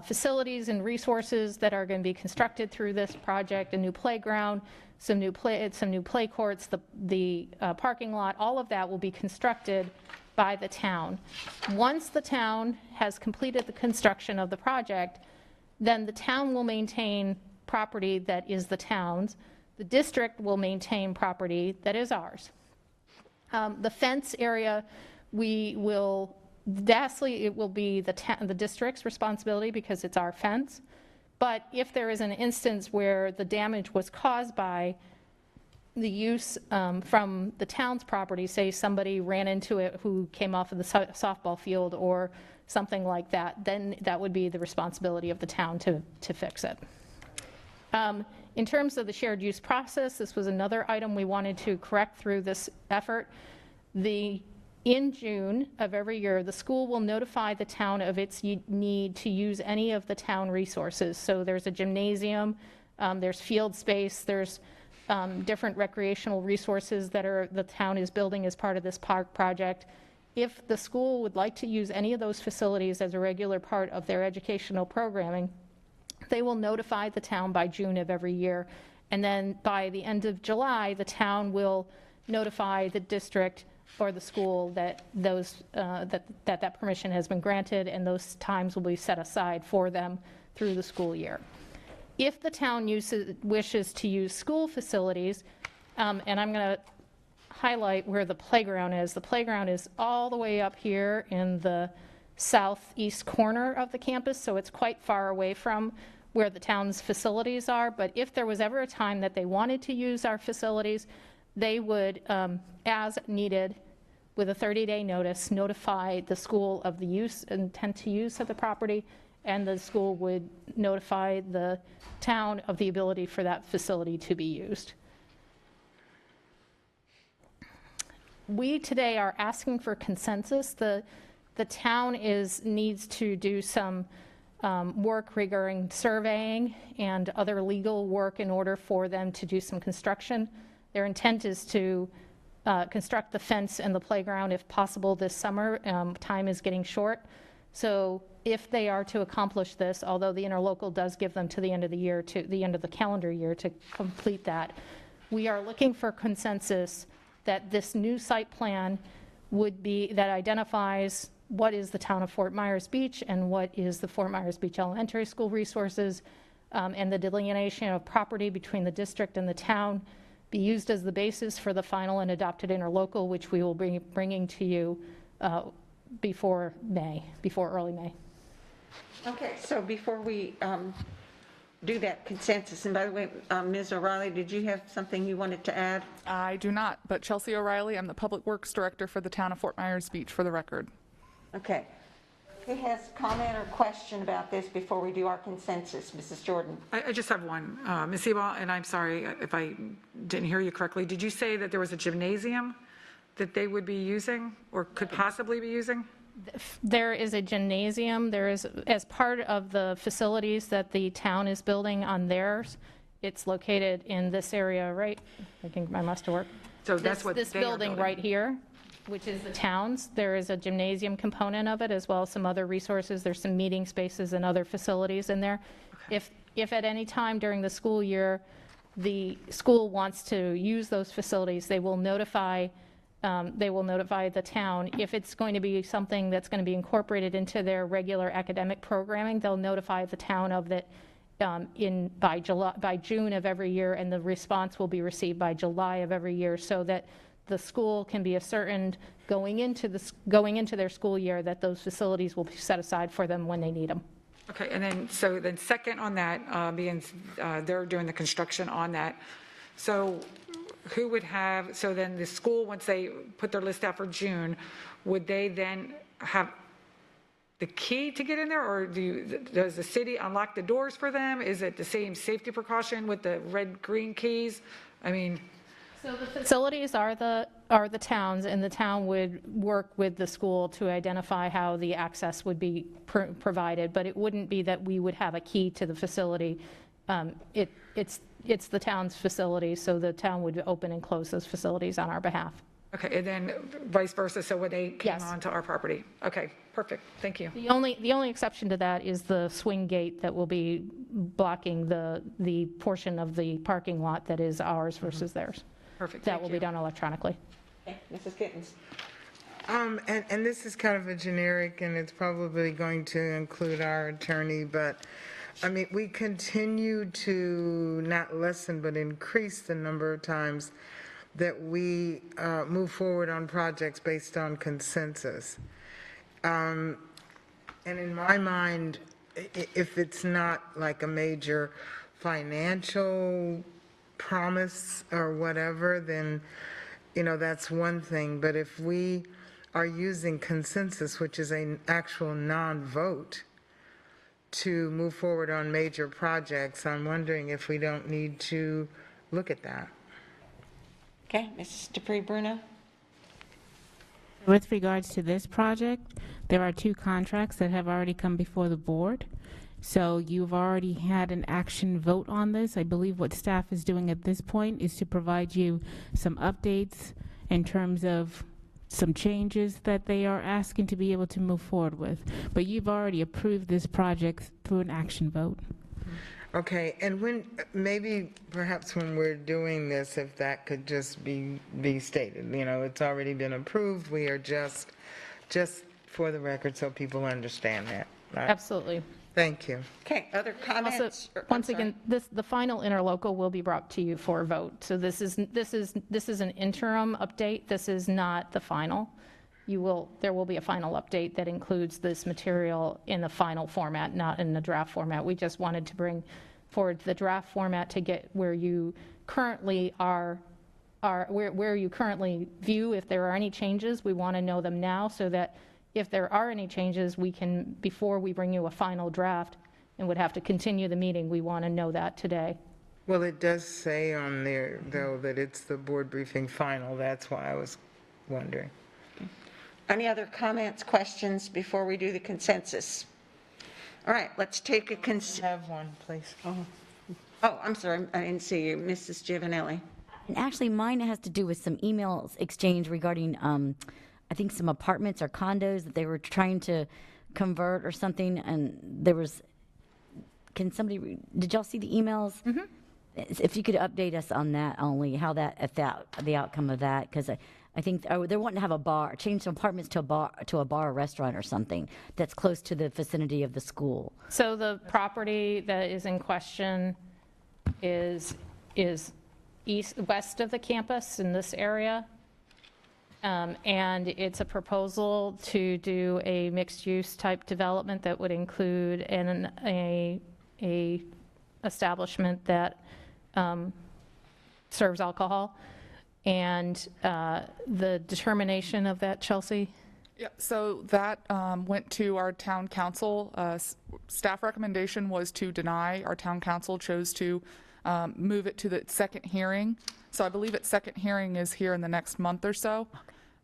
facilities and resources that are going to be constructed through this project, a new playground, some new play courts, the parking lot, all of that will be constructed by the town. Once the town has completed the construction of the project, then the town will maintain property that is the town's. The district will maintain property that is ours. The fence area, it will be the district's responsibility because it's our fence. But if there is an instance where the damage was caused by the use from the town's property, say somebody ran into it who came off of the softball field or something like that, then that would be the responsibility of the town to fix it. In terms of the shared use process, this was another item we wanted to correct through this effort. In June of every year, the school will notify the town of its need to use any of the town resources. So there's a gymnasium, there's field space, there's different recreational resources that the town is building as part of this park project. If the school would like to use any of those facilities as a regular part of their educational programming, they will notify the town by June of every year. And then by the end of July, the town will notify the district or the school that that permission has been granted, and those times will be set aside for them through the school year. If the town wishes to use school facilities, and I'm going to highlight where the playground is. The playground is all the way up here in the southeast corner of the campus, so it's quite far away from where the town's facilities are. But if there was ever a time that they wanted to use our facilities, they would, as needed, with a 30-day notice, notify the school of the intent to use of the property, and the school would notify the town of the ability for that facility to be used. We today are asking for consensus. The town needs to do some work regarding surveying and other legal work in order for them to do some construction. Their intent is to construct the fence and the playground if possible this summer. Time is getting short. So if they are to accomplish this, although the interlocal does give them to the end of the year, to the end of the calendar year to complete that, we are looking for consensus that this new site plan that identifies what is the town of Fort Myers Beach and what is the Fort Myers Beach Elementary School resources, and the delineation of property between the district and the town be used as the basis for the final and adopted interlocal, which we will be bringing to you before early May. Okay, so before we do that consensus, and by the way, Ms. O'Reilly, did you have something you wanted to add? I do not, but Chelsea O'Reilly, I'm the Public Works Director for the town of Fort Myers Beach, for the record. Okay. Who has comment or question about this before we do our consensus? Mrs. Jordan. I just have one. Ms. Sebald, and I'm sorry if I didn't hear you correctly. Did you say that there was a gymnasium that they would be using or could possibly be using? There is a gymnasium. There is, as part of the facilities that the town is building on theirs, it's located in this area, right? I think my must work. So that's what this they are building right here, which is the town's. There is a gymnasium component of it, as well as some other resources. There's some meeting spaces and other facilities in there. Okay. If at any time during the school year the school wants to use those facilities, they will notify the town. If it's going to be something that's going to be incorporated into their regular academic programming, they'll notify the town of that by June of every year, and the response will be received by July of every year, so that the school can be ascertained going into their school year that those facilities will be set aside for them when they need them. Okay, and then second on that, being they're doing the construction on that. So who would have, so then the school, once they put their list out for June, would they then have the key to get in there, or does the city unlock the doors for them? Is it the same safety precaution with the red-green keys? I mean... So the facilities are the town's, and the town would work with the school to identify how the access would be provided, but it wouldn't be that we would have a key to the facility. It's the town's facility, so the town would open and close those facilities on our behalf. Okay, and then vice versa, so when they came onto our property. Okay, perfect, thank you. The only exception to that is the swing gate that will be blocking the portion of the parking lot that is ours versus theirs. Perfect, that will be done electronically. Okay, Mrs. Gittens. And this is kind of a generic, and it's probably going to include our attorney, but I mean, we continue to not lessen but increase the number of times that we move forward on projects based on consensus. And in my mind, if it's not like a major financial promise or whatever, then, that's one thing. But if we are using consensus, which is an actual non-vote, to move forward on major projects, I'm wondering if we don't need to look at that. Okay, Mrs. Dupree-Bruno. With regards to this project, there are 2 contracts that have already come before the board, So you've already had an action vote on this. I believe what staff is doing at this point is to provide you some updates in terms of some changes that they are asking to be able to move forward with. But you've already approved this project through an action vote. Okay, and when, maybe perhaps when we're doing this, if that could just be stated, you know, it's already been approved, we are just for the record so people understand that. Right? Absolutely. Thank you. Okay, other comments? Also, once again, the final interlocal will be brought to you for a vote. So this is an interim update. This is not the final. There will be a final update that includes this material in the final format, not in the draft format. We just wanted to bring forward the draft format to get where you currently where you currently view. If there are any changes, we want to know them now so that if there are any changes, we can, before we bring you a final draft and would have to continue the meeting, we want to know that today. Well, it does say on there, though, that it's the board briefing final. That's why I was wondering. Any other comments, questions before we do the consensus? All right, let's take a Have one, please. Oh, I'm sorry, I didn't see you. Mrs. Giovanelli. And actually, mine has to do with some emails exchange regarding, I think, some apartments or condos that they were trying to convert or something, and there was, did y'all see the emails? Mm-hmm. If you could update us on that only, how the outcome of that, because I think they're wanting to have a bar, change some apartments to a bar or restaurant or something that's close to the vicinity of the school. So the property that is in question is west of the campus in this area. And it's a proposal to do a mixed-use type development that would include a establishment that serves alcohol. And the determination of that, Chelsea? Yeah, so that went to our town council. Staff recommendation was to deny. Our town council chose to move it to the second hearing. So I believe its second hearing is here in the next month or so.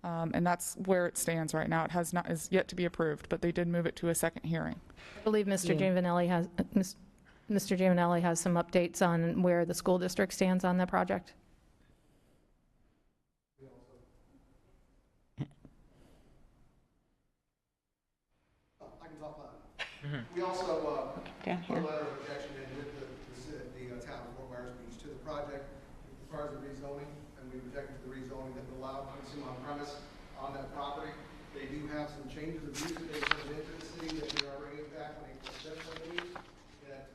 And that's where it stands right now. It is yet to be approved, but they did move it to a second hearing. I believe Mr. Giovanelli has some updates on where the school district stands on that project. We also Down put here. a letter of objection in with the town of Fort Myers Beach to the project as far as the rezoning, and we objected to the rezoning that would allow consume on premise on that property. They do have some changes of use that they sent into the city that they are bringing back when they accept some of these, that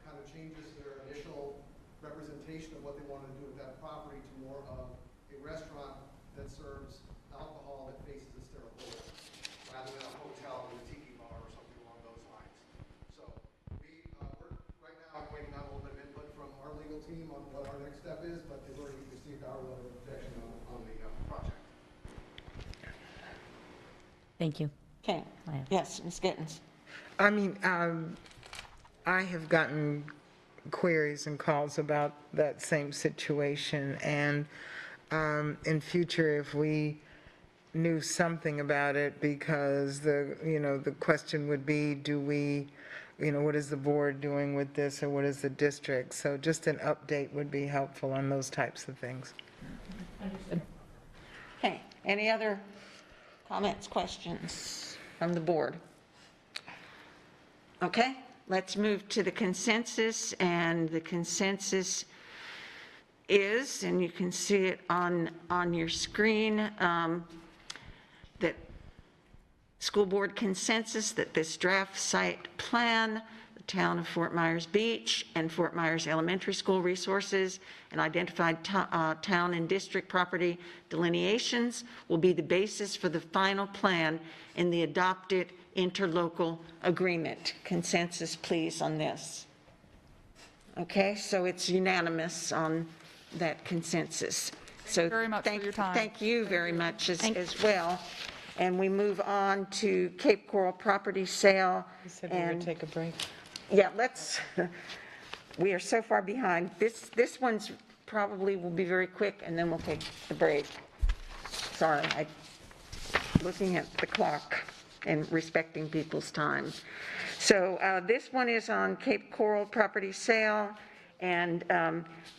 kind of changes their initial representation of what they wanted to do with that property to more of a restaurant that serves alcohol that faces a sterile bowl, rather than a hotel with a tiki bar or something along those lines. So we're right now waiting on a little bit of input from our legal team on what our next step is, but they've already received our letter of objection on the project. Thank you. Okay. Yes, Ms. Gittens. I mean, I have gotten queries and calls about that same situation, and in future, if we knew something about it, because the question would be, do we, what is the board doing with this, or what is the district? So just an update would be helpful on those types of things. Understood. Okay, any other comments, questions from the board? Okay, let's move to the consensus, and the consensus is, and you can see it on your screen, that school board consensus that this draft site plan, the town of Fort Myers Beach and Fort Myers Elementary School resources and identified town and district property delineations will be the basis for the final plan in the adopted interlocal agreement. Consensus, please, on this. Okay, so it's unanimous on that consensus. Thank you very much for your time. Thank you very much as well. And we move on to Cape Coral property sale. You said we would take a break. Yeah, we are so far behind. This one's probably will be very quick, and then we'll take the break. Sorry, looking at the clock. and respecting people's time. So this one is on Cape Coral property sale, and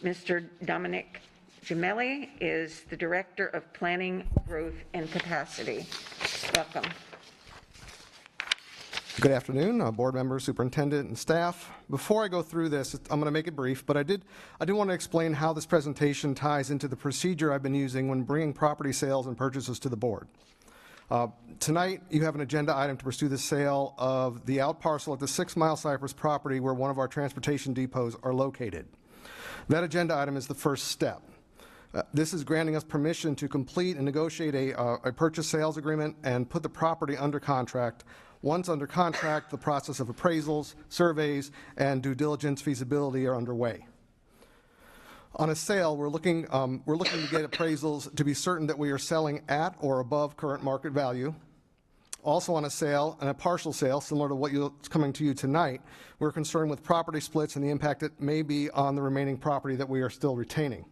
Mr. Dominic Gemelli is the Director of Planning, Growth, and Capacity. Welcome. Good afternoon, board members, superintendent, and staff. Before I go through this, I'm going to make it brief, but I did want to explain how this presentation ties into the procedure I've been using when bringing property sales and purchases to the board. Tonight, you have an agenda item to pursue the sale of the out parcel at the 6 Mile Cypress property where one of our transportation depots are located. That agenda item is the first step. This is granting us permission to complete and negotiate a purchase sales agreement and put the property under contract. Once under contract, the process of appraisals, surveys, and due diligence feasibility are underway. On a sale, we're looking to get appraisals to be certain that we are selling at or above current market value. Also on a sale, and a partial sale, similar to what is coming to you tonight, we're concerned with property splits and the impact it may be on the remaining property that we are still retaining.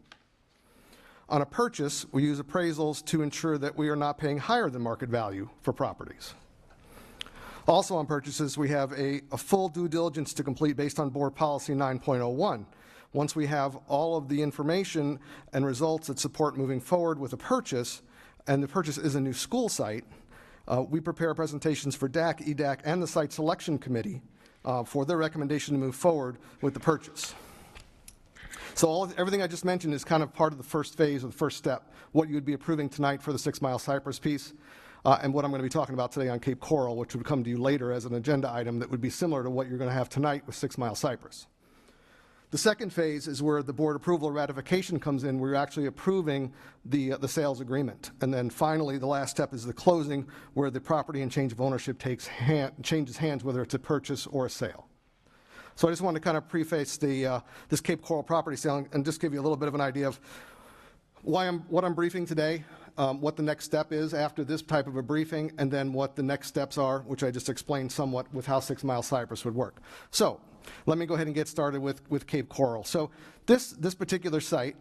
On a purchase, we use appraisals to ensure that we are not paying higher than market value for properties. Also on purchases, we have a full due diligence to complete based on Board Policy 9.01. Once we have all of the information and results that support moving forward with a purchase, and the purchase is a new school site, we prepare presentations for DAC, EDAC, and the Site Selection Committee for their recommendation to move forward with the purchase. So everything I just mentioned is kind of part of the first phase or the first step, what you would be approving tonight for the 6 Mile Cypress piece. And what I'm going to be talking about today on Cape Coral, which would come to you later as an agenda item that would be similar to what you're going to have tonight with 6 Mile Cypress. The second phase is where the board approval or ratification comes in. We're actually approving the sales agreement. And then finally, the last step is the closing, where the property and change of ownership changes hands, whether it's a purchase or a sale. So I just want to kind of preface this Cape Coral property sale and just give you a little bit of an idea of what I'm briefing today, what the next step is after this type of a briefing, and then what the next steps are, which I just explained somewhat with how 6 Mile Cypress would work. So let me go ahead and get started with Cape Coral. So this particular site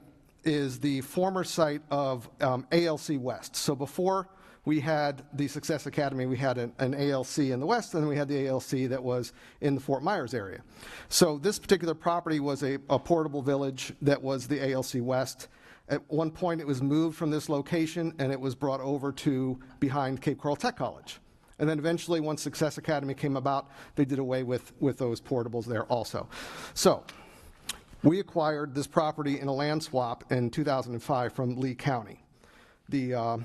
is the former site of ALC West. So before we had the Success Academy, we had an ALC in the west, and then we had the ALC that was in the Fort Myers area. So this particular property was a portable village that was the ALC West. At one point, it was moved from this location, and it was brought over to behind Cape Coral Tech College. And then eventually, once Success Academy came about, they did away with those portables there also. So we acquired this property in a land swap in 2005 from Lee County. The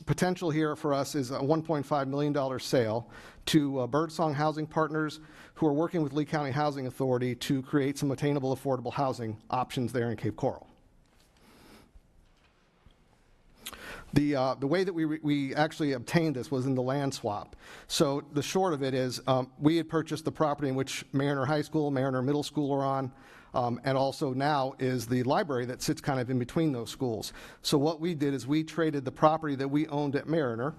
potential here for us is a $1.5 million sale to Birdsong Housing Partners, who are working with Lee County Housing Authority to create some attainable, affordable housing options there in Cape Coral. The way that we actually obtained this was in the land swap. So the short of it is we had purchased the property in which Mariner High School, Mariner Middle School are on, and also now is the library that sits kind of in between those schools. So what we did is we traded the property that we owned at Mariner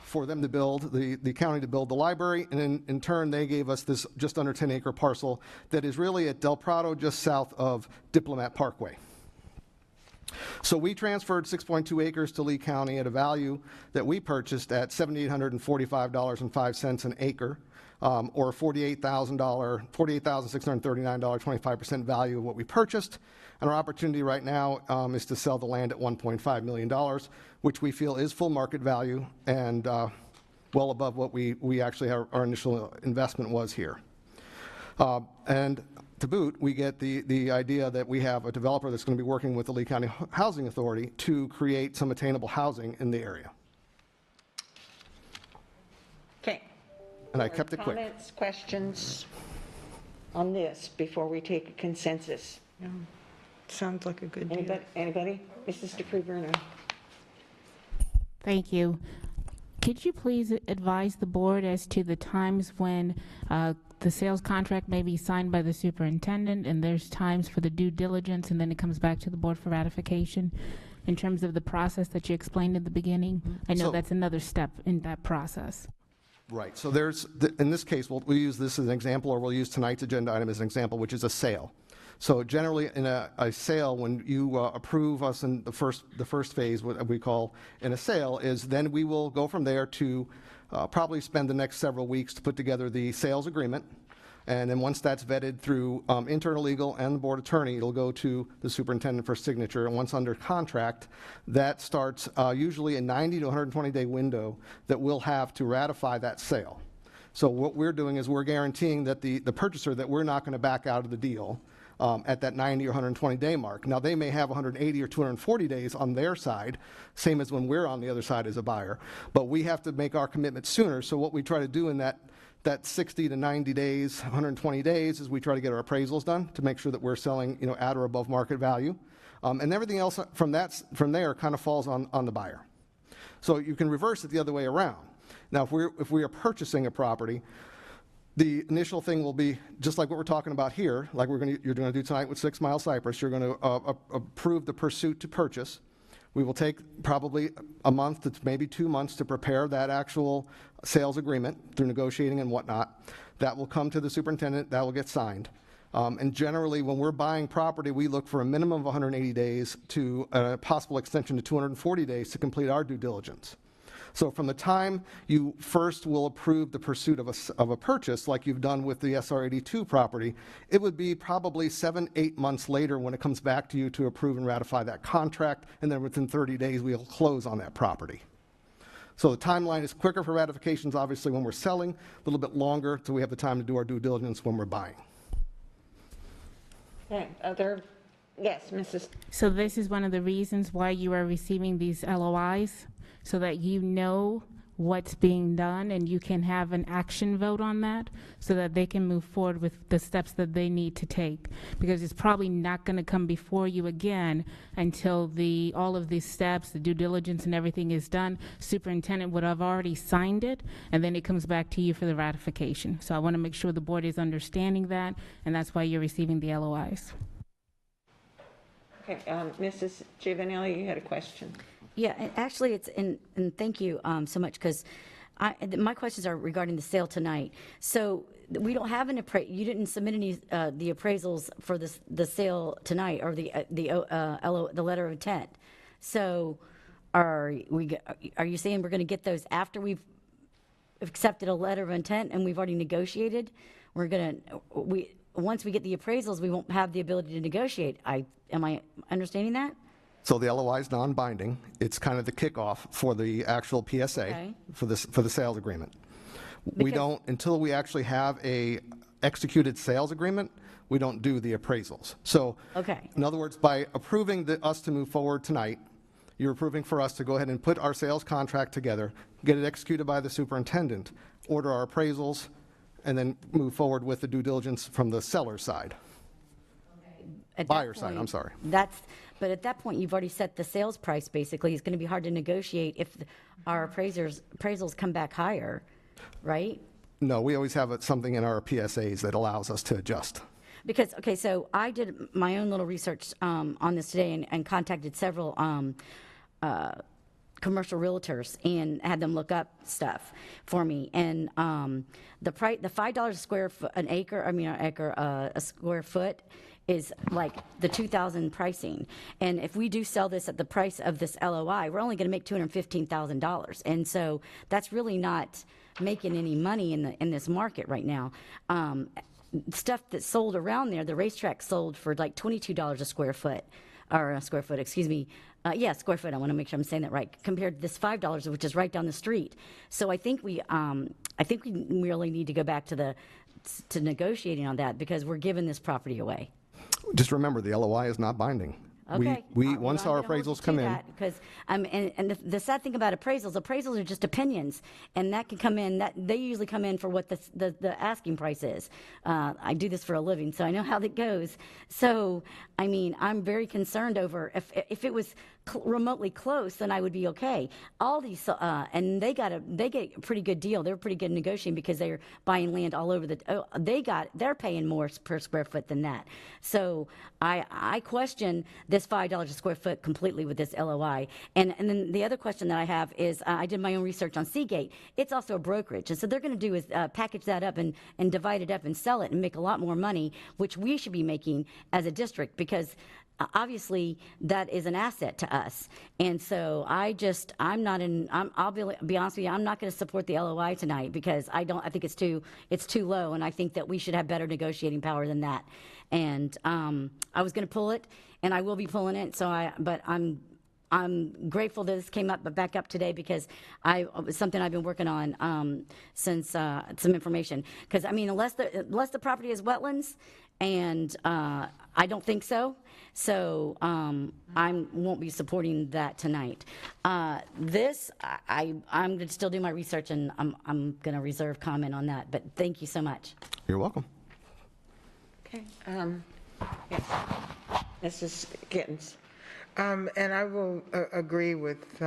for them to build, the county to build the library, and in turn they gave us this just under 10-acre parcel that is really at Del Prado, just south of Diplomat Parkway. So we transferred 6.2 acres to Lee County at a value that we purchased at $7,845.05 an acre, or $48,639, 25% value of what we purchased. And our opportunity right now is to sell the land at $1.5 million, which we feel is full market value and well above what we actually, our initial investment was here. And to boot, we get the idea that we have a developer that's going to be working with the Lee County Housing Authority to create some attainable housing in the area. Okay. And I kept it quick. Comments, questions on this before we take a consensus? Yeah. Sounds like a good deal. Anybody? Mrs. DeFree-Bruno. Thank you. Could you please advise the board as to the times when the sales contract may be signed by the superintendent, and there's times for the due diligence, and then it comes back to the board for ratification in terms of the process that you explained at the beginning? I know that's another step in that process. Right. So there's, in this case, we'll use this as an example, or we'll use tonight's agenda item as an example, which is a sale. So generally, in a sale, when you approve us in the first phase, what we call in a sale, is then we will go from there to probably spend the next several weeks to put together the sales agreement. And then once that's vetted through internal legal and the board attorney, it'll go to the superintendent for signature. And once under contract, that starts usually a 90 to 120-day window that we'll have to ratify that sale. So what we're doing is we're guaranteeing that the purchaser that we're not going to back out of the deal at that 90 or 120-day mark. Now, they may have 180 or 240 days on their side, same as when we're on the other side as a buyer. But we have to make our commitment sooner. So what we try to do in that 60 to 90 days, 120 days, is we try to get our appraisals done to make sure that we're selling, at or above market value. And everything else from there kind of falls on the buyer. So you can reverse it the other way around. Now, if we are purchasing a property, the initial thing will be just like what we're talking about here, like you're going to do tonight with 6 Mile Cypress. You're going to approve the pursuit to purchase. We will take probably a month to maybe 2 months to prepare that actual sales agreement through negotiating and whatnot. That will come to the superintendent. That will get signed. And generally, when we're buying property, we look for a minimum of 180 days to a possible extension to 240 days to complete our due diligence. So from the time you first will approve the pursuit of a purchase, like you've done with the SR 82 property, it would be probably 7-8 months later when it comes back to you to approve and ratify that contract, and then within 30 days we'll close on that property. So the timeline is quicker for ratifications, obviously, when we're selling, a little bit longer so we have the time to do our due diligence when we're buying. Okay, yes, Mrs. So this is one of the reasons why you are receiving these LOIs, so that you know what's being done and you can have an action vote on that, so that they can move forward with the steps that they need to take. Because it's probably not going to come before you again until all of these steps, the due diligence and everything is done. Superintendent would have already signed it, and then it comes back to you for the ratification. So I want to make sure the board is understanding that, and that's why you're receiving the LOIs. Okay, Mrs. Giovanelli, you had a question. Yeah, and actually, and thank you so much, because my questions are regarding the sale tonight. So we don't have you didn't submit any the appraisals for the sale tonight, or the letter of intent. So are you saying we're going to get those after we've accepted a letter of intent and we've already negotiated? Once we get the appraisals, we won't have the ability to negotiate. Am I understanding that? So the LOI is non-binding. It's kind of the kickoff for the actual PSA, for the sales agreement. We don't, until we actually have a executed sales agreement, we don't do the appraisals. So in other words, by approving us to move forward tonight, you're approving for us to go ahead and put our sales contract together, get it executed by the superintendent, order our appraisals, and then move forward with the due diligence from the seller side. Buyer side, I'm sorry. But at that point, you've already set the sales price, basically. It's going to be hard to negotiate if our appraisals come back higher, right? No, we always have something in our PSAs that allows us to adjust. Because, okay, so I did my own little research on this today and contacted several commercial realtors and had them look up stuff for me. And the $5 a square foot, a square foot is like the 2000 pricing. And if we do sell this at the price of this LOI, we're only going to make $215,000. And so that's really not making any money in this market right now. Stuff that's sold around there, the racetrack sold for like $22 a square foot, or a square foot, excuse me. Square foot, I want to make sure I'm saying that right, compared to this $5, which is right down the street. So I think we really need to go back to negotiating on that, because we're giving this property away. Just remember, the LOI is not binding. Okay. Once our appraisals come in. Because, and the sad thing about appraisals are just opinions, and that can come in, they usually come in for what the asking price is. I do this for a living, so I know how that goes. So, I'm very concerned over, if it was remotely close, then I would be okay. All these, and they get a pretty good deal. They're pretty good negotiating because they're buying land all over they're paying more per square foot than that. So I question this $5 a square foot completely with this LOI. And then the other question that I have is, I did my own research on Seagate. It's also a brokerage. And so they're going to do is package that up and divide it up and sell it and make a lot more money, which we should be making as a district, because obviously that is an asset to us. And so I'll be honest with you, I'm not going to support the LOI tonight because I think it's too low, and I think that we should have better negotiating power than that. And I was going to pull it, and I will be pulling it. But I'm grateful that this came back up today, because it's something I've been working on since some information. Because I mean, unless the property is wetlands, and I don't think so. So I won't be supporting that tonight. I'm going to still do my research, and I'm going to reserve comment on that. But thank you so much. You're welcome. Okay. Yes. Mrs. Gittens. And I will agree with,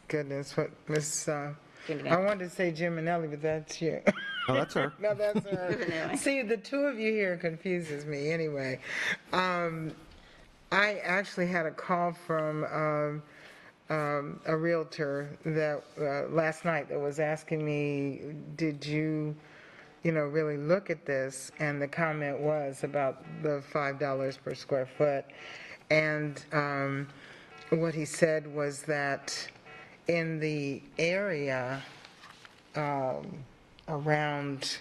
goodness, what Ms. I wanted to say Giminelli, but that's you. No, that's her. No, that's her. See, the two of you here confuses me anyway. I actually had a call from a realtor that last night that was asking me, did you really look at this? And the comment was about the $5 per square foot. And what he said was that in the area around,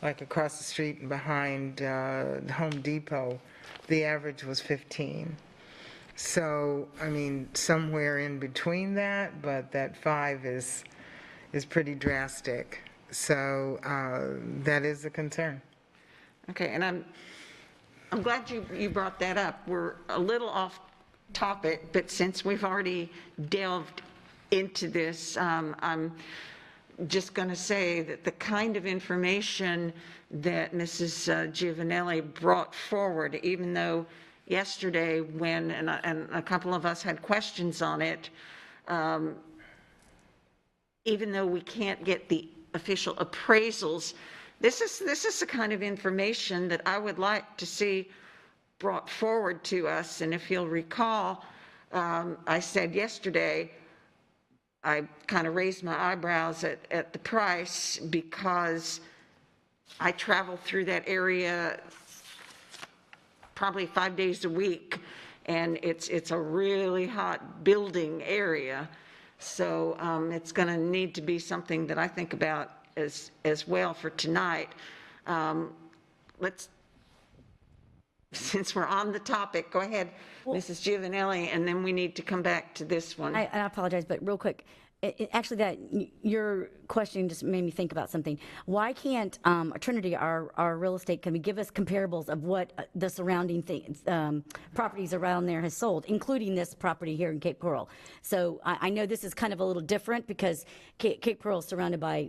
like across the street and behind Home Depot, the average was 15. So, I mean, somewhere in between that, but that 5 is pretty drastic. So that is a concern. Okay, and I'm glad you brought that up. We're a little off topic, but since we've already delved into this, I'm just going to say that the kind of information that Mrs. Giovanelli brought forward, even though yesterday when, and a couple of us had questions on it, even though we can't get the official appraisals, this is the kind of information that I would like to see brought forward to us. And if you'll recall, I said yesterday, I kind of raised my eyebrows at the price, because I travel through that area probably 5 days a week, and it's a really hot building area. So it's going to need to be something that I think about as well for tonight. Since we're on the topic, go ahead, Mrs. Giovanelli, and then we need to come back to this one. I apologize, but real quick, actually, your question just made me think about something. Why can't Trinity, our real estate, can we give us comparables of what the surrounding properties around there has sold, including this property here in Cape Coral? So I know this is kind of a little different because Cape Coral is surrounded by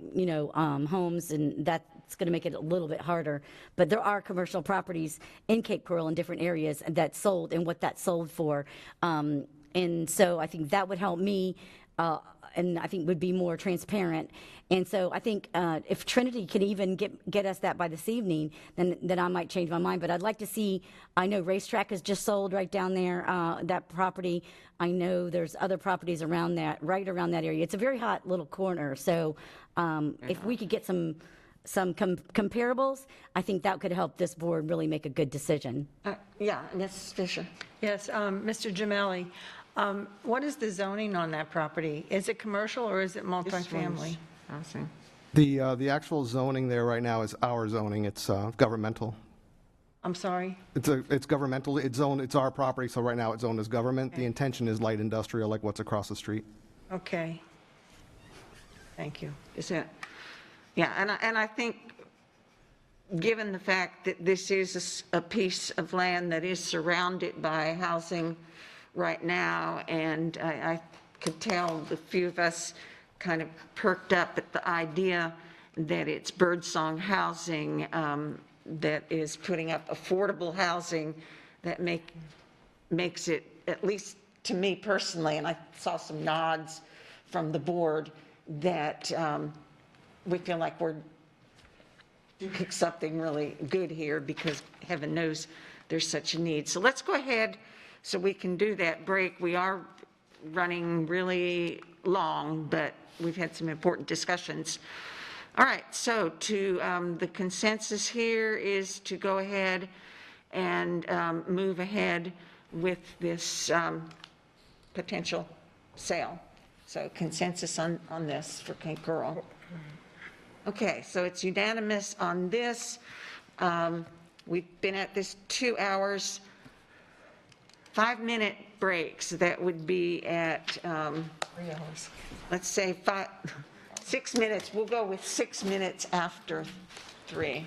homes, and that's going to make it a little bit harder. But there are commercial properties in Cape Coral in different areas that sold and what that sold for, and so I think that would help me. And I think would be more transparent. And so I think if Trinity can even get us that by this evening, then I might change my mind. But I'd like to see, I know Racetrack is just sold right down there, that property. I know there's other properties around that, right around that area. It's a very hot little corner. So if we could get some comparables, I think that could help this board really make a good decision. Yeah, Mrs. Fisher. Yes, Mr. Gemelli, what is the zoning on that property? Is it commercial or is it multifamily? Housing. The actual zoning there right now is our zoning. It's governmental. I'm sorry? It's governmental. It's our property, so right now it's zoned as government. Okay. The intention is light industrial, like what's across the street. Okay. Thank you. Is that? Yeah, and I think, given the fact that this is a piece of land that is surrounded by housing right now, and I could tell the few of us kind of perked up at the idea that it's Birdsong Housing that is putting up affordable housing that makes it, at least to me personally, and I saw some nods from the board, that we feel like we're doing something really good here, because heaven knows there's such a need. So let's go ahead so we can do that break. We are running really long, but we've had some important discussions. All right, so the consensus here is to go ahead and move ahead with this potential sale. So consensus on this for Cape Coral. Okay, so it's unanimous on this. We've been at this 2 hours, 5-minute breaks. That would be at, 3 hours. let's say 6 minutes. We'll go with 6 minutes after 3.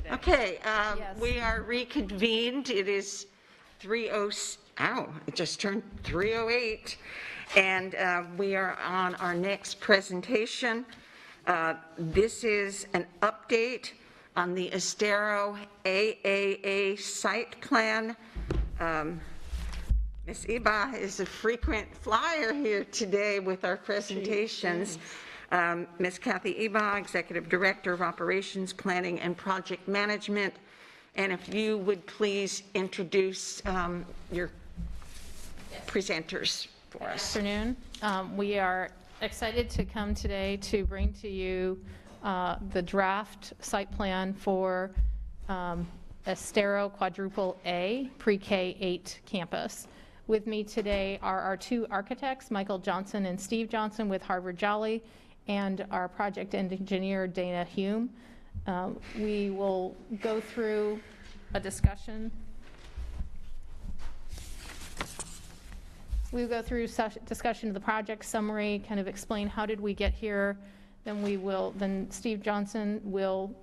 today. Okay, we are reconvened. It is 3:00, it just turned 3:08. And we are on our next presentation. This is an update on the Estero AAA site plan. Ms. Iba is a frequent flyer here today with our presentations. Ms. Kathy Iba, Executive Director of Operations, Planning, and Project Management. And if you would please introduce your presenters for us. Good afternoon. We are excited to come today to bring to you the draft site plan for Estero Quadruple A Pre-K 8 campus. With me today are our two architects, Michael Johnson and Steve Johnson with Harvard Jolly, and our project engineer, Dana Hume. We will go through a discussion. We'll go through discussion of the project summary, kind of explain how did we get here. Then Steve Johnson will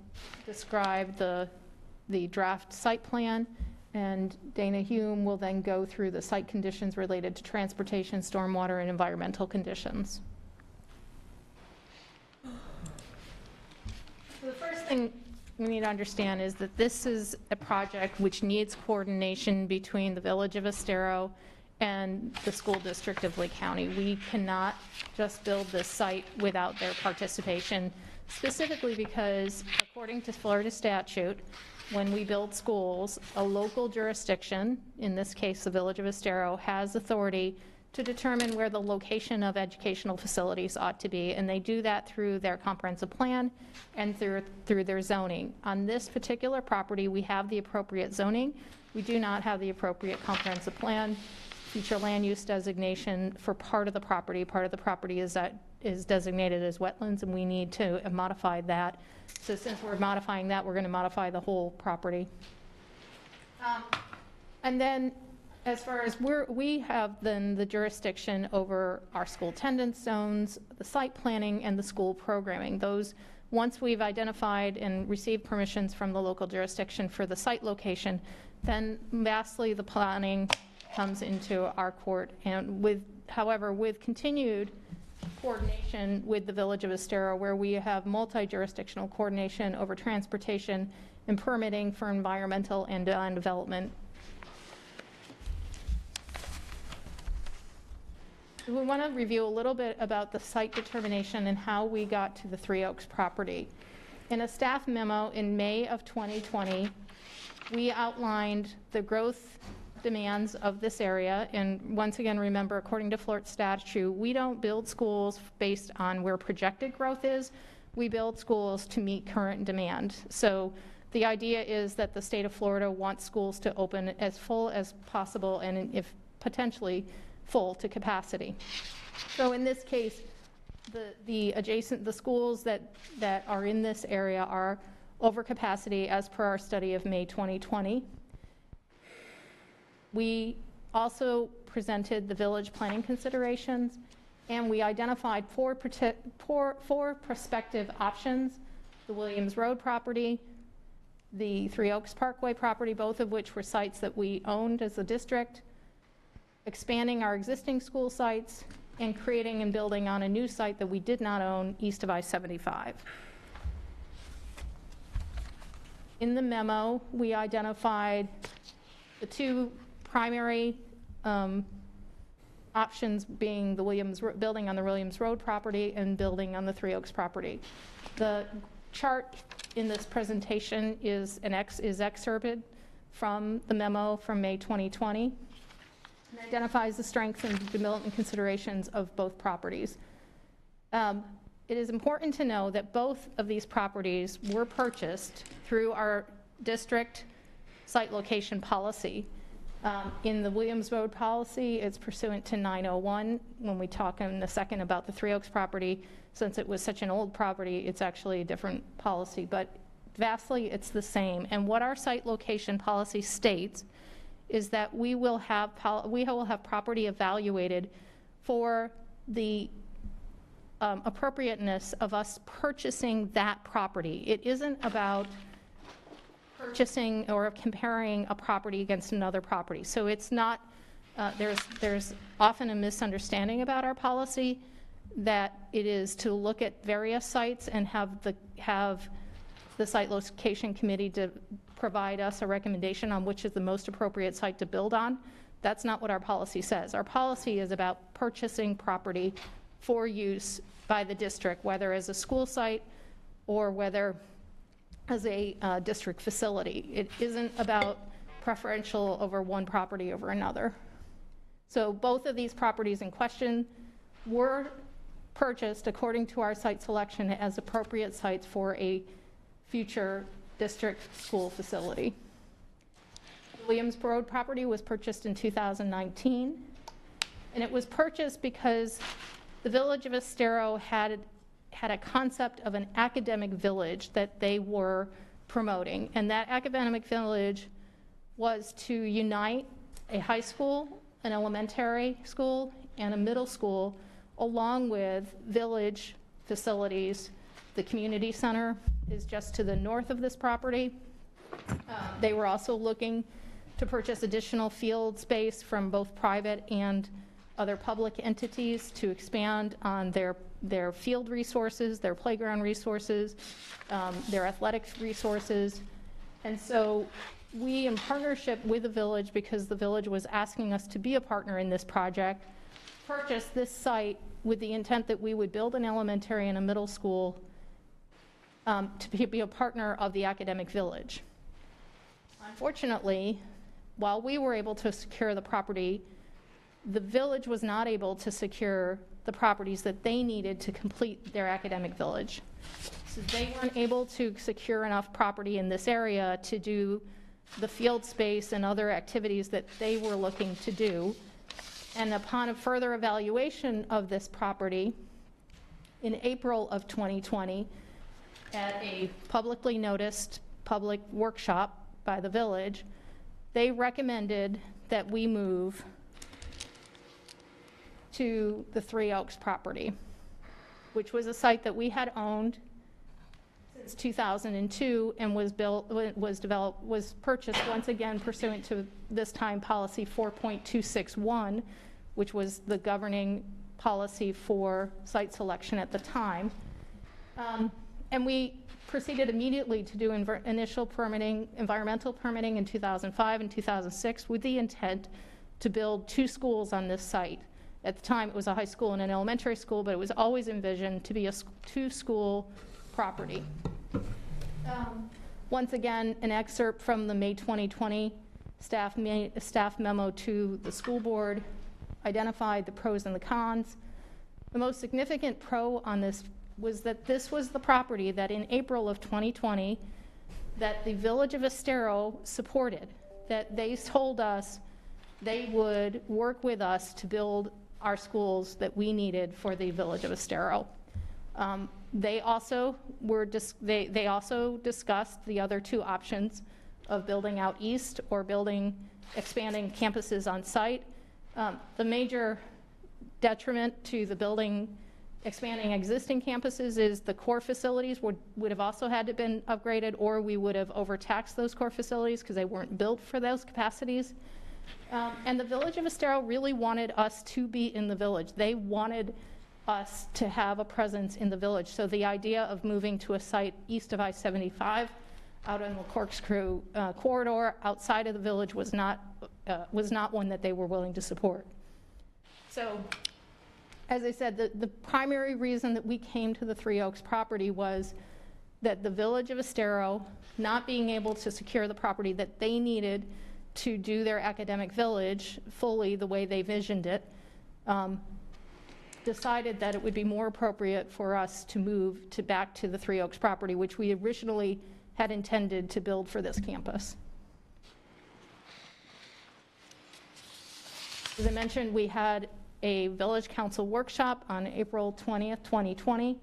describe the draft site plan, and Dana Hume will then go through the site conditions related to transportation, stormwater, and environmental conditions. So the first thing we need to understand is that this is a project which needs coordination between the Village of Estero and the School District of Lee County. We cannot just build this site without their participation, specifically because, according to Florida statute, when we build schools, a local jurisdiction, in this case the Village of Estero, has authority to determine where the location of educational facilities ought to be, and they do that through their comprehensive plan and through their zoning. On this particular property, we have the appropriate zoning. We do not have the appropriate comprehensive plan, future land use designation for part of the property. Part of the property is designated as wetlands, and we need to modify that. So since we're modifying that, we're going to modify the whole property. And then, as far as we have then the jurisdiction over our school attendance zones, the site planning, and the school programming. Those, once we've identified and received permissions from the local jurisdiction for the site location, then vastly the planning comes into our court. And however, with continued coordination with the Village of Estero, where we have multi-jurisdictional coordination over transportation and permitting for environmental and land development. We want to review a little bit about the site determination and how we got to the Three Oaks property. In a staff memo in May of 2020, we outlined the growth demands of this area. And once again, remember, according to Florida statute, we don't build schools based on where projected growth is. We build schools to meet current demand. So the idea is that the state of Florida wants schools to open as full as possible, and if potentially full to capacity. So in this case, the schools that are in this area are over capacity as per our study of May 2020. We also presented the village planning considerations, and we identified four prospective options: the Williams Road property, the Three Oaks Parkway property, both of which were sites that we owned as a district, expanding our existing school sites, and creating and building on a new site that we did not own east of I-75. In the memo, we identified the two primary options being the building on the Williams Road property and building on the Three Oaks property. The chart in this presentation is excerpted from the memo from May 2020. And identifies the strengths and development considerations of both properties. It is important to know that both of these properties were purchased through our district site location policy. In the Williams Road policy, it's pursuant to 901. When we talk in a second about the Three Oaks property, since it was such an old property, it's actually a different policy, but vastly it's the same. And what our site location policy states is that we will have property evaluated for the appropriateness of us purchasing that property. It isn't about purchasing or comparing a property against another property. So it's not, there's often a misunderstanding about our policy that it is to look at various sites and have the site location committee to provide us a recommendation on which is the most appropriate site to build on. That's not what our policy says. Our policy is about purchasing property for use by the district, whether as a school site or whether as a district facility. It isn't about preferential over one property over another. So both of these properties in question were purchased according to our site selection as appropriate sites for a future district school facility. The Williams Road property was purchased in 2019, and it was purchased because the Village of Estero had a concept of an academic village that they were promoting, and that academic village was to unite a high school, an elementary school, and a middle school, along with village facilities. The community center is just to the north of this property. They were also looking to purchase additional field space from both private and other public entities to expand on their field resources, their playground resources, their athletic resources. And so we, in partnership with the village, because the village was asking us to be a partner in this project, purchased this site with the intent that we would build an elementary and a middle school to be a partner of the academic village. Unfortunately, while we were able to secure the property, the village was not able to secure the properties that they needed to complete their academic village. So they weren't able to secure enough property in this area to do the field space and other activities that they were looking to do. And upon a further evaluation of this property, in April of 2020, at a publicly noticed public workshop by the village, they recommended that we move to the Three Oaks property, which was a site that we had owned since 2002 and was purchased once again pursuant to this time policy 4.261, which was the governing policy for site selection at the time. And we proceeded immediately to do initial permitting, environmental permitting in 2005 and 2006 with the intent to build 2 schools on this site. At the time, it was a high school and an elementary school, but it was always envisioned to be a 2-school property. Once again, an excerpt from the May 2020 staff memo to the school board identified the pros and the cons. The most significant pro on this was that this was the property that in April of 2020 that the Village of Estero supported, that they told us they would work with us to build our schools that we needed for the Village of Estero. They also discussed the other 2 options of building out east or expanding campuses on site. The major detriment to the expanding existing campuses is the core facilities would have also had to been upgraded, or we would have overtaxed those core facilities because they weren't built for those capacities. And the Village of Estero really wanted us to be in the village. They wanted us to have a presence in the village. So the idea of moving to a site east of I-75 out in the Corkscrew corridor outside of the village was not one that they were willing to support. So, as I said, the primary reason that we came to the Three Oaks property was that the Village of Estero, not being able to secure the property that they needed to do their academic village fully the way they visioned it, decided that it would be more appropriate for us to move back to the Three Oaks property, which we originally had intended to build for this campus. As I mentioned, we had a village council workshop on April 20th, 2020.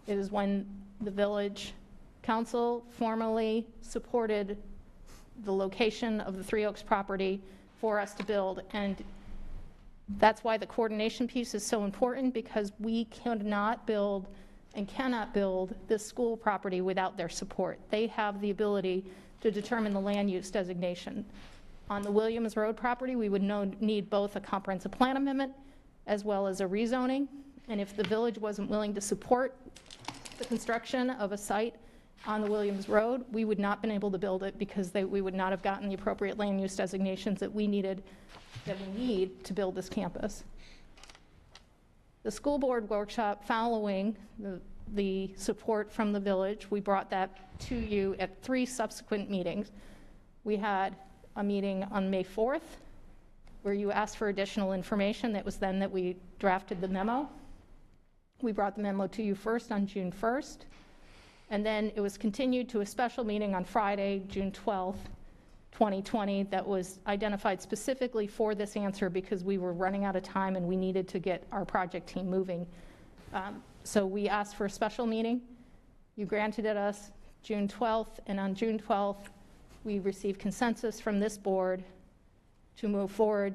It is when the village council formally supported the location of the Three Oaks property for us to build. And that's why the coordination piece is so important, because we cannot build this school property without their support. They have the ability to determine the land use designation. On the Williams Road property, we would need both a comprehensive plan amendment as well as a rezoning. And if the village wasn't willing to support the construction of a site on the Williams Road, we would not have been able to build it because we would not have gotten the appropriate land use designations that we need to build this campus. The school board workshop following the support from the village, we brought that to you at 3 subsequent meetings. We had a meeting on May 4th where you asked for additional information. That was then that we drafted the memo. We brought the memo to you first on June 1st, and then it was continued to a special meeting on Friday, June 12th, 2020, that was identified specifically for this answer because we were running out of time and we needed to get our project team moving. So we asked for a special meeting. You granted it us June 12th, and on June 12th, we received consensus from this board to move forward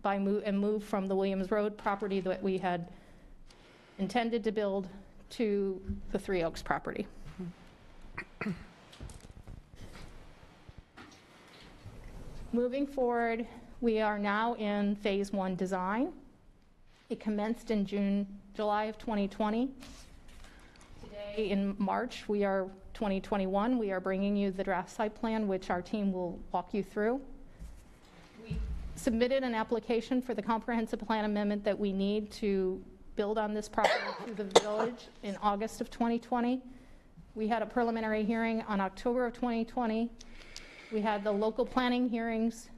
and move from the Williams Road property that we had intended to build to the Three Oaks property. Moving forward, we are now in phase 1 design. It commenced in July of 2020. Today in March, 2021, we are bringing you the draft site plan, which our team will walk you through. We submitted an application for the comprehensive plan amendment that we need to build on this property through the village in August of 2020. We had a preliminary hearing on October of 2020. We had the local planning hearings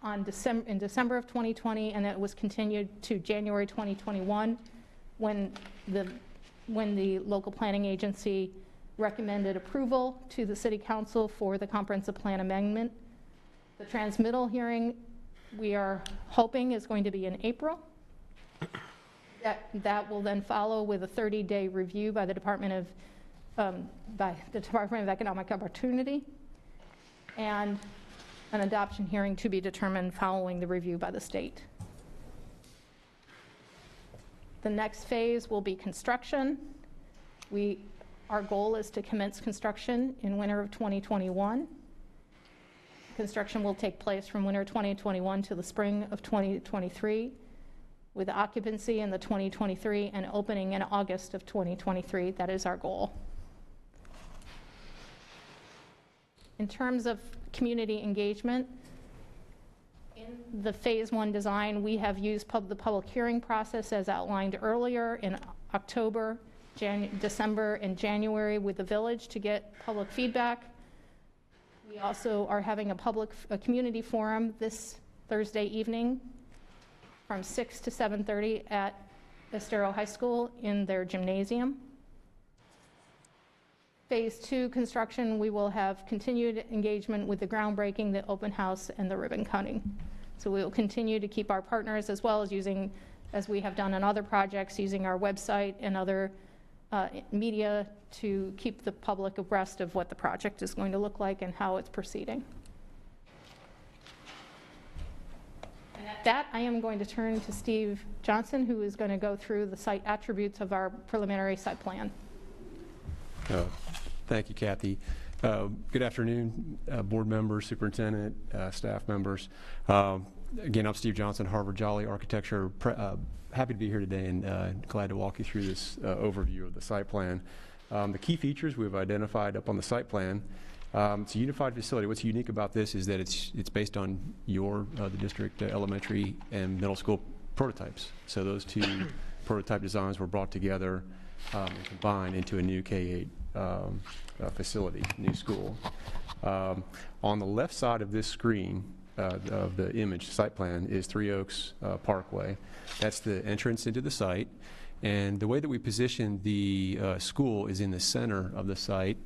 in December of 2020, and that was continued to January 2021 when the local planning agency recommended approval to the city council for the comprehensive plan amendment. The transmittal hearing we are hoping is going to be in April. That will then follow with a 30-day review by the Department of Economic Opportunity, and an adoption hearing to be determined following the review by the state. The next phase will be construction. Our goal is to commence construction in winter of 2021. Construction will take place from winter 2021 to the spring of 2023, with occupancy in the 2023 and opening in August of 2023. That is our goal. In terms of community engagement, in the phase 1 design, we have used the public hearing process as outlined earlier in October, December, and January with the village to get public feedback. We also are having a community forum this Thursday evening from 6 to 7:30 at Estero High School in their gymnasium. Phase 2 construction, we will have continued engagement with the groundbreaking, the open house, and the ribbon cutting. So we will continue to keep our partners, as well as using, as we have done on other projects, using our website and other media to keep the public abreast of what the project is going to look like and how it's proceeding. And at that, I am going to turn to Steve Johnson, who is going to go through the site attributes of our preliminary site plan. Thank you, Kathy. Good afternoon, board members, superintendent, staff members. Again, I'm Steve Johnson, Harvard Jolly Architecture. Happy to be here today and glad to walk you through this overview of the site plan. The key features we've identified up on the site plan. It's a unified facility. What's unique about this is that it's based on the district elementary and middle school prototypes. So those 2 prototype designs were brought together and combined into a new K-8 facility, new school. On the left side of this screen of the image site plan is Three Oaks Parkway. That's the entrance into the site. And the way that we position the school is in the center of the site.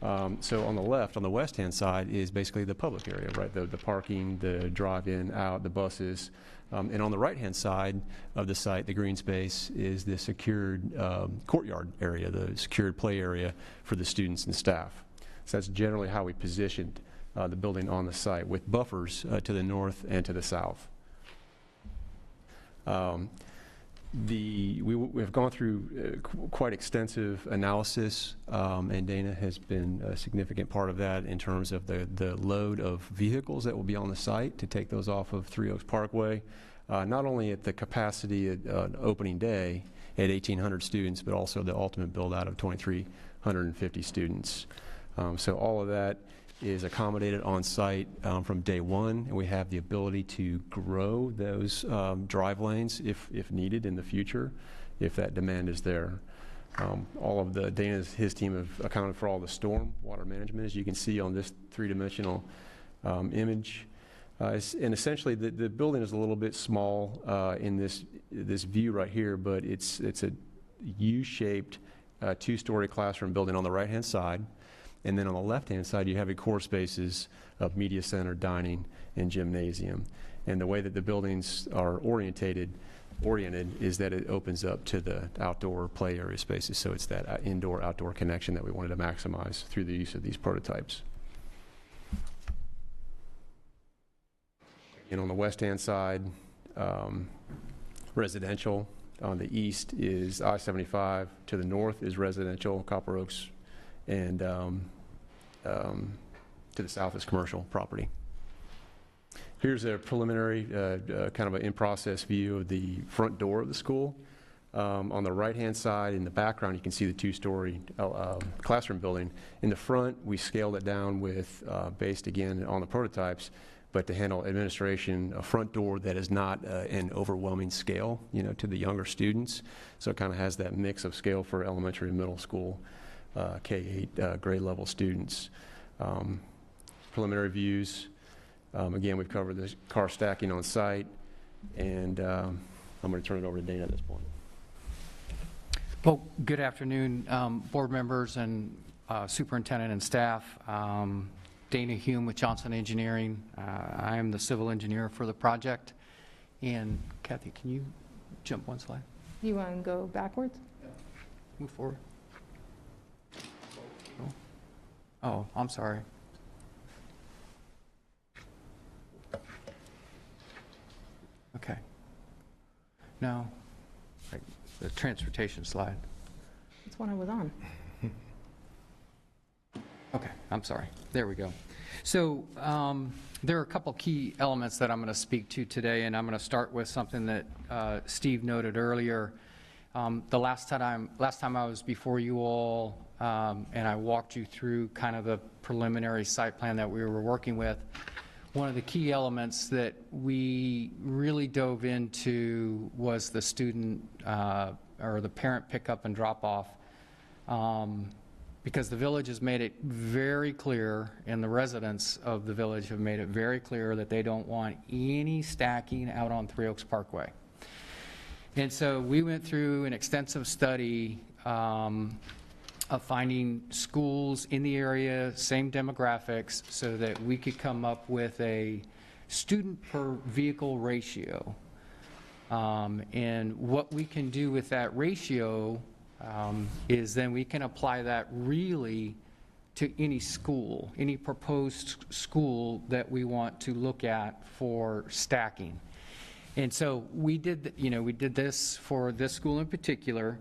So on the left, on the west-hand side, is basically the public area, right? The parking, the drive-in, out, the buses. And on the right-hand side of the site, the green space, is the secured courtyard area, the secured play area for the students and staff. So that's generally how we positioned the building on the site, with buffers to the north and to the south. We have gone through quite extensive analysis, and Dana has been a significant part of that in terms of the load of vehicles that will be on the site to take those off of Three Oaks Parkway, not only at the capacity at opening day at 1,800 students, but also the ultimate build-out of 2,350 students. So all of that is accommodated on site from day one, and we have the ability to grow those drive lanes if needed in the future, if that demand is there. All of his team have accounted for all the storm water management, as you can see on this three-dimensional image. And essentially, the building is a little bit small in this view right here, but it's a U-shaped two-story classroom building on the right-hand side. And then on the left-hand side, you have your core spaces of media center, dining, and gymnasium. And the way that the buildings are oriented is that it opens up to the outdoor play area spaces. So it's that indoor-outdoor connection that we wanted to maximize through the use of these prototypes. And on the west-hand side, residential. On the east is I-75. To the north is residential, Copper Oaks, and to the south is commercial property. Here's a preliminary kind of an in-process view of the front door of the school. On the right-hand side, in the background, you can see the two-story classroom building. In the front, we scaled it down with, based again on the prototypes, but to handle administration, a front door that is not an overwhelming scale, to the younger students. So it kind of has that mix of scale for elementary and middle school, K-8 grade level students. Preliminary views. Again, we've covered the car stacking on site, and I'm going to turn it over to Dana at this point. Well, good afternoon, board members and superintendent and staff. Dana Hume with Johnson Engineering. I am the civil engineer for the project. And Kathy, can you jump one slide? You want to go backwards? Yeah. Move forward. Oh, I'm sorry. Okay. No, right, the transportation slide. That's one I was on. Okay, I'm sorry. There we go. So there are a couple key elements that I'm going to speak to today, and I'm going to start with something that Steve noted earlier. The last time I was before you all, and I walked you through kind of the preliminary site plan that we were working with, one of the key elements that we really dove into was the student or the parent pickup and drop off. Because the village has made it very clear, and the residents of the village have made it very clear that they don't want any stacking out on Three Oaks Parkway. And so we went through an extensive study of finding schools in the area, same demographics, so that we could come up with a student per vehicle ratio. And what we can do with that ratio is then we can apply that really to any school, any proposed school that we want to look at for stacking. And so we did this for this school in particular,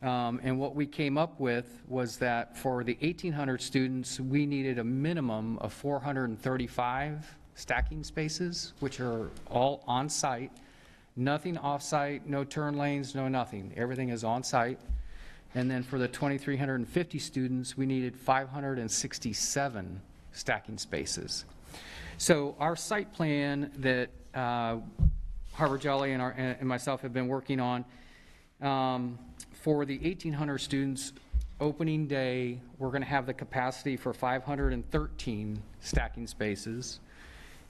and what we came up with was that for the 1,800 students, we needed a minimum of 435 stacking spaces, which are all on site, nothing off site, no turn lanes, no nothing. Everything is on site. And then for the 2,350 students, we needed 567 stacking spaces. So our site plan that Harvard Jolly and myself have been working on, for the 1,800 students, opening day, we're going to have the capacity for 513 stacking spaces.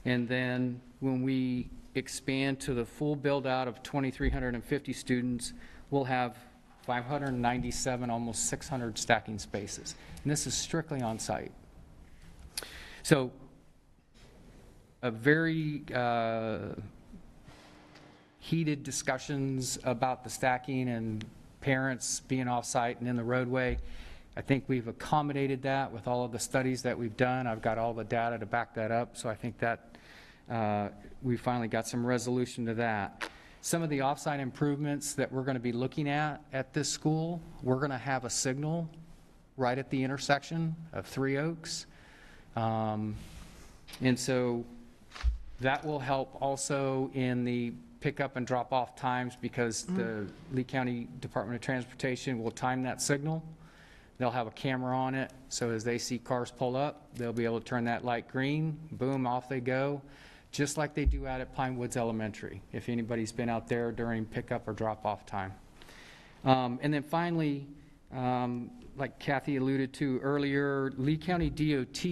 And then when we expand to the full build out of 2,350 students, we'll have 597, almost 600 stacking spaces. And this is strictly on site. So a very heated discussions about the stacking and parents being off site and in the roadway. I think we've accommodated that with all of the studies that we've done. I've got all the data to back that up. So I think that we finally got some resolution to that. Some of the offsite improvements that we're going to be looking at this school, we're going to have a signal right at the intersection of Three Oaks. And so that will help also in the pickup and drop off times, because the Lee County Department of Transportation will time that signal. They'll have a camera on it, so as they see cars pull up, they'll be able to turn that light green, boom, off they go, just like they do out at Pine Woods Elementary, if anybody's been out there during pickup or drop off time. And then finally, like Kathy alluded to earlier, Lee County DOT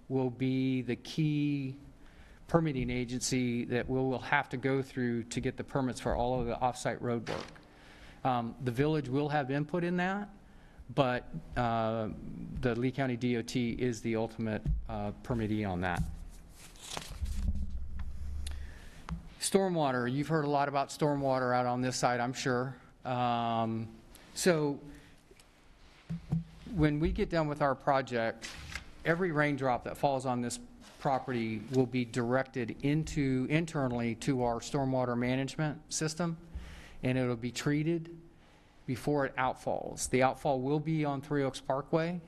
will be the key permitting agency that we'll have to go through to get the permits for all of the off-site road work. The village will have input in that, but the Lee County DOT is the ultimate permittee on that. Stormwater, you've heard a lot about stormwater out on this side, I'm sure. So when we get done with our project, every raindrop that falls on this property will be directed internally to our stormwater management system, and it'll be treated before it outfalls. The outfall will be on Three Oaks Parkway,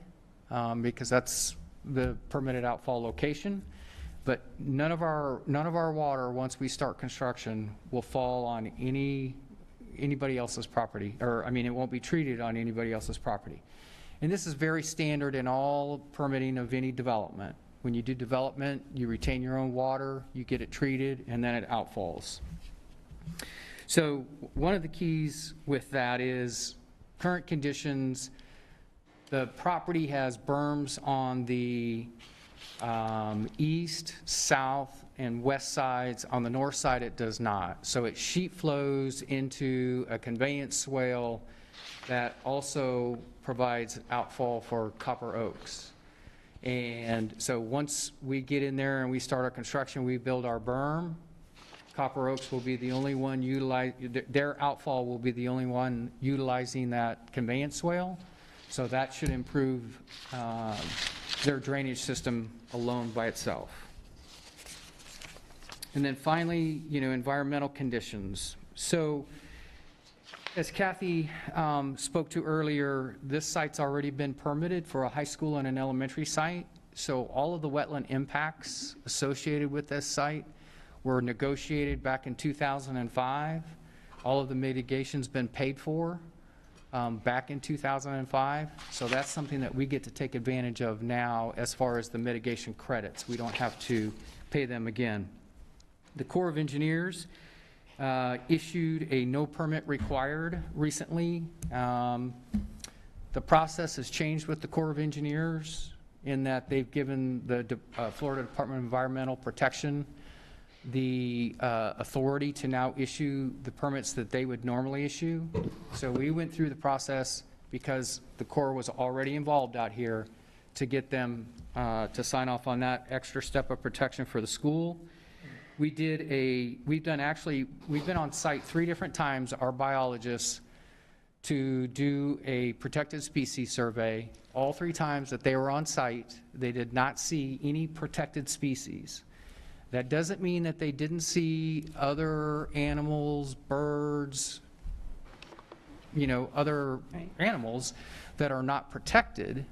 because that's the permitted outfall location, but none of our water, once we start construction, will fall on anybody else's property, or I mean, it won't be treated on anybody else's property. And this is very standard in all permitting of any development. When you do development, you retain your own water, you get it treated, and then it outfalls. So one of the keys with that is current conditions. The property has berms on the east, south, and west sides. On the north side, it does not. So it sheet flows into a conveyance swale that also provides outfall for Copper Oaks. And so once we get in there and we start our construction, we build our berm, Copper Oaks will be the only one their outfall will be the only one utilizing that conveyance swale. So that should improve their drainage system alone by itself. And then finally, environmental conditions. So as Kathy spoke to earlier, this site's already been permitted for a high school and an elementary site. So all of the wetland impacts associated with this site were negotiated back in 2005. All of the mitigation's been paid for back in 2005. So that's something that we get to take advantage of now as far as the mitigation credits. We don't have to pay them again. The Corps of Engineers issued a no permit required recently. The process has changed with the Corps of Engineers in that they've given the Florida Department of Environmental Protection the authority to now issue the permits that they would normally issue. So we went through the process because the Corps was already involved out here to get them to sign off on that extra step of protection for the school. We've been on site 3 different times, our biologists, to do a protected species survey. All 3 times that they were on site, they did not see any protected species. That doesn't mean that they didn't see other animals, birds, other animals that are not protected.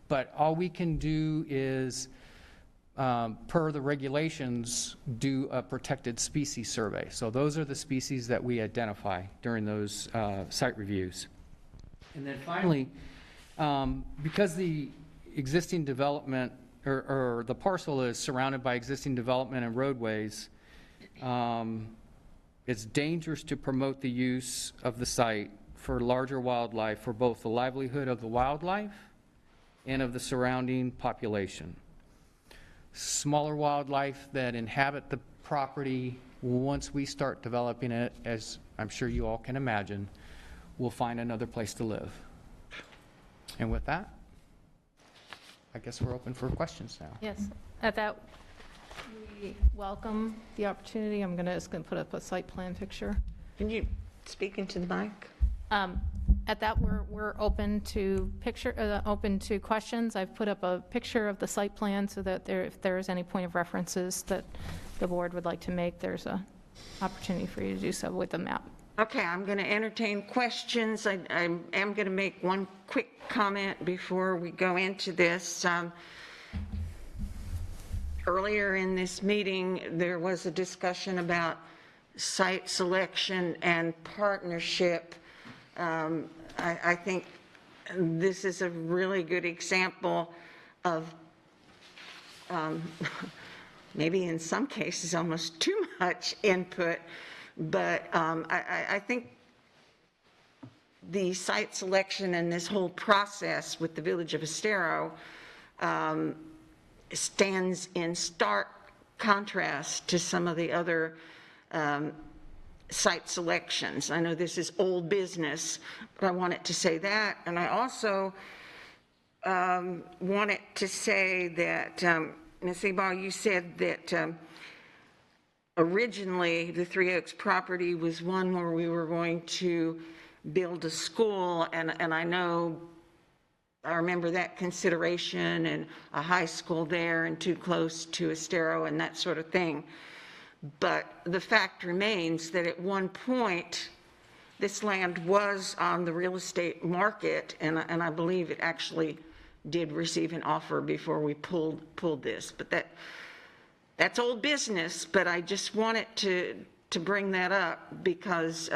But all we can do is, per the regulations, do a protected species survey. So those are the species that we identify during those site reviews. And then finally, because the existing development or the parcel is surrounded by existing development and roadways, it's dangerous to promote the use of the site for larger wildlife, for both the livelihood of the wildlife and of the surrounding population. Smaller wildlife that inhabit the property, once we start developing it, as I'm sure you all can imagine, will find another place to live. And with that, I guess we're open for questions now. Yes, at that, we welcome the opportunity. I'm just going to put up a site plan picture. Can you speak into the mic? At that, we're open to open to questions. I've put up a picture of the site plan so that if there is any point of references that the board would like to make, there's a opportunity for you to do so with the map. Okay, I'm going to entertain questions. I am going to make one quick comment before we go into this. Earlier in this meeting, there was a discussion about site selection and partnership. I think this is a really good example of maybe in some cases almost too much input, but I think the site selection and this whole process with the Village of Estero stands in stark contrast to some of the other site selections. I know this is old business, but I wanted to say that. And I also wanted to say that, Ms. Ebal, you said that originally the Three Oaks property was one where we were going to build a school, and I remember that consideration, and a high school there and too close to Estero and that sort of thing. But the fact remains that at one point, this land was on the real estate market, and I believe it actually did receive an offer before we pulled this. But that's old business, but I just wanted to bring that up because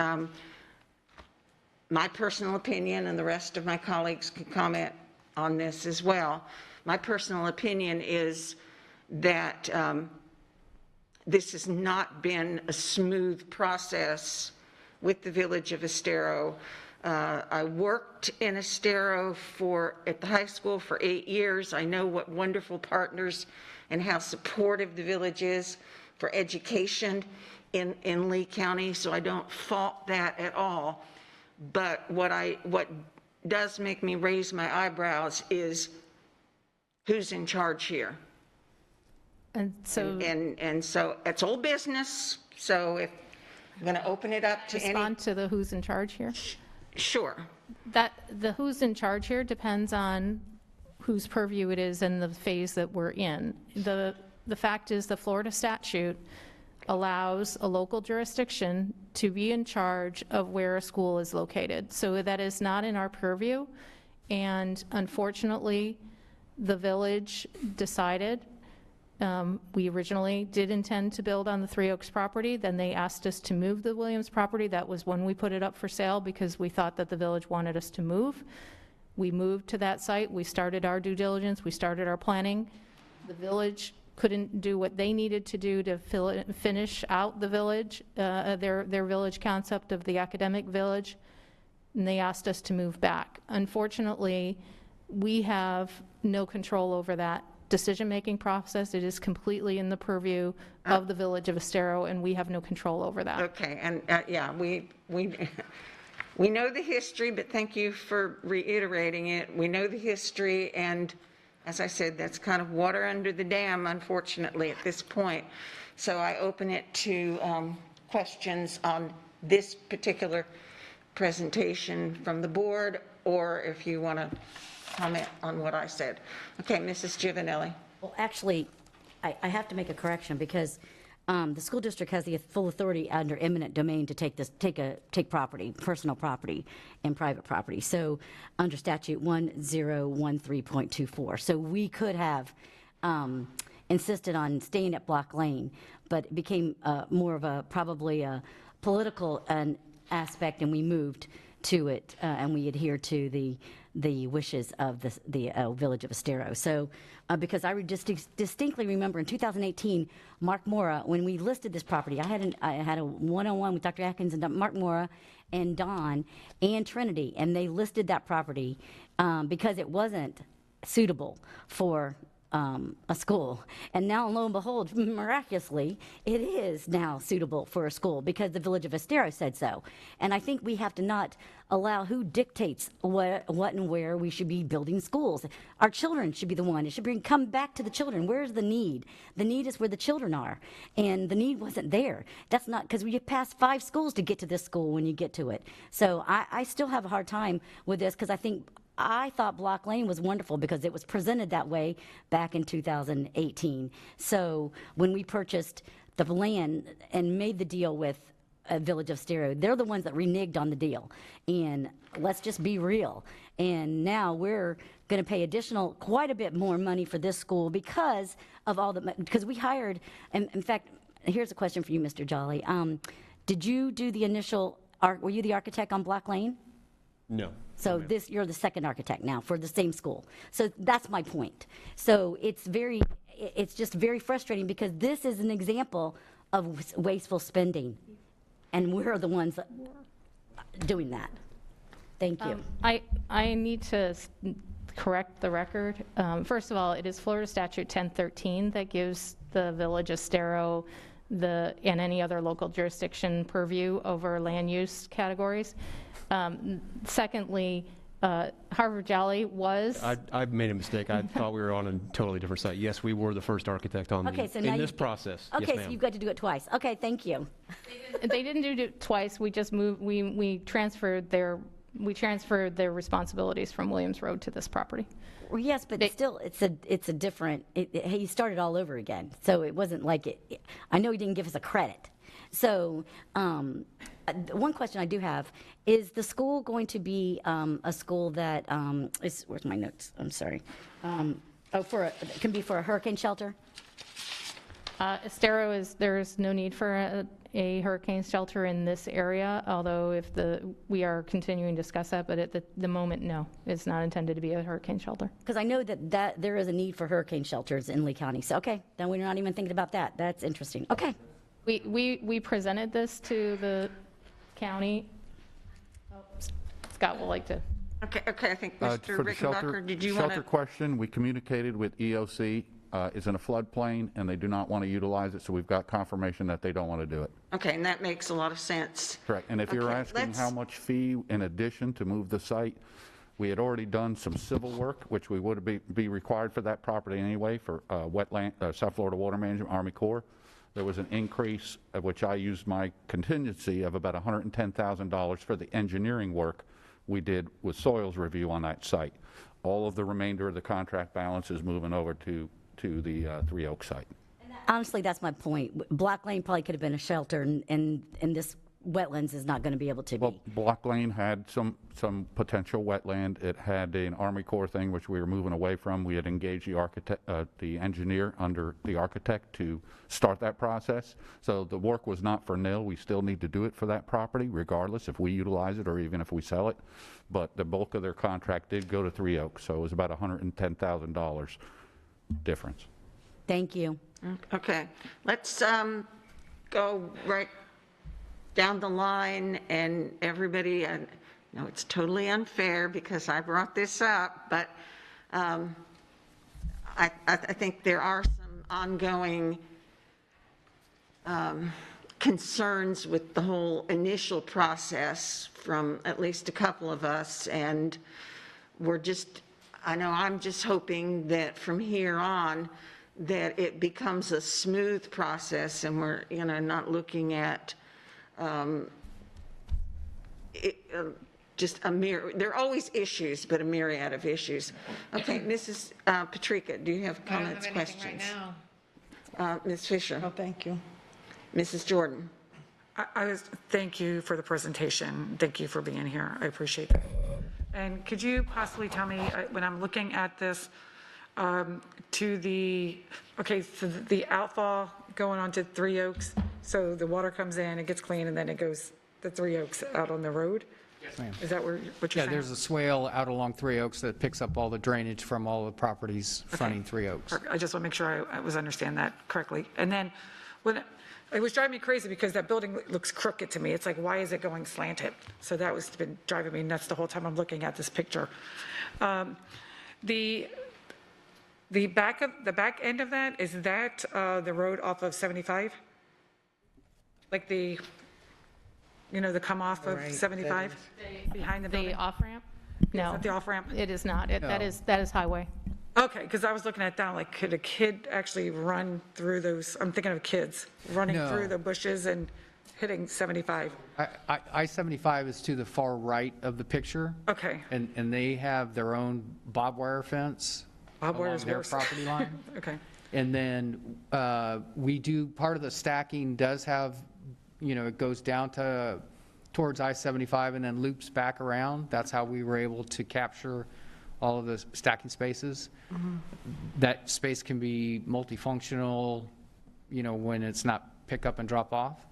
my personal opinion, and the rest of my colleagues can comment on this as well. My personal opinion is that this has not been a smooth process with the Village of Estero. I worked in Estero at the high school for 8 years. I know what wonderful partners and how supportive the village is for education in Lee County, so I don't fault that at all. But what does make me raise my eyebrows is who's in charge here. And so, and so it's old business. So if I'm going to open it up to respond to the who's in charge here. Sure. That the who's in charge here depends on whose purview it is and the phase that we're in. The fact is the Florida statute allows a local jurisdiction to be in charge of where a school is located. So that is not in our purview. And unfortunately, the village decided, we originally did intend to build on the Three Oaks property. Then they asked us to move the Williams property. That was when we put it up for sale because we thought that the village wanted us to move. We moved to that site. We started our due diligence. We started our planning. The village couldn't do what they needed to do to finish out the village, their village concept of the academic village, and they asked us to move back. Unfortunately, we have no control over that decision-making process. It is completely in the purview of the Village of Estero, and we have no control over that. Okay, and yeah, we know the history, but thank you for reiterating it. We know the history, and as I said, that's kind of water under the dam, unfortunately, at this point. So I open it to questions on this particular presentation from the board, or if you want to comment on what I said. Okay, Mrs. Giovanelli. Well, actually, I have to make a correction because the school district has the full authority under eminent domain to take property, personal property and private property. So under statute 1013.24. So we could have insisted on staying at Block Lane, but it became more of probably a political aspect, and we moved to it, and we adhered to the wishes of the Village of Estero. So, because I distinctly remember in 2018, Mark Mora, when we listed this property, I had a one-on-one with Dr. Atkins and Mark Mora and Don and Trinity, and they listed that property because it wasn't suitable for a school. And now, lo and behold, miraculously, it is now suitable for a school because the Village of Estero said so. And I think we have to not allow who dictates what and where we should be building schools. Our children should be the one. It should come back to the children. Where's the need? The need is where the children are. And the need wasn't there. That's not, because we pass 5 schools to get to this school when you get to it. So I still have a hard time with this because I thought Block Lane was wonderful because it was presented that way back in 2018. So when we purchased the land and made the deal with Village of Estero. They're the ones that reneged on the deal. And let's just be real. And now we're going to pay quite a bit more money for this school because of because we hired, and in fact, here's a question for you, Mr. Jolly. Did you do the initial, were you the architect on Black Lane? No. So you're the second architect now for the same school. So that's my point. So it's just very frustrating because this is an example of wasteful spending. And we're the ones doing that. Thank you. I need to correct the record. First of all, it is Florida Statute 1013 that gives the Village of Estero and any other local jurisdiction purview over land use categories. Secondly, Harvard Jolly was. I made a mistake. I thought we were on a totally different site. Yes, we were the first architect on in this process. Okay, yes, so ma'am. you've got to do it twice. Okay, thank you. They didn't do it twice. We just moved. We transferred their responsibilities from Williams Road to this property. Well, yes, but still, it's a different. He started all over again, so it wasn't like it. I know he didn't give us a credit. So, one question I do have is: the school going to be a school that is? Where's my notes? I'm sorry. It can be for a hurricane shelter. Estero there's no need for a hurricane shelter in this area, although we are continuing to discuss that, but at the moment, no, it's not intended to be a hurricane shelter. Because I know that there is a need for hurricane shelters in Lee County. So, okay, then we're not even thinking about that. That's interesting. Okay. We presented this to the county. Scott would like to. Okay, I think Mr. For the Rickenbacker, did you want shelter to? question, we communicated with EOC. It's in a floodplain, and they do not want to utilize it, so we've got confirmation that they don't want to do it. Okay, and that makes a lot of sense. Correct. And if you're Okay, asking how much fee in addition to move the site, we had already done some civil work, which we would be required for that property anyway, for South Florida Water Management, Army Corps. There was an increase, of which I used my contingency of about $110,000 for the engineering work we did with soils review on that site. All of the remainder of the contract balance is moving over to the Three Oaks site. Honestly, that's my point. Black Lane probably could have been a shelter, and this wetlands is not going to be able to be. Well, Black Lane had some potential wetland. It had an Army Corps thing, which we were moving away from. We had engaged the engineer under the architect to start that process. So the work was not for nil. We still need to do it for that property, regardless if we utilize it or even if we sell it. But the bulk of their contract did go to Three Oaks, so it was about $110,000 difference. Thank you. Okay, let's go right down the line, and everybody, I know it's totally unfair because I brought this up, but I think there are some ongoing concerns with the whole initial process from at least a couple of us, and I'm just hoping that from here on that it becomes a smooth process and we're not looking at just there are always issues, but a myriad of issues. Okay, Mrs. Patrica, do you have comments, questions? Ms. Fisher? Oh, thank you. Mrs. Jordan? Thank you for the presentation. Thank you for being here. I appreciate that. And could you possibly tell me, when I'm looking at this, so the outfall going on to Three Oaks, so the water comes in, it gets clean, and then it goes to Three Oaks out on the road? Yes, ma'am. Is that what you're saying? Yeah, there's a swale out along Three Oaks that picks up all the drainage from all the properties fronting Three Oaks. I just want to make sure I was understanding that correctly. And then it was driving me crazy because that building looks crooked to me. It's like, why is it going slanted? So that was been driving me nuts the whole time I'm looking at this picture. The back end of that, is that the road off of 75? Like the come off of 75 behind the building? The off-ramp? No. Is that the off-ramp? It is not. That is highway. Okay, because I was looking at that, like, could a kid actually run through those? I'm thinking of kids running through the bushes and hitting 75. I-75 is to the far right of the picture. Okay. And they have their own barbed wire fence along their property line. Okay. And then we do, part of the stacking does have, it goes down towards I-75 and then loops back around. That's how we were able to capture all of the stacking spaces. That space can be multifunctional, when it's not pick up and drop off.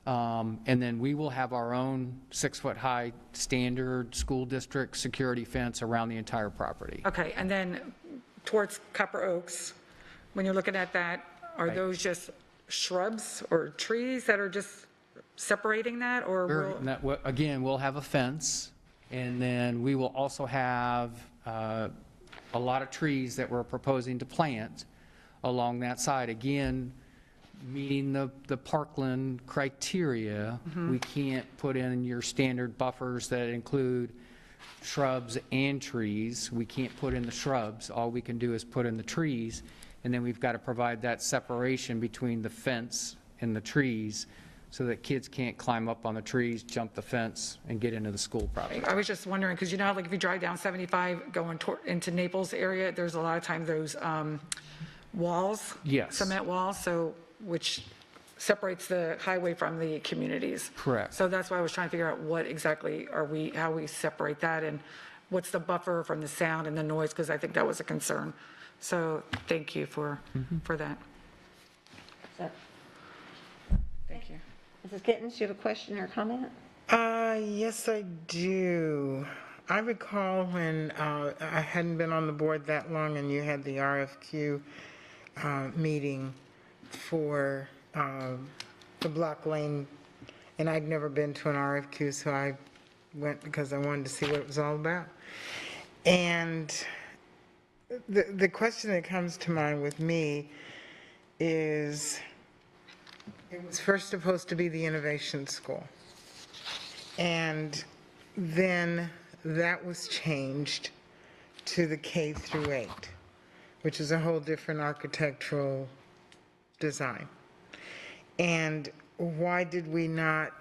And then we will have our own 6-foot-high standard school district security fence around the entire property. Okay, and then towards Copper Oaks, when you're looking at that, are those just shrubs or trees that are just separating that, or will? Again, we'll have a fence, and then we will also have a lot of trees that we're proposing to plant along that side. Again, meeting the Parkland criteria, we can't put in your standard buffers that include shrubs and trees. We can't put in the shrubs. All we can do is put in the trees, and then we've got to provide that separation between the fence and the trees so that kids can't climb up on the trees, jump the fence, and get into the school property. I was just wondering, because like if you drive down 75 going into Naples area, there's a lot of times those walls. Yes. Cement walls, which separates the highway from the communities. Correct. So that's why I was trying to figure out what exactly how we separate that, and what's the buffer from the sound and the noise, because I think that was a concern. So thank you for that. Thank you. Mrs. Gittens, do you have a question or a comment? Yes, I do. I recall when I hadn't been on the board that long and you had the RFQ meeting for the Block Lane, and I'd never been to an RFQ, so I went because I wanted to see what it was all about. And the question that comes to mind with me is, it was first supposed to be the Innovation School, and then that was changed to the K through 8, which is a whole different architectural design. And why did we not,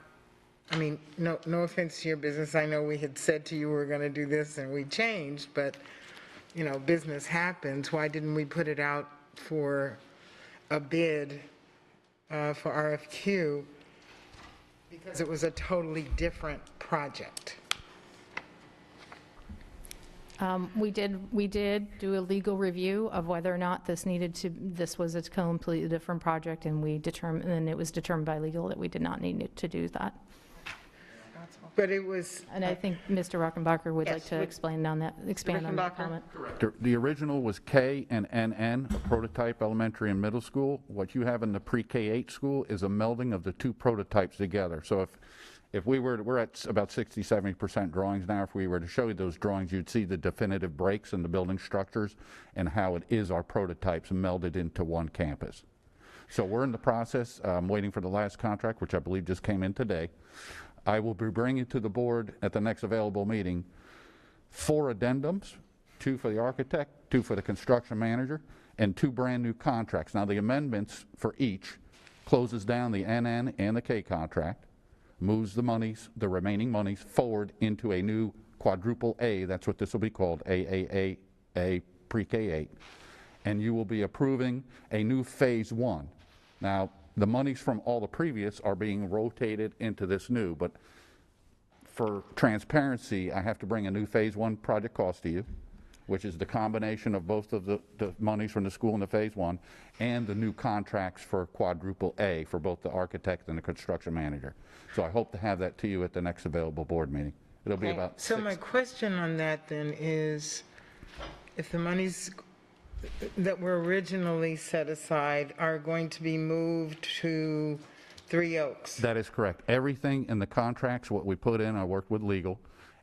no offense to your business, I know we had said to you we were going to do this and we changed, but, business happens. Why didn't we put it out for a bid for RFQ? Because it was a totally different project. We did do a legal review of whether or not this was a completely different project, and it was determined by legal that we did not need to do that. But it was. And I think Mr. Rockenbacher would like to expand on that comment. Correct. The original was K and NN, a prototype elementary and middle school. What you have in the pre-K-8 school is a melding of the two prototypes together. So if we're at about 60-70% drawings now. If we were to show you those drawings, you'd see the definitive breaks in the building structures and how it is our prototypes melded into one campus. So we're in the process, waiting for the last contract, which I believe just came in today. I will be bringing to the board at the next available meeting 4 addendums, 2 for the architect, 2 for the construction manager, and 2 brand new contracts. Now the amendments for each closes down the NN and the K contract, moves the remaining monies forward into a new quadruple A, that's what this will be called, AAA pre-K-8, and you will be approving a new phase 1. Now, the monies from all the previous are being rotated into this new, but for transparency, I have to bring a new phase 1 project cost to you, which is the combination of both of the monies from the school in the phase 1 and the new contracts for quadruple A for both the architect and the construction manager. So I hope to have that to you at the next available board meeting. It'll be about So my question on that then is, if the monies that were originally set aside are going to be moved to Three Oaks? That is correct. Everything in the contracts, what we put in, I worked with legal,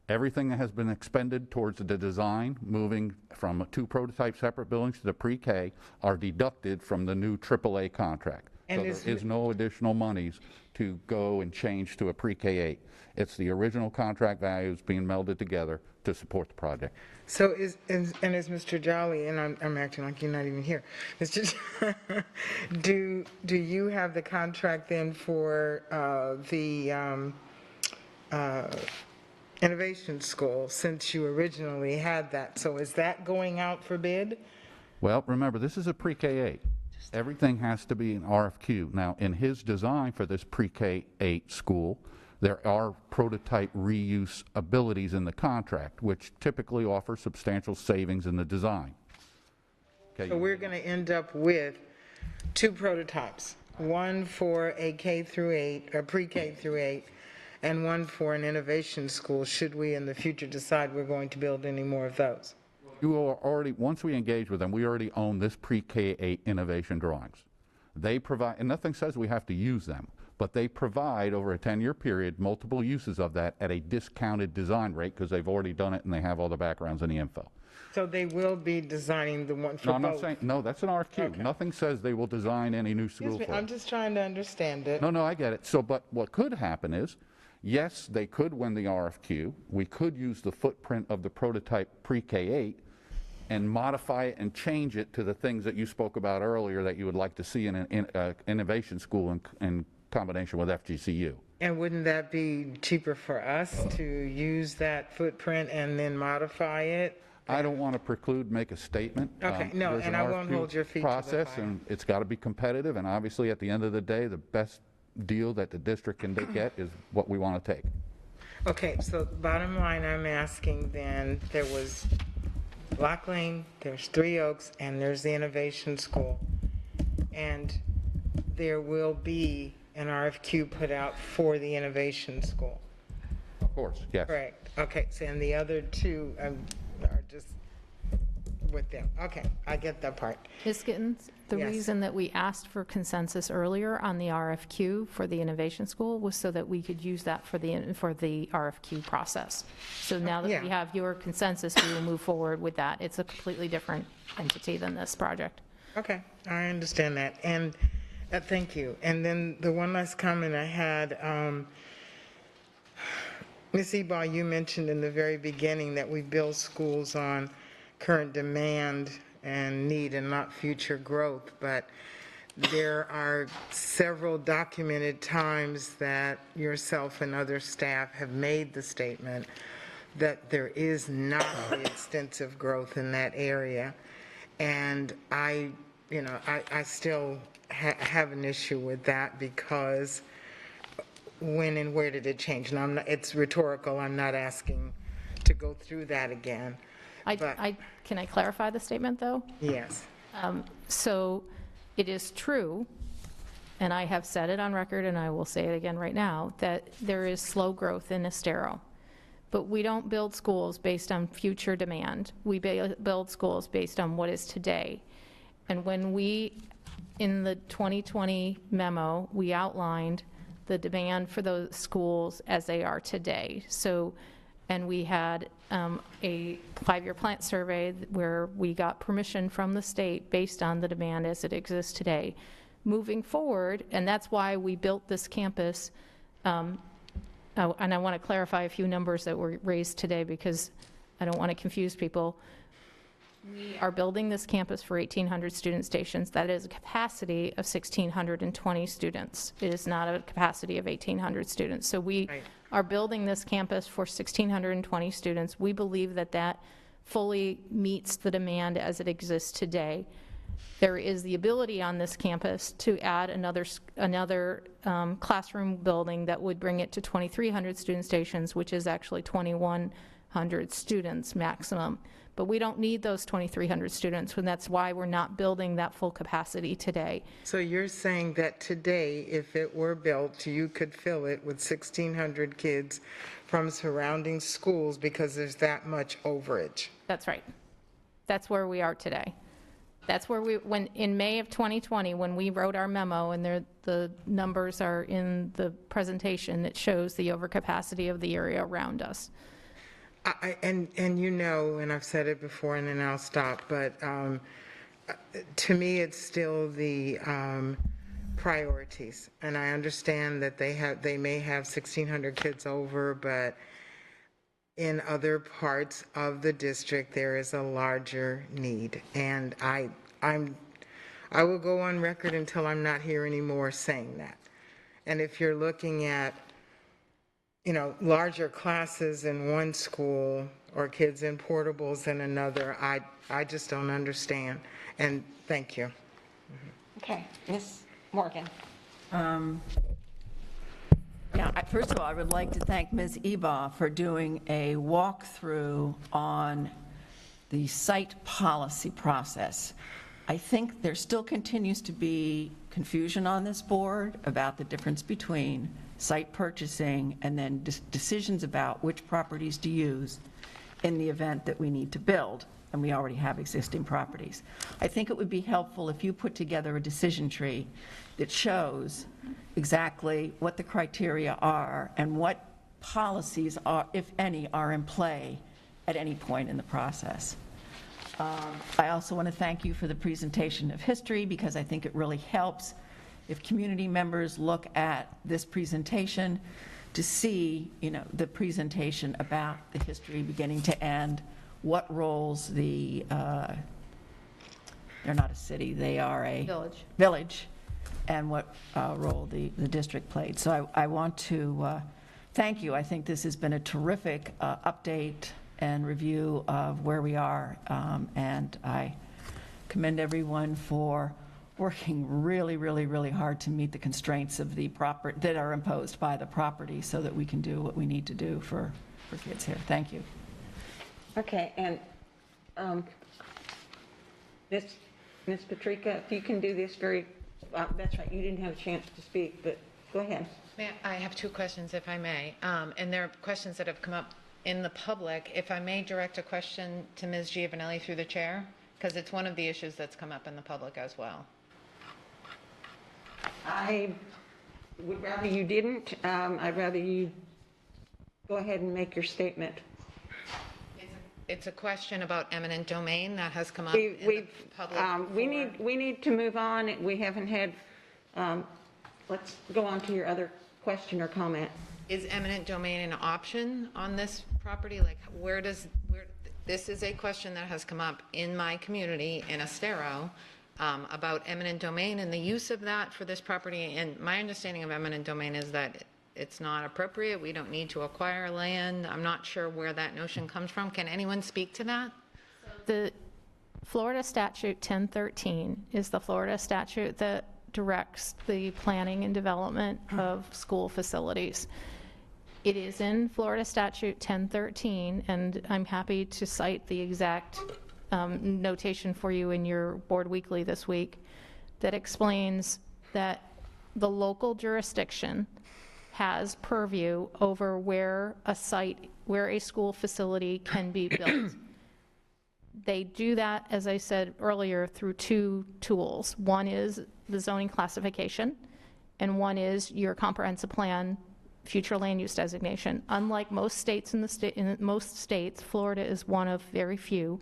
everything that has been expended towards the design, moving from 2 prototype separate buildings to the pre-K, are deducted from the new AAA contract. And so there is no additional monies to go and change to a pre-K-8. It's the original contract values being melded together to support the project. So is Mr. Jolly, and I'm acting like you're not even here, Mr. do you have the contract then for the Innovation School, since you originally had that? So is that going out for bid? Well, remember, this is a pre-K-8. Everything has to be an RFQ. Now, in his design for this pre-K-8 school, there are prototype reuse abilities in the contract, which typically offer substantial savings in the design. Okay. So we're going to end up with 2 prototypes, one for a K through 8, or pre-K through 8, and one for an innovation school, should we in the future decide we're going to build any more of those. You are already, once we engage with them, we already own this pre-K-8 innovation drawings. They provide, and nothing says we have to use them, but they provide over a 10-year period multiple uses of that at a discounted design rate because they've already done it and they have all the backgrounds and the info. So they will be designing the one for No, I'm both? not saying, no, that's an RFQ. Okay. Nothing says they will design any new school Excuse me, for I'm it. just trying to understand it. No, I get it. So, but what could happen is, yes, they could win the RFQ. We could use the footprint of the prototype pre-K-8 and modify it and change it to the things that you spoke about earlier that you would like to see in an innovation school in combination with FGCU. And wouldn't that be cheaper for us to use that footprint and then modify it? I don't want to preclude, make a statement. Okay, no, There's and an I won't RFQ hold your feet to the process, fire. and it's got to be competitive, and obviously, at the end of the day, the best deal that the district can get is what we want to take. Okay, so bottom line, I'm asking then, there was Block Lane, there's Three Oaks, and there's the Innovation School. And there will be an RFQ put out for the Innovation School. Of course, yes. Correct. Okay, so and the other 2 are just with them. Okay, I get that part. Ms. Gittens, the Yes. reason that we asked for consensus earlier on the RFQ for the Innovation School was so that we could use that for the RFQ process. So now that we Yeah. have your consensus, we will move forward with that. It's a completely different entity than this project. Okay, I understand that, and thank you. And then the one last comment I had, Ms. Ebal, you mentioned in the very beginning that we build schools on current demand and need and not future growth, but there are several documented times that yourself and other staff have made the statement that there is not the extensive growth in that area. And I still have an issue with that because when and where did it change? And it's rhetorical, I'm not asking to go through that again. Can I clarify the statement, though? Yes. So it is true, and I have said it on record, and I will say it again right now, that there is slow growth in Estero. But we don't build schools based on future demand. We build schools based on what is today. And when we, in the 2020 memo, we outlined the demand for those schools as they are today. So, and we had a 5-year plant survey where we got permission from the state based on the demand as it exists today. Moving forward, and that's why we built this campus, and I want to clarify a few numbers that were raised today because I don't want to confuse people. We are building this campus for 1,800 student stations. That is a capacity of 1,620 students. It is not a capacity of 1,800 students. So we are building this campus for 1,620 students. We believe that that fully meets the demand as it exists today. There is the ability on this campus to add another classroom building that would bring it to 2,300 student stations, which is actually 2,100 students maximum. But we don't need those 2,300 students, and that's why we're not building that full capacity today. So you're saying that today, if it were built, you could fill it with 1,600 kids from surrounding schools because there's that much overage? That's right. That's where we are today. That's where when in May of 2020, when we wrote our memo, and the numbers are in the presentation, it shows the overcapacity of the area around us. And I've said it before, and then I'll stop, but to me, it's still the priorities. And I understand that they may have 1,600 kids over, but in other parts of the district, there is a larger need. And I will go on record until I'm not here anymore saying that. And if you're looking at, larger classes in one school or kids in portables in another, I just don't understand. And thank you. Okay, Ms. Morgan. First of all, I would like to thank Ms. Eba for doing a walkthrough on the site policy process. I think there still continues to be confusion on this board about the difference between site purchasing and then decisions about which properties to use in the event that we need to build, and we already have existing properties. I think it would be helpful if you put together a decision tree that shows exactly what the criteria are and what policies are, if any, are in play at any point in the process. I also want to thank you for the presentation of history, because I think it really helps if community members look at this presentation to see, the presentation about the history beginning to end, what roles they're not a city, they are a village, and what role the district played. So I want to thank you. I think this has been a terrific update and review of where we are, and I commend everyone for working really, really, really hard to meet the constraints of the that are imposed by the property so that we can do what we need to do for kids here. Thank you. Okay, and Ms. Patrica, if you can do this that's right, you didn't have a chance to speak, but go ahead. I have two questions, if I may, and they're questions that have come up in the public. If I may direct a question to Ms. Giovanelli through the chair, because it's one of the issues that's come up in the public as well. I would rather you didn't. I'd rather you go ahead and make your statement. It's a question about eminent domain that has come up in the public. We need to move on. We haven't had, let's go on to your other question or comment. Is eminent domain an option on this property? Like, this is a question that has come up in my community in Estero about eminent domain and the use of that for this property. And my understanding of eminent domain is that it's not appropriate. We don't need to acquire land. I'm not sure where that notion comes from. Can anyone speak to that? The Florida Statute 1013 is the Florida statute that directs the planning and development of school facilities. It is in Florida Statute 1013, and I'm happy to cite the exact notation for you in your board weekly this week that explains that the local jurisdiction has purview over where a school facility can be built. They do that, as I said earlier, through two tools. One is the zoning classification, and one is your comprehensive plan future land use designation. Unlike most states in most states, Florida is one of very few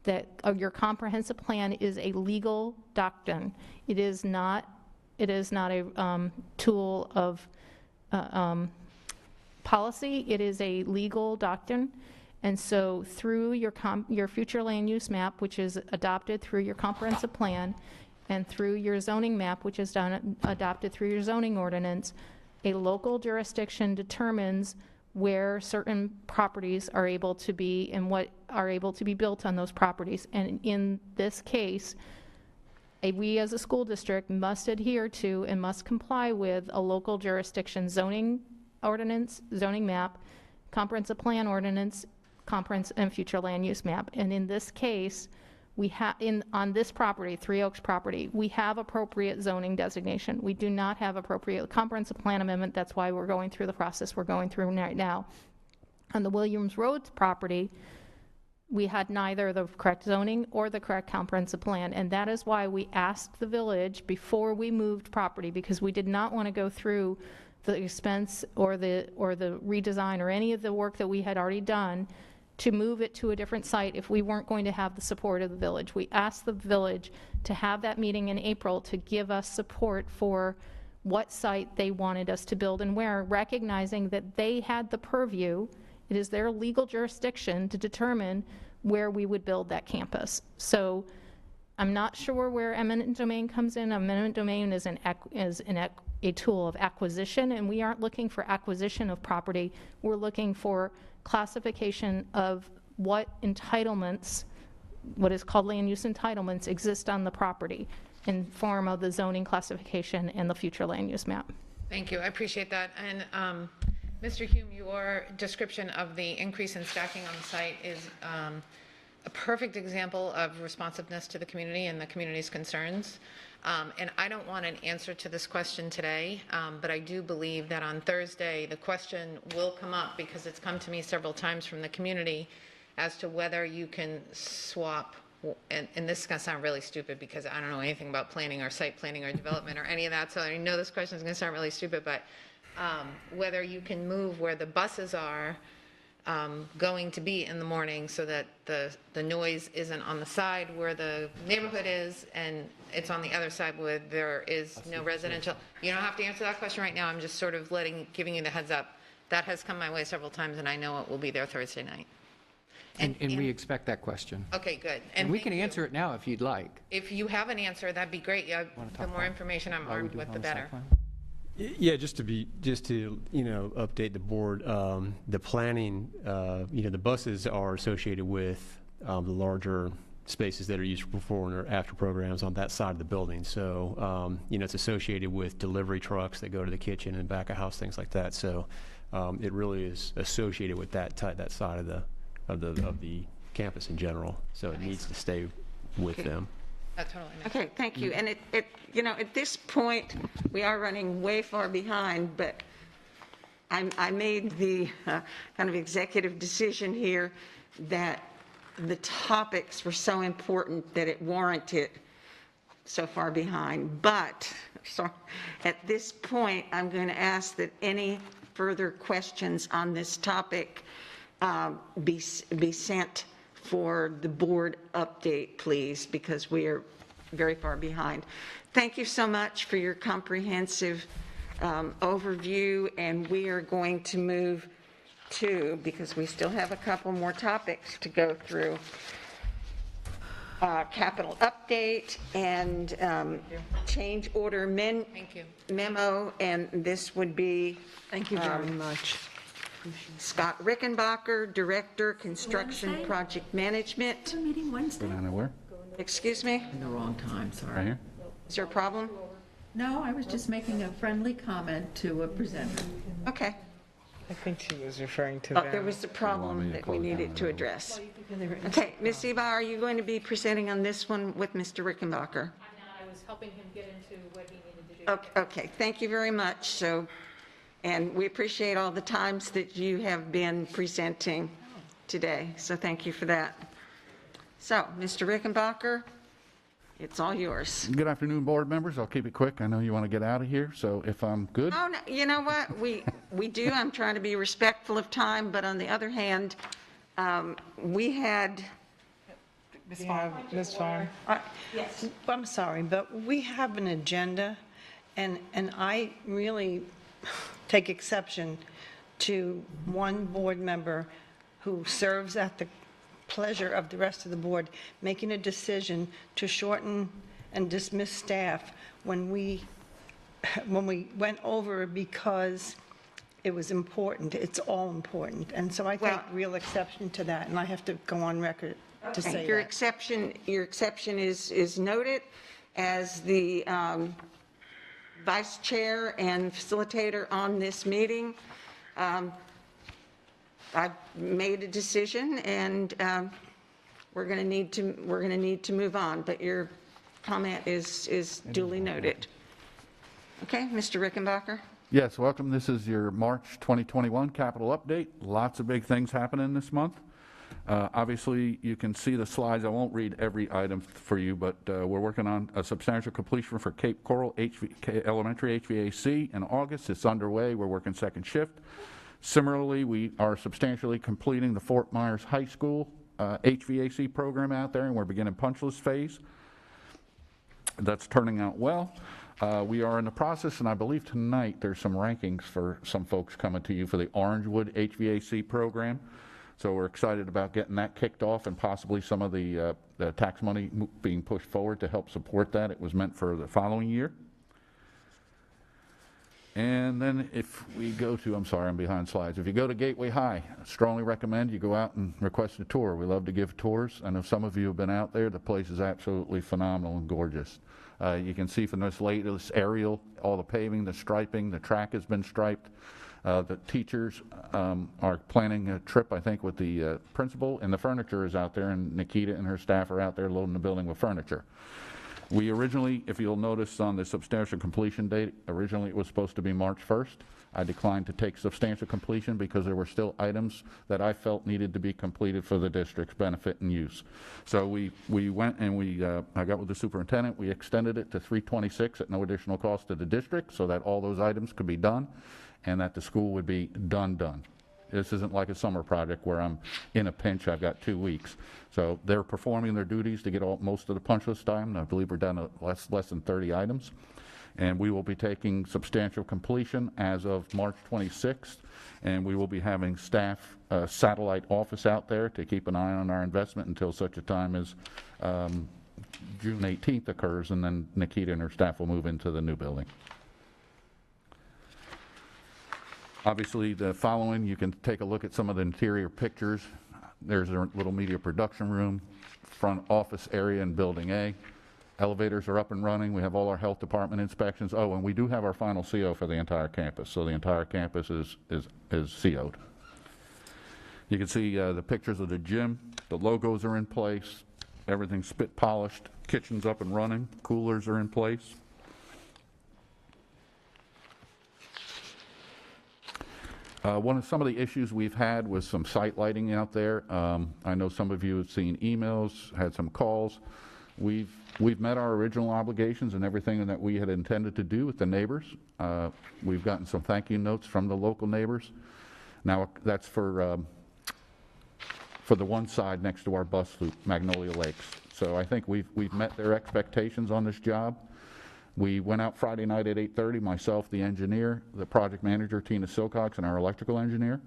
that your comprehensive plan is a legal doctrine. It is not a tool of policy. It is a legal doctrine. And so through your future land use map, which is adopted through your comprehensive plan, and through your zoning map, which is adopted through your zoning ordinance, a local jurisdiction determines where certain properties are able to be and what are able to be built on those properties. And in this case, we as a school district must adhere to and must comply with a local jurisdiction zoning ordinance, zoning map, comprehensive plan ordinance, and future land use map. And in this case, we have on this property, Three Oaks property, we have appropriate zoning designation. We do not have appropriate comprehensive plan amendment. That's why we're going through the process we're going through right now. On the Williams Road property, we had neither the correct zoning or the correct comprehensive plan, and that is why we asked the village before we moved property, because we did not want to go through the expense or the redesign or any of the work that we had already done to move it to a different site if we weren't going to have the support of the village. We asked the village to have that meeting in April to give us support for what site they wanted us to build and where, recognizing that they had the purview. It is their legal jurisdiction to determine where we would build that campus. So I'm not sure where eminent domain comes in. Eminent domain is a tool of acquisition, and we aren't looking for acquisition of property. We're looking for classification of what entitlements, what is called land use entitlements, exist on the property. in form of the zoning classification and the future land use map. Thank you, I appreciate that. And Mr. Hume, your description of the increase in stacking on the site is a perfect example of responsiveness to the community and the community's concerns. And I don't want an answer to this question today, but I do believe that on Thursday, the question will come up because it's come to me several times from the community as to whether you can swap, and this is going to sound really stupid because I don't know anything about planning or site planning or development or any of that, so I know this question is going to sound really stupid, but whether you can move where the buses are going to be in the morning so that the noise isn't on the side where the neighborhood is and it's on the other side where there is no residential. You don't have to answer that question right now. I'm just sort of giving you the heads up. That has come my way several times and I know it will be there Thursday night. And we expect that question. Okay, good. And we can answer it now if you'd like. If you have an answer, that'd be great. The more information I'm armed with, the better. Yeah, just to update the board, the planning, the buses are associated with the larger spaces that are used for before and after programs on that side of the building. So, it's associated with delivery trucks that go to the kitchen and back of house, things like that. So, it really is associated with that side of the campus in general. So it needs to stay with them. That totally makes Okay, thank you. And at this point, we are running way far behind, but I made the kind of executive decision here that the topics were so important that it warranted so far behind. But so at this point, I'm going to ask that any further questions on this topic be sent for the board update, please, because we are very far behind. Thank you so much for your comprehensive overview, and we are going to move to, because we still have a couple more topics to go through, capital update and change order memo, and this would be. Thank you very much. Scott Rickenbacker, Director, Construction Project Management. Meeting Wednesday? Go down to where? Excuse me? In the wrong time, sorry. Right here? Is there a problem? No, I was just making a friendly comment to a presenter. Okay. I think she was referring to There was a problem that we needed to address. Okay, Ms. Eba, are you going to be presenting on this one with Mr. Rickenbacker? I'm not. I was helping him get into what he needed to do. Okay, thank you very much. So, and we appreciate all the times that you have been presenting today. So thank you for that. So, Mr. Rickenbacker, it's all yours. Good afternoon, board members. I'll keep it quick. I know you want to get out of here, so if I'm good. Oh, no, you know what? We do. I'm trying to be respectful of time, but on the other hand, we had. Ms. Vaughn. Yes. I'm sorry, but we have an agenda, and I really take exception to one board member who serves at the pleasure of the rest of the board making a decision to shorten and dismiss staff when we went over because it was important. It's all important. And so I take real exception to that, and I have to go on record to say Your that. exception is noted as the vice chair and facilitator on this meeting. I've made a decision, and we're going to need to move on. But your comment is duly noted. Okay, Mr. Rickenbacker. Yes, welcome. This is your March 2021 capital update. Lots of big things happening this month. Obviously, you can see the slides. I won't read every item for you, but we're working on a substantial completion for Cape Coral Elementary HVAC in August. It's underway. We're working second shift. Similarly, we are substantially completing the Fort Myers High School HVAC program out there, and we're beginning punch list phase. That's turning out well. We are in the process, and I believe tonight there's some rankings for some folks coming to you for the Orangewood HVAC program. So we're excited about getting that kicked off and possibly some of the tax money being pushed forward to help support that. It was meant for the following year. And then if we go to, I'm sorry, I'm behind slides. If you go to Gateway High, I strongly recommend you go out and request a tour. We love to give tours. I know some of you have been out there. The place is absolutely phenomenal and gorgeous. You can see from this latest aerial, all the paving, the striping, the track has been striped. The teachers are planning a trip, I think, with the principal, and the furniture is out there, and Nikita and her staff are out there loading the building with furniture. We originally, if you'll notice on the substantial completion date, originally it was supposed to be March 1st. I declined to take substantial completion because there were still items that I felt needed to be completed for the district's benefit and use. So we went and I got with the superintendent. We extended it to 3/26 at no additional cost to the district so that all those items could be done and that the school would be done. This isn't like a summer project where I'm in a pinch, I've got 2 weeks. So they're performing their duties to get most of the punch list done. I believe we're down to less than 30 items. And we will be taking substantial completion as of March 26th. And we will be having staff satellite office out there to keep an eye on our investment until such a time as June 18th occurs, and then Nikita and her staff will move into the new building. Obviously, the following, you can take a look at some of the interior pictures. There's a little media production room, front office area in Building A. Elevators are up and running. We have all our health department inspections. Oh, and we do have our final CO for the entire campus, so the entire campus is CO'd. You can see the pictures of the gym. The logos are in place. Everything's spit polished. Kitchen's up and running. Coolers are in place. Some of the issues we've had was some site lighting out there. I know some of you have seen emails, had some calls. We've met our original obligations and everything that we had intended to do with the neighbors. We've gotten some thank you notes from the local neighbors. Now that's for the one side next to our bus loop, Magnolia Lakes. So I think we've met their expectations on this job. We went out Friday night at 8:30, myself, the engineer, the project manager, Tina Silcox, and our electrical engineer.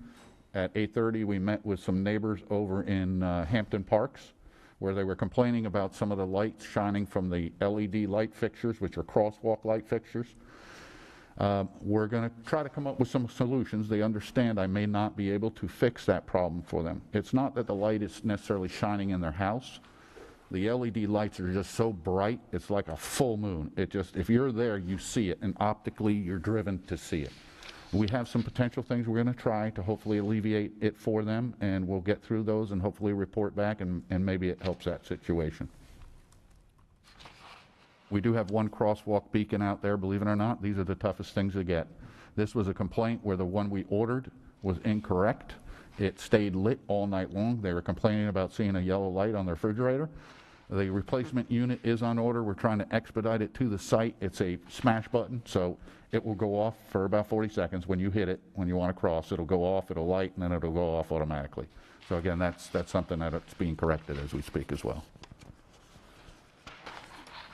At 8:30, we met with some neighbors over in Hampton Parks, where they were complaining about some of the lights shining from the LED light fixtures, which are crosswalk light fixtures. We're going to try to come up with some solutions. They understand I may not be able to fix that problem for them. It's not that the light is necessarily shining in their house. The LED lights are just so bright, it's like a full moon. If you're there, you see it, and optically, you're driven to see it. We have some potential things we're going to try to hopefully alleviate it for them, and we'll get through those and hopefully report back, and maybe it helps that situation. We do have one crosswalk beacon out there, believe it or not. These are the toughest things to get. This was a complaint where the one we ordered was incorrect. It stayed lit all night long. They were complaining about seeing a yellow light on their refrigerator. The replacement unit is on order. We're trying to expedite it to the site. It's a smash button, so it will go off for about 40 seconds. When you hit it, when you want to cross, it'll go off, it'll light, and then it'll go off automatically. So again, that's something that's being corrected as we speak as well.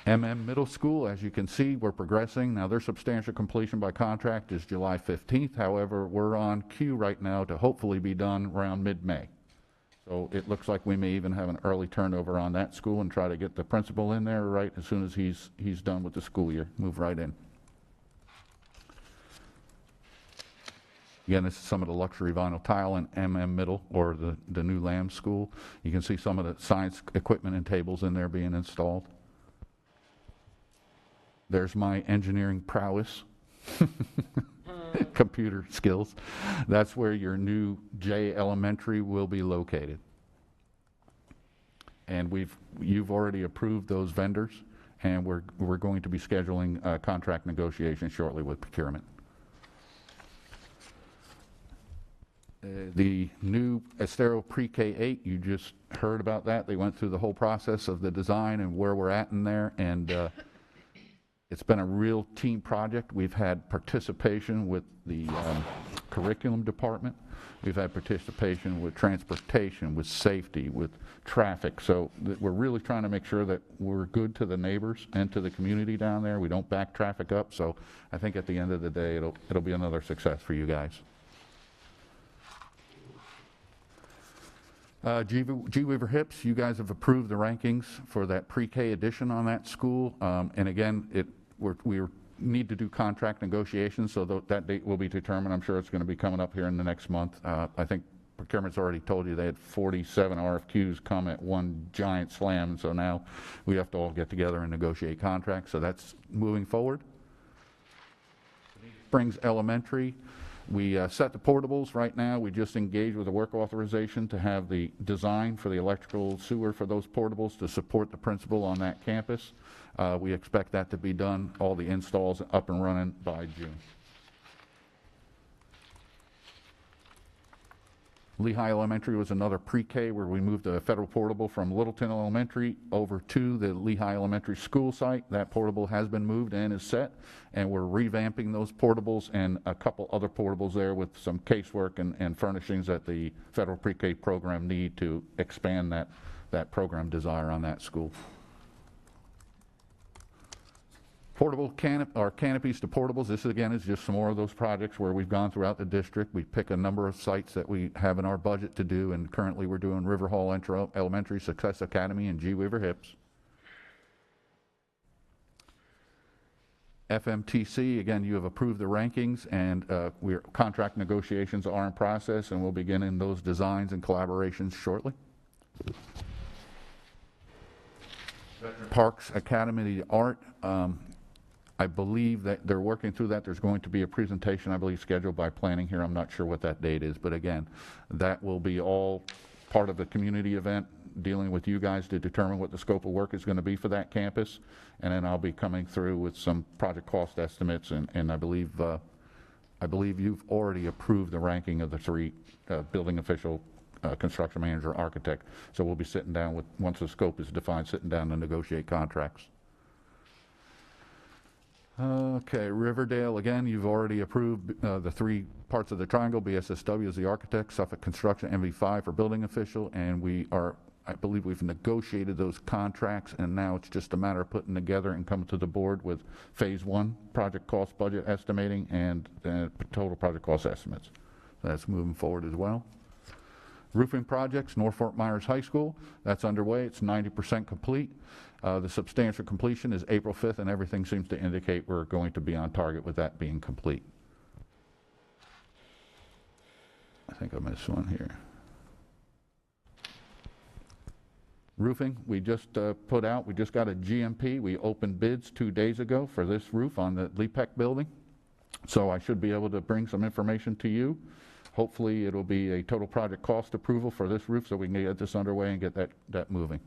MM Middle School, as you can see, we're progressing. Now, their substantial completion by contract is July 15th. However, we're on queue right now to hopefully be done around mid-May. So it looks like we may even have an early turnover on that school and try to get the principal in there right as soon as he's done with the school year. Move right in. Again, this is some of the luxury vinyl tile in MM Middle, or the new Lamb School. You can see some of the science equipment and tables in there being installed. There's my engineering prowess, computer skills. That's where your new J Elementary will be located. And you've already approved those vendors, and we're going to be scheduling contract negotiations shortly with procurement. The new Estero Pre-K-8, you just heard about that. They went through the whole process of the design and where we're at in there, and it's been a real team project. We've had participation with the curriculum department. We've had participation with transportation, with safety, with traffic. So we're really trying to make sure that we're good to the neighbors and to the community down there. We don't back traffic up. So I think at the end of the day, it'll be another success for you guys. G. Weaver Hips, you guys have approved the rankings for that pre-K edition on that school. And again, we need to do contract negotiations, so that date will be determined. I'm sure it's going to be coming up here in the next month. I think procurement's already told you they had 47 RFQs come at one giant slam, so now we have to all get together and negotiate contracts, so that's moving forward. Springs Elementary, we set the portables right now. We just engaged with a work authorization to have the design for the electrical sewer for those portables to support the principal on that campus. We expect that to be done, all the installs up and running by June. Lehigh Elementary was another pre-K where we moved a federal portable from Littleton Elementary over to the Lehigh Elementary school site. That portable has been moved and is set, and we're revamping those portables and a couple other portables there with some casework and furnishings that the federal pre-K program need to expand that program desire on that school. Portable canopies to portables. This again is just some more of those projects where we've gone throughout the district. We pick a number of sites that we have in our budget to do, and currently we're doing River Hall Elementary, Success Academy, and G. Weaver Hips. FMTC, again, you have approved the rankings, and contract negotiations are in process, and we'll begin in those designs and collaborations shortly. Parks Academy of Art. I believe that they're working through that. There's going to be a presentation, I believe, scheduled by planning here. I'm not sure what that date is, but again, that will be all part of the community event, dealing with you guys to determine what the scope of work is going to be for that campus. And then I'll be coming through with some project cost estimates, and I believe you've already approved the ranking of the three building official, construction manager, architect. So we'll be sitting down with, once the scope is defined, sitting down to negotiate contracts. Okay, Riverdale, again, you've already approved the three parts of the triangle. BSSW is the architect, Suffolk Construction, MV5 for building official, and I believe we've negotiated those contracts, and now it's just a matter of putting together and coming to the board with phase one project cost budget estimating and total project cost estimates. That's moving forward as well. Roofing projects, North Fort Myers High School, that's underway. It's 90% complete. The substantial completion is April 5th, and everything seems to indicate we're going to be on target with that being complete. I think I missed one here. Roofing, we just we just got a GMP. We opened bids 2 days ago for this roof on the LEPEC building. So I should be able to bring some information to you. Hopefully it'll be a total project cost approval for this roof so we can get this underway and get that moving.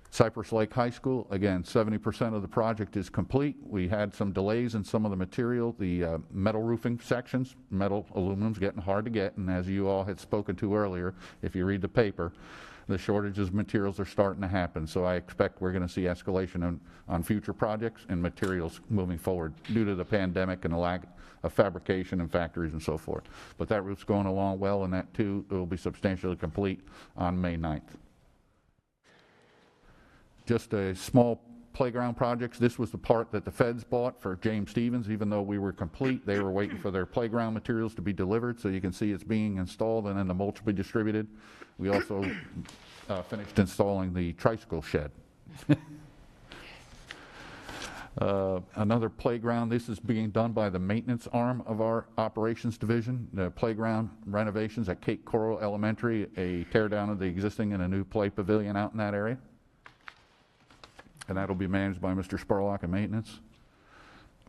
Cypress Lake High School, again, 70% of the project is complete. We had some delays in some of the material, the metal roofing sections. Metal, aluminum's getting hard to get, and as you all had spoken to earlier, if you read the paper, the shortages of materials are starting to happen. So I expect we're going to see escalation on future projects and materials moving forward due to the pandemic and the lack of fabrication in factories and so forth. But that roof's going along well, and that too will be substantially complete on May 9th. Just a small playground projects. This was the part that the feds bought for James Stevens. Even though we were complete, they were waiting for their playground materials to be delivered. So you can see it's being installed and then the mulch will be distributed. We also finished installing the tricycle shed. Another playground, this is being done by the maintenance arm of our operations division. The playground renovations at Cape Coral Elementary, a tear down of the existing and a new play pavilion out in that area. And that'll be managed by Mr. Spurlock in maintenance.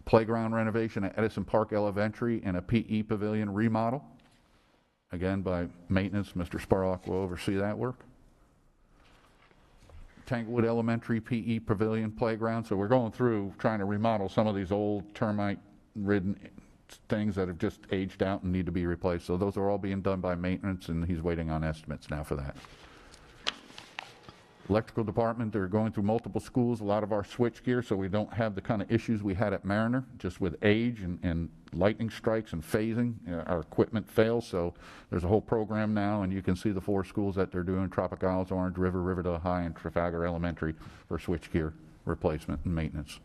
Playground renovation at Edison Park Elementary and a PE pavilion remodel. Again, by maintenance, Mr. Spurlock will oversee that work. Tanglewood Elementary PE pavilion playground. So we're going through trying to remodel some of these old termite-ridden things that have just aged out and need to be replaced. So those are all being done by maintenance, and he's waiting on estimates now for that. Electrical department, they're going through multiple schools, a lot of our switch gear, so we don't have the kind of issues we had at Mariner, just with age and lightning strikes and phasing. Our equipment fails, so there's a whole program now, and you can see the 4 schools that they're doing: Tropic Isles, Orange River, Riverdale High, and Trafalgar Elementary for switch gear replacement and maintenance.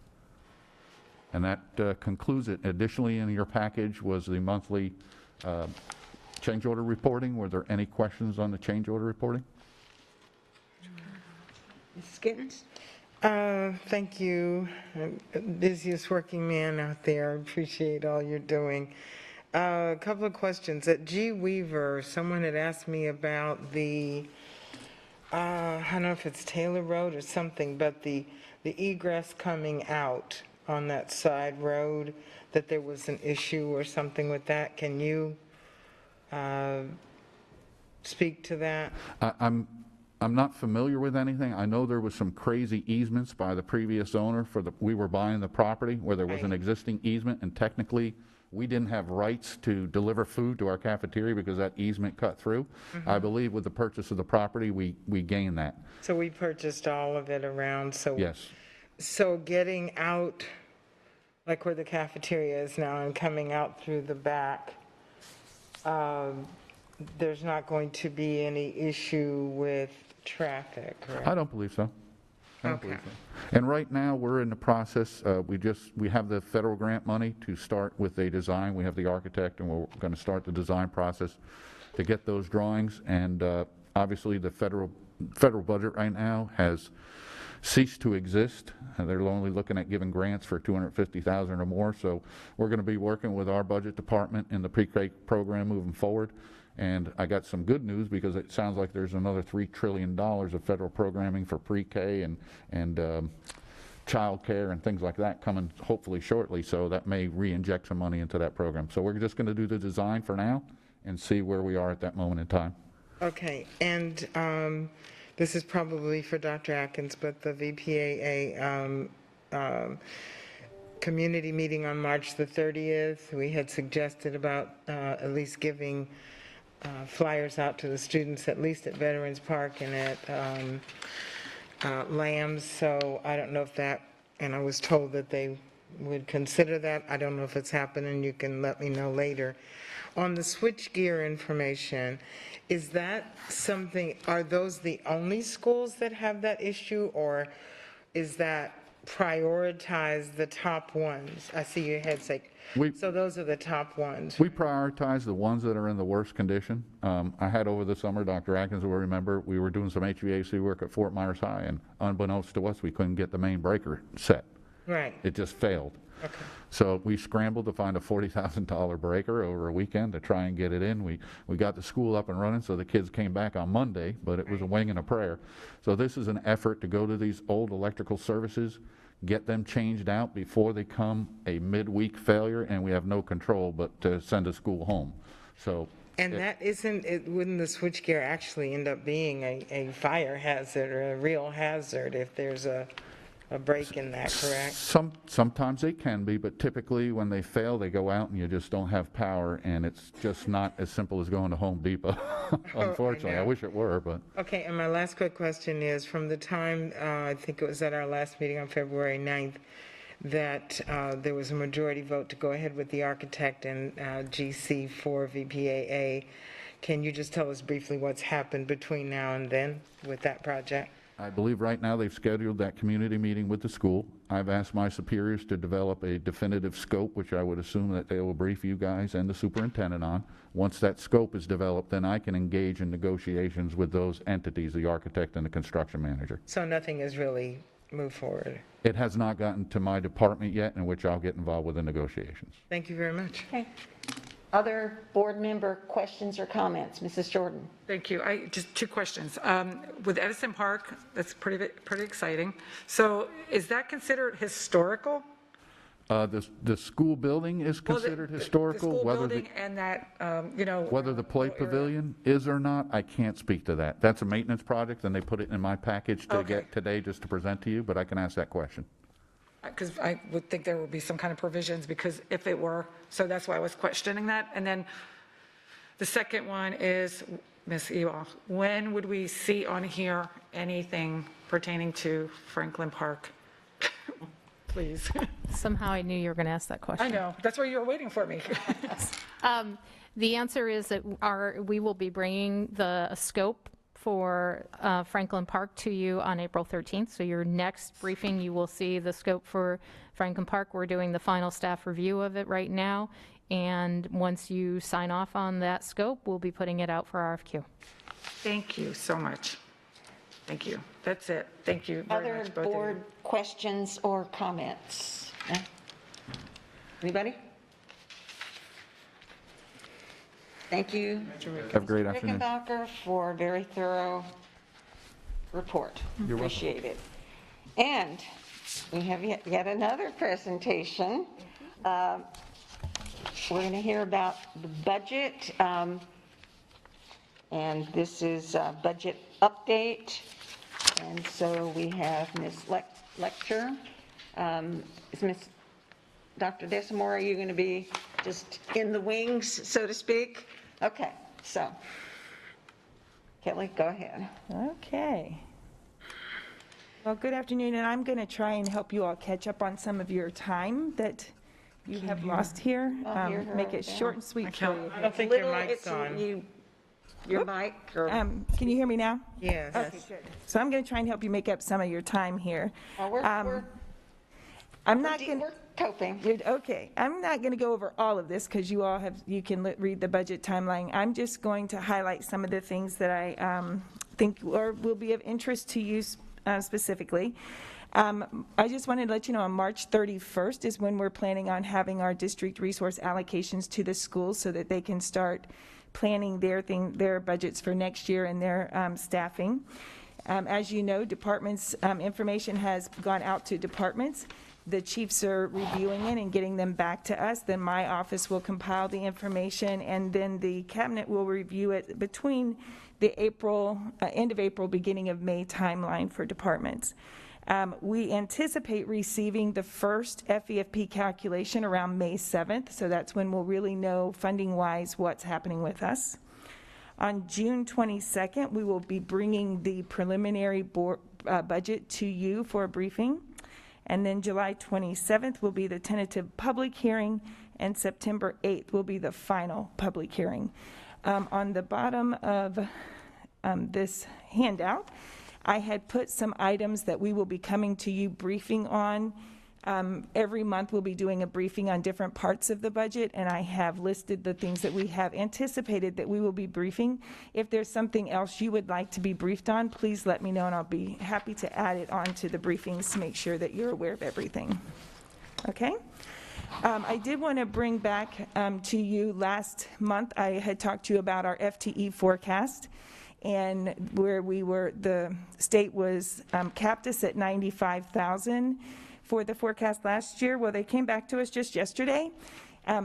And that concludes it. Additionally, in your package was the monthly change order reporting. Were there any questions on the change order reporting? Ms. Skittins? Thank you. Busiest working man out there. I appreciate all you're doing. A couple of questions. At G. Weaver, someone had asked me about the, I don't know if it's Taylor Road or something, but the egress coming out on that side road, that there was an issue or something with that. Can you speak to that? I'm not familiar with anything. I know there was some crazy easements by the previous owner we were buying the property where there was an existing easement, and technically we didn't have rights to deliver food to our cafeteria because that easement cut through. I believe with the purchase of the property, we gained that. So we purchased all of it around, so. Yes. So getting out, like where the cafeteria is now, and coming out through the back, there's not going to be any issue with traffic, right? I don't believe so. I don't Okay. believe so. And right now, we're in the process, we have the federal grant money to start with a design. We have the architect, and we're going to start the design process to get those drawings. And obviously, the federal budget right now has ceased to exist. They're only looking at giving grants for $250,000 or more. So we're going to be working with our budget department in the pre-K program moving forward. And I got some good news because it sounds like there's another $3 trillion of federal programming for pre-K and child care and things like that coming hopefully shortly. So that may re-inject some money into that program. So we're just going to do the design for now and see where we are at that moment in time. Okay, and this is probably for Dr. Atkins, but the VPAA community meeting on March the 30th, we had suggested about at least giving flyers out to the students, at least at Veterans Park and at Lambs. So I don't know if that, and I was told that they would consider that. I don't know if it's happening. You can let me know later. On the switchgear information, is that something, are those the only schools that have that issue, or is that prioritize the top ones? I see your head shake. So those are the top ones. We prioritize the ones that are in the worst condition. I had over the summer, Dr. Atkins will remember, we were doing some HVAC work at Fort Myers High, and unbeknownst to us, we couldn't get the main breaker set. Right. It just failed. Okay. So we scrambled to find a $40,000 breaker over a weekend to try and get it in. We got the school up and running, so the kids came back on Monday, but it was a wing and a prayer. So this is an effort to go to these old electrical services, get them changed out before they come a midweek failure, and we have no control but to send a school home. So. And that isn't, wouldn't the switchgear actually end up being a fire hazard or a real hazard if there's a break in that, correct? Sometimes they can be, but typically when they fail, they go out and you just don't have power, and it's just not as simple as going to Home Depot. Unfortunately, I wish it were, but. Okay, and my last quick question is, from the time, I think it was at our last meeting on February 9th, that there was a majority vote to go ahead with the architect and GC for VPAA. Can you just tell us briefly what's happened between now and then with that project? I believe right now they've scheduled that community meeting with the school. I've asked my superiors to develop a definitive scope, which I would assume that they will brief you guys and the superintendent on. Once that scope is developed, then I can engage in negotiations with those entities, the architect and the construction manager. So nothing has really moved forward? It has not gotten to my department yet, in which I'll get involved with the negotiations. Thank you very much. Okay. Other board member questions or comments? Mrs. Jordan. Thank you. Just two questions. With Edison Park, that's pretty exciting. So is that considered historical? The school building is considered historical. The school whether building and that, whether the play pavilion is or not, I can't speak to that. That's a maintenance project, and they put it in my package to get today just to present to you, but I can ask that question. Because I would think there would be some kind of provisions, because if it were, so that's why I was questioning that. And then the second one is, Ms. Ewald, when would we see on here anything pertaining to Franklin Park? Please. Somehow I knew you were going to ask that question. I know, that's why you were waiting for me. The answer is that we will be bringing the scope for Franklin Park to you on April 13th. So your next briefing, you will see the scope for Franklin Park. We're doing the final staff review of it right now. And once you sign off on that scope, we'll be putting it out for RFQ. Thank you so much. Thank you. That's it. Thank you very much, both of you. Other board questions or comments? Anybody? Thank you. Have a great afternoon. Rickenbacker for a very thorough report. You're welcome. Appreciate it. And we have yet another presentation. We're going to hear about the budget, and this is a budget update. And so we have Ms. Lecter. Is Ms. Dr. Desamore, are you going to be just in the wings, so to speak? Okay, so Kelly, go ahead. Okay. Well, good afternoon, and I'm going to try and help you all catch up on some of your time that you have lost here. Make it short and sweet for you. I don't think your mic's on. Your mic? Or... can you hear me now? Yes. Okay, good. So I'm going to try and help you make up some of your time here. I'm not going to... We're coping. Okay. I'm not going to go over all of this because you all can read the budget timeline. I'm just going to highlight some of the things that I think will be of interest to you specifically. I just wanted to let you know on March 31st is when we're planning on having our district resource allocations to the schools so that they can start planning their budgets for next year and their staffing. As you know, departments information has gone out to departments. The chiefs are reviewing it and getting them back to us. Then my office will compile the information, and then the cabinet will review it between the end of April, beginning of May timeline for departments. We anticipate receiving the first FEFP calculation around May 7th, so that's when we'll really know funding-wise what's happening with us. On June 22nd, we will be bringing the preliminary budget to you for a briefing. And then July 27th will be the tentative public hearing, and September 8th will be the final public hearing. On the bottom of this handout, I had put some items that we will be coming to you briefing on. Every month we'll be doing a briefing on different parts of the budget, and I have listed the things that we have anticipated that we will be briefing. If there's something else you would like to be briefed on, please let me know, and I'll be happy to add it onto the briefings to make sure that you're aware of everything. Okay? I did want to bring back to you last month, I had talked to you about our FTE forecast, and where the state was capped us at 95,000 for the forecast last year. Well, they came back to us just yesterday,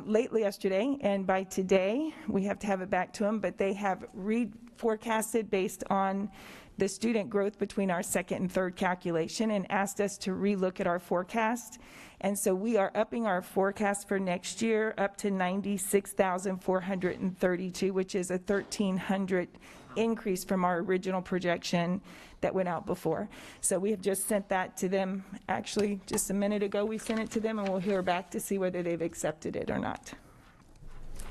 lately yesterday, and by today, we have to have it back to them, but they have reforecasted based on the student growth between our second and third calculation and asked us to relook at our forecast. And so we are upping our forecast for next year up to 96,432, which is a 1,300 increase from our original projection that went out before. So we have just sent that to them. Actually, just a minute ago, we sent it to them, and we'll hear back to see whether they've accepted it or not.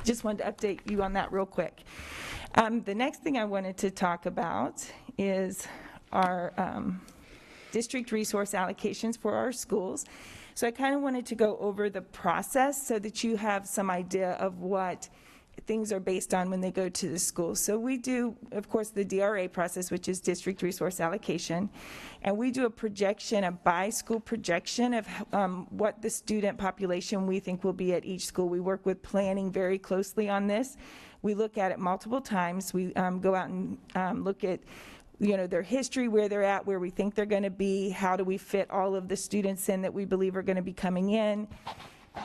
Just wanted to update you on that real quick. The next thing I wanted to talk about is our district resource allocations for our schools. So I kind of wanted to go over the process so that you have some idea of what things are based on when they go to the school. So we do, of course, the DRA process, which is district resource allocation, and we do a projection, a by-school projection of what the student population we think will be at each school. We work with planning very closely on this. We look at it multiple times. We go out and look at their history, where they're at, where we think they're going to be, how do we fit all of the students in that we believe are going to be coming in.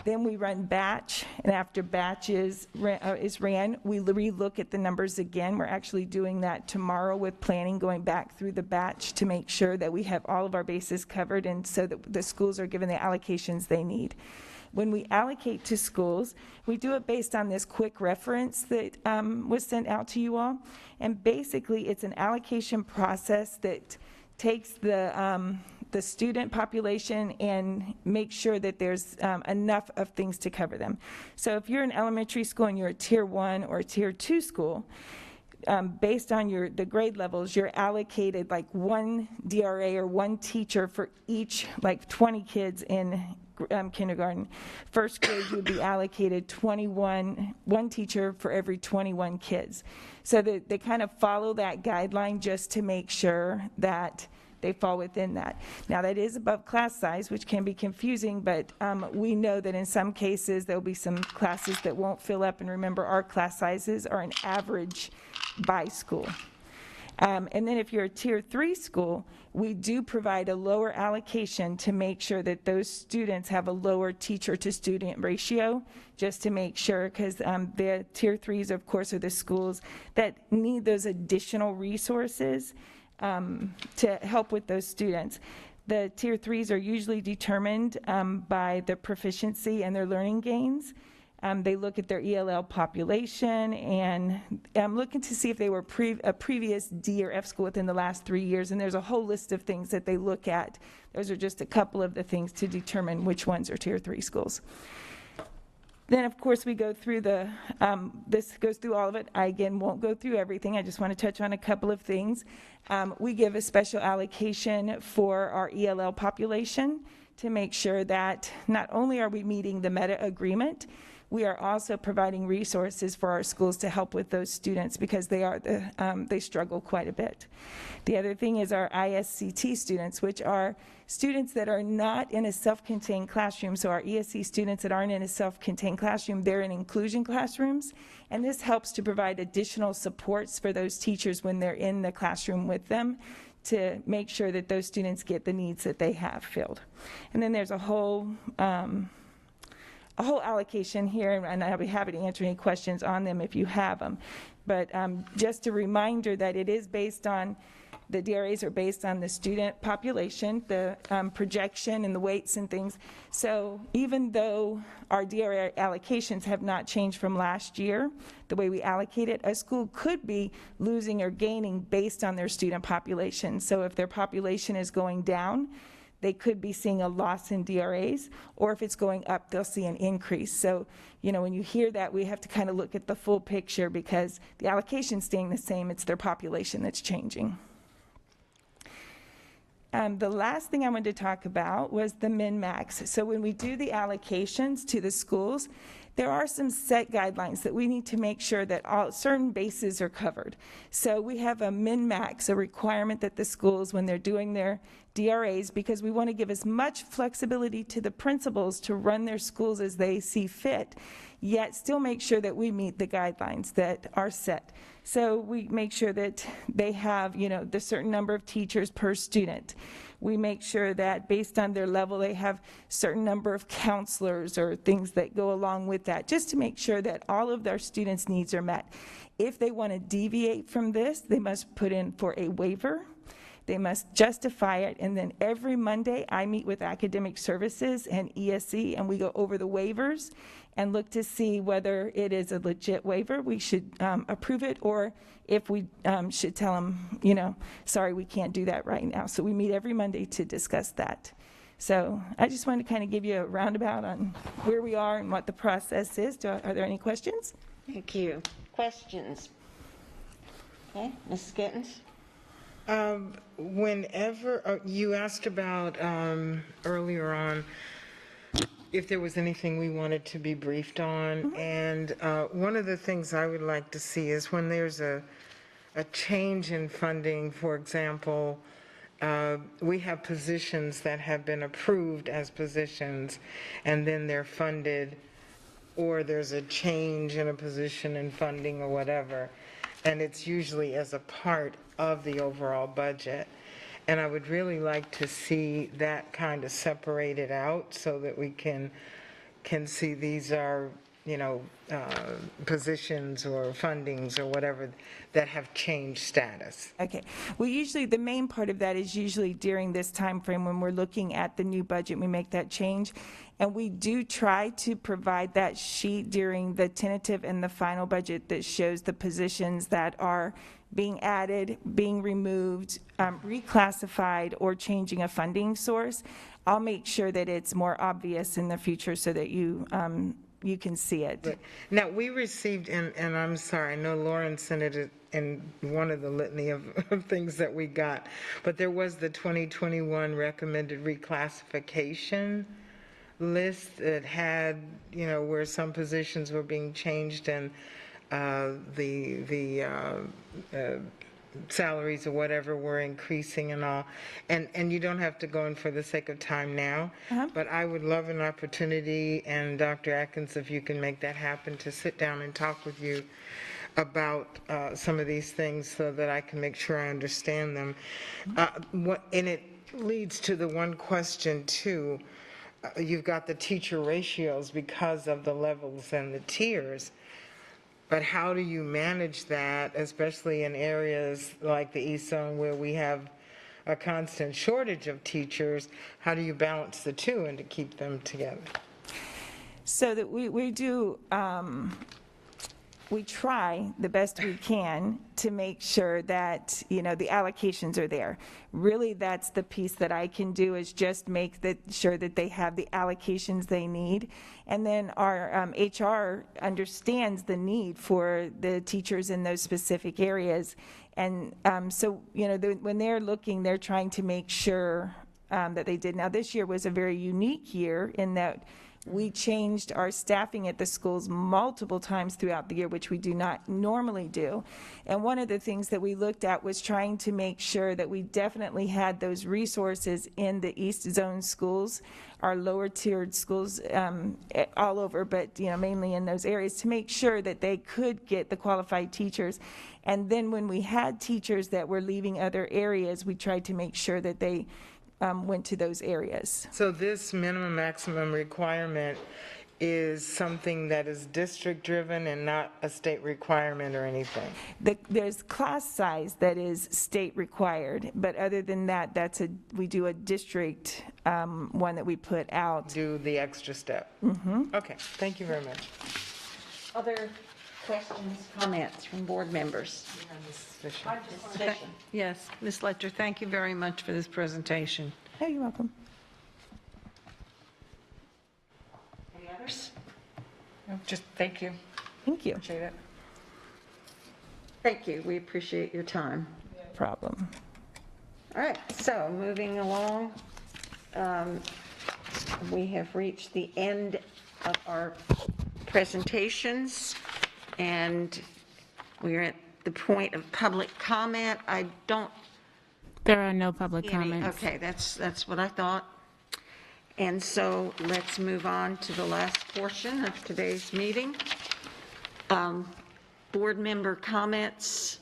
Then we run batch, and after batch is ran, we re-look at the numbers again. We're actually doing that tomorrow with planning, going back through the batch to make sure that we have all of our bases covered and so that the schools are given the allocations they need. When we allocate to schools, we do it based on this quick reference that was sent out to you all. And basically, it's an allocation process that takes the student population and makes sure that there's enough of things to cover them. So if you're an elementary school and you're a tier 1 or a tier 2 school, based on the grade levels, you're allocated like one DRA or one teacher for each, like 20 kids in kindergarten. First grade, you would be allocated one teacher for every 21 kids. So they kind of follow that guideline just to make sure that they fall within that. Now, that is above class size, which can be confusing, but we know that in some cases, there'll be some classes that won't fill up, and remember, our class sizes are an average by school. And then if you're a Tier 3 school, we do provide a lower allocation to make sure that those students have a lower teacher-to-student ratio, just to make sure, because the Tier 3s, of course, are the schools that need those additional resources to help with those students. The Tier 3s are usually determined by their proficiency and their learning gains. They look at their ELL population, and I'm looking to see if they were a previous D or F school within the last 3 years, and there's a whole list of things that they look at. Those are just a couple of the things to determine which ones are Tier 3 schools. Then, of course, we go through this goes through all of it. I, again, won't go through everything. I just want to touch on a couple of things. We give a special allocation for our ELL population to make sure that not only are we meeting the meta agreement, we are also providing resources for our schools to help with those students, because they struggle quite a bit. The other thing is our ISCT students, which are students that are not in a self-contained classroom. So our ESC students that aren't in a self-contained classroom, they're in inclusion classrooms. And this helps to provide additional supports for those teachers when they're in the classroom with them, to make sure that those students get the needs that they have filled. And then there's a whole allocation here, and I'll be happy to answer any questions on them if you have them. But just a reminder that it is based on, the DRAs are based on the student population, the projection and the weights and things. So even though our DRA allocations have not changed from last year, the way we allocate it, a school could be losing or gaining based on their student population. So if their population is going down, they could be seeing a loss in DRAs, or if it's going up, they'll see an increase. So, when you hear that, we have to kind of look at the full picture, because the allocation's staying the same, it's their population that's changing. The last thing I wanted to talk about was the min-max. So when we do the allocations to the schools, there are some set guidelines that we need to make sure that certain bases are covered. So we have a min-max, a requirement that the schools, when they're doing their DRAs, because we want to give as much flexibility to the principals to run their schools as they see fit, yet still make sure that we meet the guidelines that are set. So we make sure that they have, the certain number of teachers per student. We make sure that based on their level, they have certain number of counselors or things that go along with that, just to make sure that all of their students' needs are met. If they want to deviate from this, they must put in for a waiver. They must justify it, and then every Monday, I meet with Academic Services and ESC, and we go over the waivers and look to see whether it is a legit waiver. We should approve it, or if we should tell them, sorry, we can't do that right now. So we meet every Monday to discuss that. So I just wanted to kind of give you a roundabout on where we are and what the process is. Are there any questions? Thank you. Questions? Okay, Ms. Gittens? Whenever you asked about earlier on if there was anything we wanted to be briefed on, and one of the things I would like to see is when there's a change in funding. For example, we have positions that have been approved as positions, and then they're funded, or there's a change in a position in funding or whatever, and it's usually as a part of the overall budget. And I would really like to see that kind of separated out so that we can see these are, positions or fundings or whatever that have changed status. Okay. Well, usually the main part of that is usually during this time frame when we're looking at the new budget, we make that change. And we do try to provide that sheet during the tentative and the final budget that shows the positions that are being added, being removed, reclassified, or changing a funding source. I'll make sure that it's more obvious in the future so that you can see it. Now, we received, and I'm sorry, I know Lauren sent it in one of the litany of things that we got, but there was the 2021 recommended reclassification list that had, where some positions were being changed, and the salaries or whatever were increasing and all. And you don't have to go in for the sake of time now, but I would love an opportunity, and Dr. Atkins, if you can make that happen, to sit down and talk with you about some of these things so that I can make sure I understand them. And it leads to the one question too. You've got the teacher ratios because of the levels and the tiers, but how do you manage that, especially in areas like the East Zone where we have a constant shortage of teachers? How do you balance the two and to keep them together? So that we do, we try the best we can to make sure that, the allocations are there. Really, that's the piece that I can do, is just make sure that they have the allocations they need. And then our HR understands the need for the teachers in those specific areas. And so, when they're looking, they're trying to make sure that they did. Now, this year was a very unique year in that we changed our staffing at the schools multiple times throughout the year, which we do not normally do. And one of the things that we looked at was trying to make sure that we definitely had those resources in the East Zone schools, our lower tiered schools all over, but mainly in those areas, to make sure that they could get the qualified teachers. And then when we had teachers that were leaving other areas, we tried to make sure that they went to those areas. So this minimum maximum requirement is something that is district-driven and not a state requirement or anything? There's class size that is state required, but other than that, we do a district one that we put out. Do the extra step? Okay, thank you very much. Other questions, comments from board members? Yes, Ms. Letcher, thank you very much for this presentation. Oh, you're welcome. Any others? No, just thank you. Thank you. Appreciate it. Thank you. We appreciate your time. No problem. All right, so moving along, we have reached the end of our presentations, and we're at the point of public comment. There are no public comments. Okay, that's what I thought. And so let's move on to the last portion of today's meeting. Board member comments,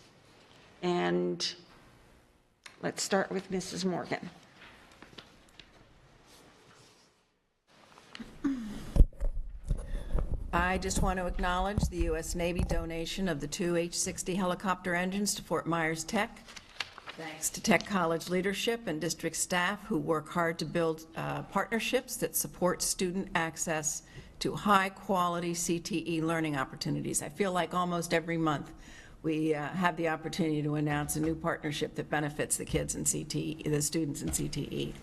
and let's start with Mrs. Morgan. I just want to acknowledge the U.S. Navy donation of the 2 H-60 helicopter engines to Fort Myers Tech. Thanks to Tech College leadership and district staff who work hard to build partnerships that support student access to high-quality CTE learning opportunities. I feel like almost every month we have the opportunity to announce a new partnership that benefits the kids in CTE, the students in CTE.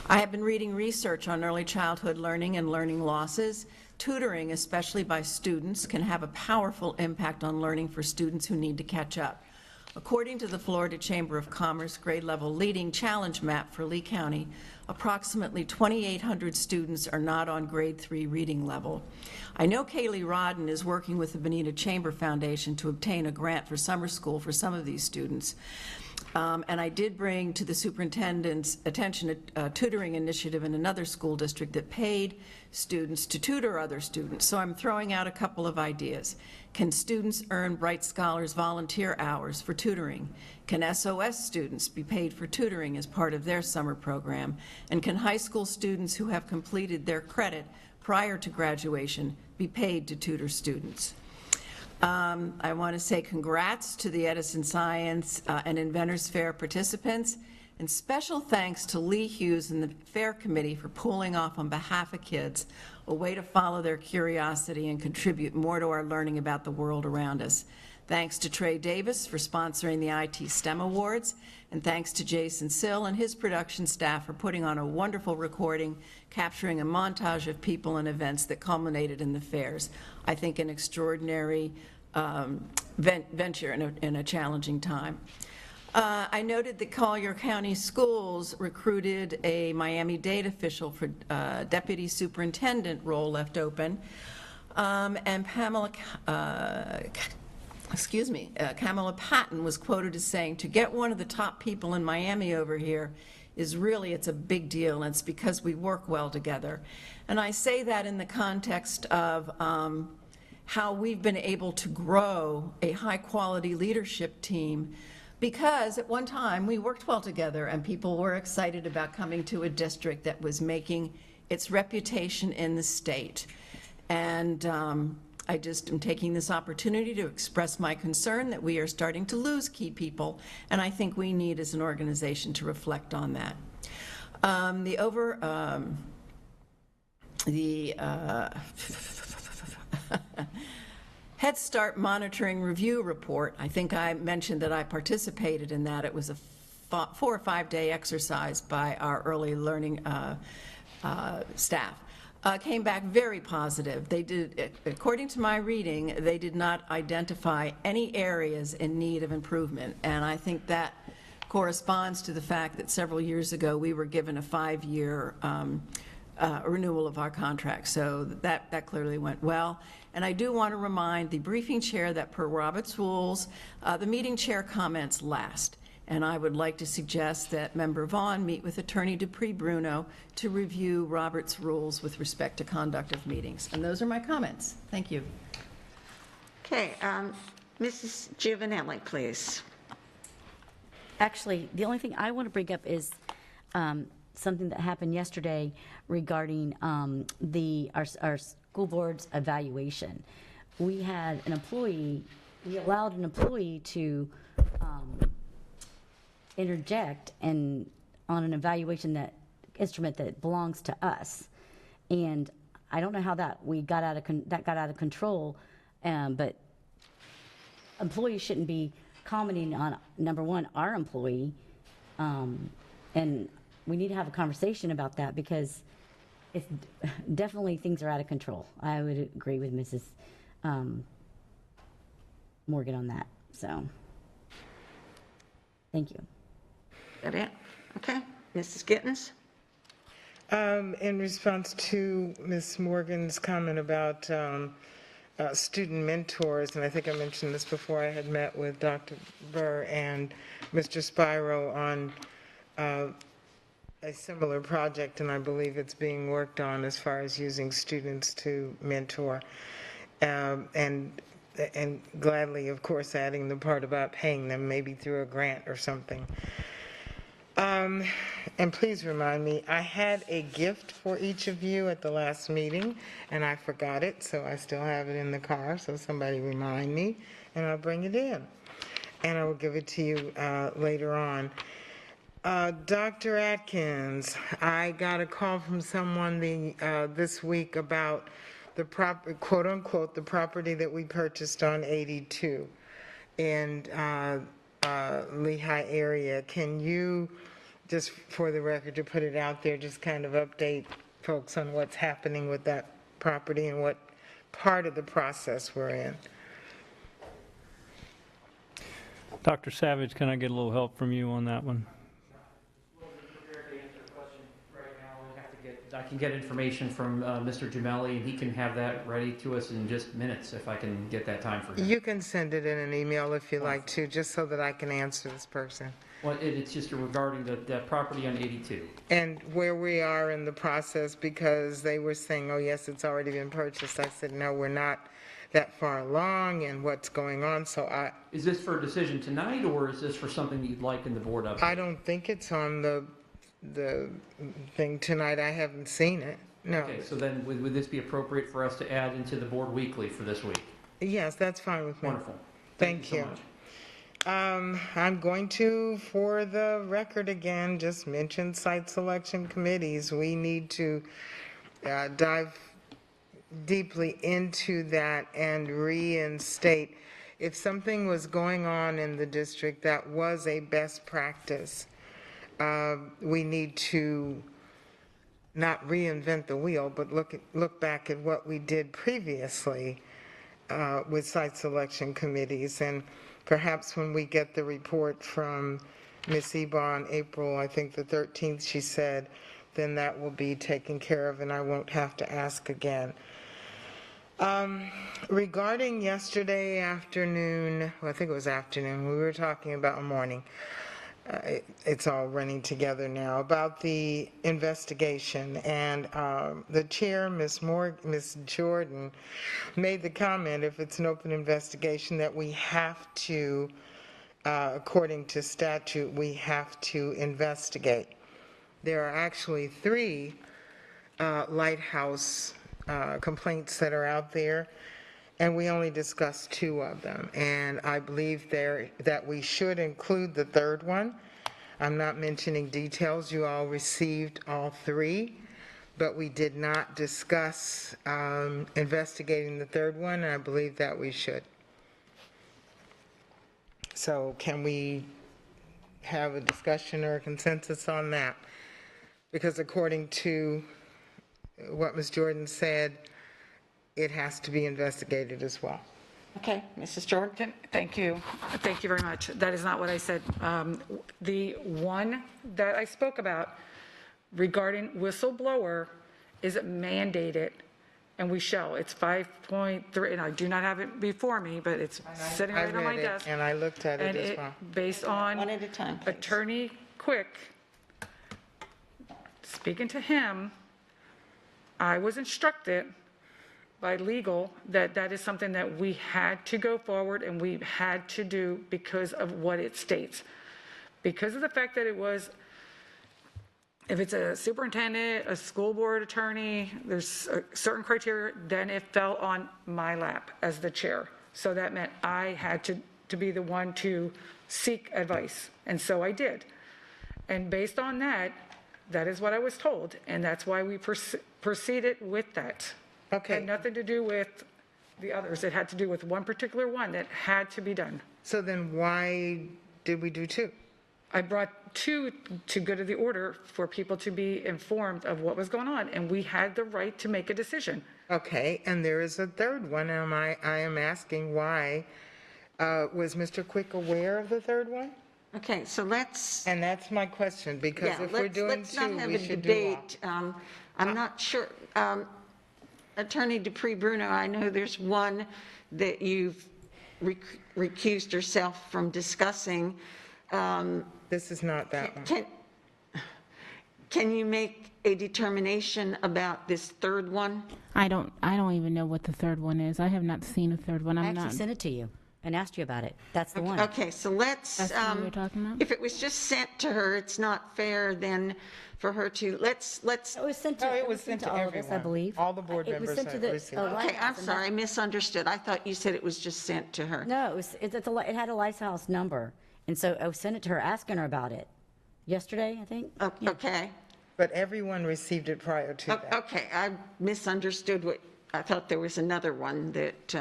I have been reading research on early childhood learning and learning losses. Tutoring, especially by students, can have a powerful impact on learning for students who need to catch up. According to the Florida Chamber of Commerce grade level leading challenge map for Lee County, approximately 2,800 students are not on grade 3 reading level. I know Kaylee Rodden is working with the Bonita Chamber Foundation to obtain a grant for summer school for some of these students. And I did bring to the superintendent's attention a tutoring initiative in another school district that paid students to tutor other students. So I'm throwing out a couple of ideas. Can students earn Bright Scholars volunteer hours for tutoring? Can SOS students be paid for tutoring as part of their summer program? And can high school students who have completed their credit prior to graduation be paid to tutor students? I want to say congrats to the Edison Science and Inventors Fair participants, and special thanks to Lee Hughes and the Fair Committee for pulling off on behalf of kids a way to follow their curiosity and contribute more to our learning about the world around us. Thanks to Trey Davis for sponsoring the IT STEM Awards, and thanks to Jason Sill and his production staff for putting on a wonderful recording capturing a montage of people and events that culminated in the fairs. I think an extraordinary venture in a challenging time. I noted that Collier County Schools recruited a Miami-Dade official for deputy superintendent role left open, and Pamela Kamala Patton was quoted as saying, to get one of the top people in Miami over here is really, it's a big deal, and it's because we work well together. And I say that in the context of how we've been able to grow a high-quality leadership team, because at one time we worked well together and people were excited about coming to a district that was making its reputation in the state. And I just am taking this opportunity to express my concern that we are starting to lose key people, and I think we need as an organization to reflect on that. Head Start Monitoring Review Report, I think I mentioned that I participated in that. It was a 4 or 5 day exercise by our early learning staff. Came back very positive. They did, according to my reading, they did not identify any areas in need of improvement, and I think that corresponds to the fact that several years ago we were given a 5-year renewal of our contract, so that clearly went well. And I do want to remind the briefing chair that per Robert's rules, the meeting chair comments last. And I would like to suggest that Member Vaughn meet with Attorney Dupree Bruno to review Robert's rules with respect to conduct of meetings. And those are my comments. Thank you. Okay, Mrs. Giovanelli, please. Actually, the only thing I want to bring up is something that happened yesterday regarding our school board's evaluation. We had an employee, we allowed an employee to interject on an evaluation instrument that belongs to us, and I don't know how that got out of control, but employees shouldn't be commenting on, number one, our employee, and we need to have a conversation about that because it's definitely things are out of control. I would agree with Mrs. Morgan on that. So, thank you. That it? Okay. Mrs. Gittens? In response to Ms. Morgan's comment about student mentors, and I think I mentioned this before, I had met with Dr. Burr and Mr. Spiro on a similar project, and I believe it's being worked on as far as using students to mentor. And gladly, of course, adding the part about paying them, maybe through a grant or something. And please remind me, I had a gift for each of you at the last meeting, and I forgot it, so I still have it in the car, so somebody remind me, and I'll bring it in. And I will give it to you later on. Dr. Atkins, I got a call from someone this week about the quote unquote, the property that we purchased on 82 in Lehigh area. Can you, just for the record, to put it out there, just kind of update folks on what's happening with that property and what part of the process we're in? Dr. Savage, can I get a little help from you on that one? I can get information from Mr. Gemelli, and he can have that ready to us in just minutes if I can get that time for him. You can send it in an email if you like to, just so that I can answer this person. Well, it's just regarding the property on 82. And where we are in the process, because they were saying, oh, yes, it's already been purchased. I said, no, we're not that far along, and what's going on, so Is this for a decision tonight, or is this for something you'd like in the board update? I don't think it's on the thing tonight. I haven't seen it, no. Okay, so then would this be appropriate for us to add into the board weekly for this week? Yes, that's fine with me. Wonderful. Thank you. So much. I'm going to, for the record again, just mention site selection committees. We need to dive deeply into that and reinstate. If something was going on in the district that was a best practice, we need to not reinvent the wheel, but look back at what we did previously with site selection committees. And perhaps when we get the report from Ms. Eba on April, I think the 13th, she said, then that will be taken care of and I won't have to ask again. Regarding yesterday afternoon, well, I think it was afternoon, we were talking about morning. It's all running together now, about the investigation. And the chair, Ms. Jordan, made the comment, if it's an open investigation, that we have to, according to statute, we have to investigate. There are actually 3 lighthouse complaints that are out there, and we only discussed 2 of them. And I believe that we should include the 3rd one. I'm not mentioning details. You all received all 3, but we did not discuss investigating the 3rd one, and I believe that we should. So can we have a discussion or a consensus on that? Because according to what Ms. Jordan said, it has to be investigated as well. Okay, Mrs. Jordan? Thank you. Thank you very much. That is not what I said. The one that I spoke about regarding whistleblower is mandated, and we shall. It's 5.3, and I do not have it before me, but it's sitting right on my desk. And I looked at it And as well. based on One at a time, please. Attorney Quick, speaking to him, I was instructed by legal that that is something that we had to go forward and we had to do because of what it states. Because of the fact that it was, if it's a superintendent, a school board attorney, there's a certain criteria, then it fell on my lap as the chair. So that meant I had to be the one to seek advice. And so I did. And based on that, that is what I was told. And that's why we proceeded with that. Okay. It had nothing to do with the others. It had to do with one particular one that had to be done. So then why did we do 2? I brought 2 to go to the order for people to be informed of what was going on, and we had the right to make a decision. Okay, and there is a 3rd one, and I am asking why. Was Mr. Quick aware of the 3rd one? Okay, so let's, And that's my question, because yeah, if we're doing let's 2, not have we a should do all. debate. I'm not sure. Attorney Dupree Bruno, I know there's one that you've recused yourself from discussing. This is not that one. Can you make a determination about this 3rd one? I don't even know what the 3rd one is. I have not seen a 3rd one. I I'm not. actually sent it to you and asked you about it. That's the one. Okay, so let's, That's the one we're talking about? if it was just sent to her, it's not fair then for her to, let's, It was sent to, No, it was sent to all of us, I everyone. believe. All the board It was members sent to have the received it. okay, I'm Lighthouse, and sorry, I misunderstood. I thought you said it was just sent to her. No, it had a Lighthouse number, and so I sent it to her, asking her about it. Yesterday, I think? Okay, But everyone received it prior to that. okay, I misunderstood what, I thought there was another one that,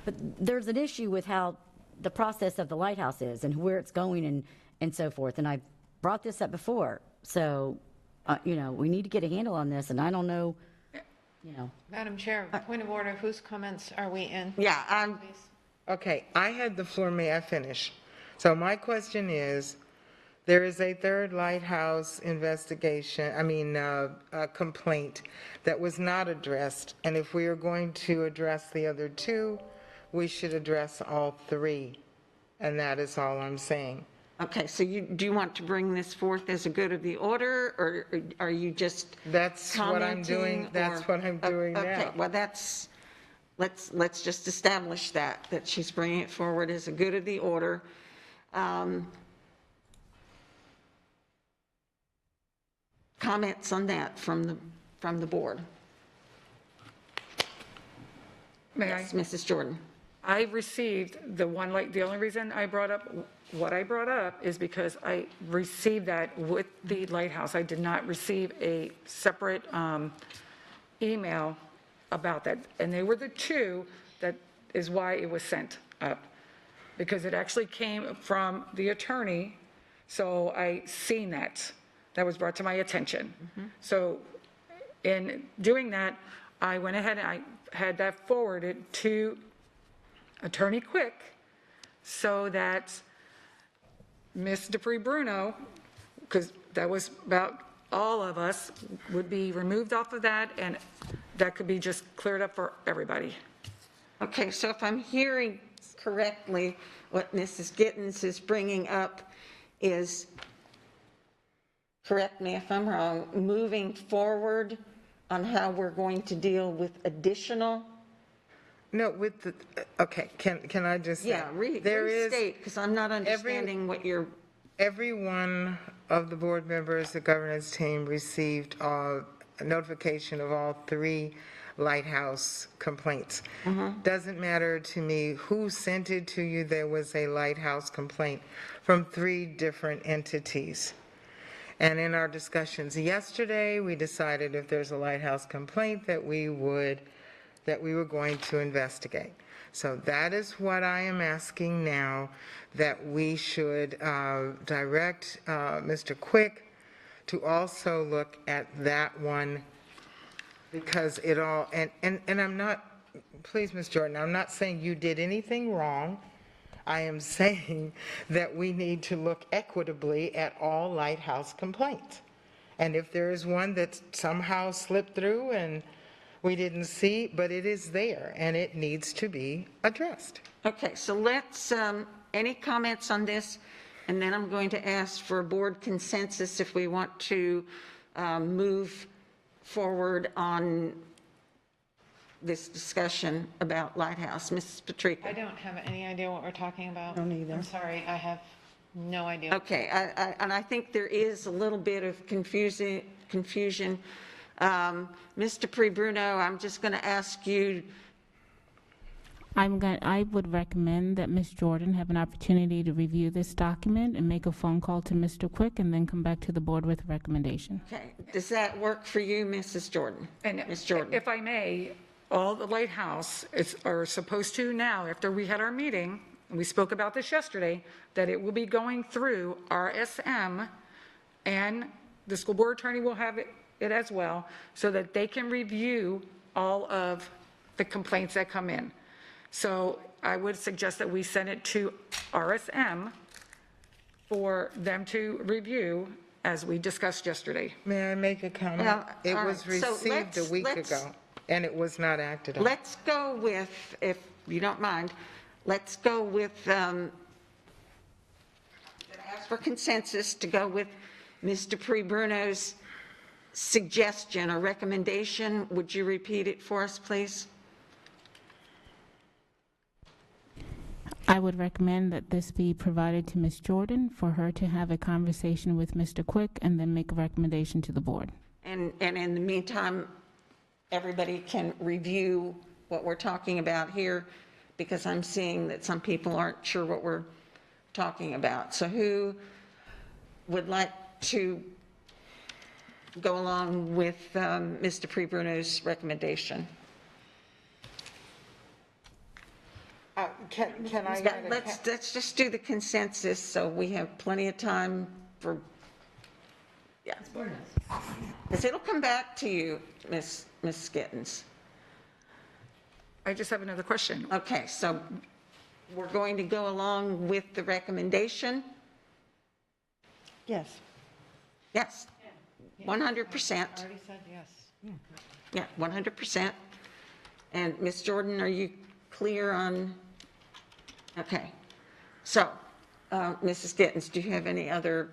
But there's an issue with how the process of the Lighthouse is and where it's going and so forth, and I brought this up before, so, we need to get a handle on this, and I don't know, Madam Chair, point of order, whose comments are we in? yeah, Okay, I had the floor, may I finish? So my question is, there is a 3rd Lighthouse complaint that was not addressed, and if we are going to address the other 2, we should address all 3, and that is all I'm saying. okay, so do you want to bring this forth as a good of the order, or are you just That's what I'm doing, commenting, that's or- what I'm doing now. Okay, well, let's just establish that she's bringing it forward as a good of the order. Comments on that from the board? May I? Yes, Mrs. Jordan. I received the only reason I brought up what I brought up is because I received that with the Lighthouse. I did not receive a separate email about that. And they were the 2 that is why it was sent up, because it actually came from the attorney. So I seen that. That was brought to my attention. So in doing that, I went ahead and I had that forwarded to Attorney Quick so that Ms. Dupree Bruno, because that was about all of us, would be removed off of that, and that could be just cleared up for everybody. Okay, so if I'm hearing correctly, what Mrs. Gittens is bringing up is, correct me if I'm wrong, moving forward on how we're going to deal with additional. No, with the, okay, can I just say? Yeah, restate, because I'm not understanding what you're. Every one of the board members, the governance team received a notification of all 3 lighthouse complaints. Doesn't matter to me who sent it to you, there was a lighthouse complaint from 3 different entities. And in our discussions yesterday, we decided if there's a lighthouse complaint that we were going to investigate. So that is what I am asking now, that we should direct Mr. Quick to also look at that one, because it all, and I'm not, please, Ms. Jordan, I'm not saying you did anything wrong. I am saying that we need to look equitably at all lighthouse complaints. And if there is one that somehow slipped through and we didn't see, but it is there and it needs to be addressed. Okay, so let's, any comments on this? And then I'm going to ask for a board consensus if we want to move forward on this discussion about Lighthouse. Mrs. Patrica. I don't have any idea what we're talking about. Don't either. I'm sorry, I have no idea. Okay, and I think there is a little bit of confusion. Mr. Pre-Bruno, I'm just going to ask you. I would recommend that Ms. Jordan have an opportunity to review this document and make a phone call to Mr. Quick and then come back to the board with a recommendation. Okay, does that work for you, Mrs. Jordan? And Ms. Jordan. if I may, all the lighthouse are supposed to now, after we had our meeting, and we spoke about this yesterday, that it will be going through RSM, and the school board attorney will have it as well, so that they can review all of the complaints that come in. So I would suggest that we send it to RSM for them to review, as we discussed yesterday. May I make a comment? Well, It all was right, so received a week ago, and it was not acted on. Let's go with, if you don't mind, let's go with, ask for consensus to go with Mr. Pre-Bruno's suggestion or recommendation. Would you repeat it for us, please? I would recommend that this be provided to Ms. Jordan for her to have a conversation with Mr. Quick and then make a recommendation to the board. And in the meantime, everybody can review what we're talking about here, because I'm seeing that some people aren't sure what we're talking about. So who would like to go along with Mr. Pre-Bruno's recommendation? Can I? Let's just do the consensus, so we have plenty of time for, yeah. Because it'll come back to you, Ms. Gittens. I just have another question. Okay, so we're going to go along with the recommendation? Yes. Yes, 100%. I already said yes. Yeah, 100%. And Ms. Jordan, are you clear on? Okay. So, Mrs. Gittens, do you have any other?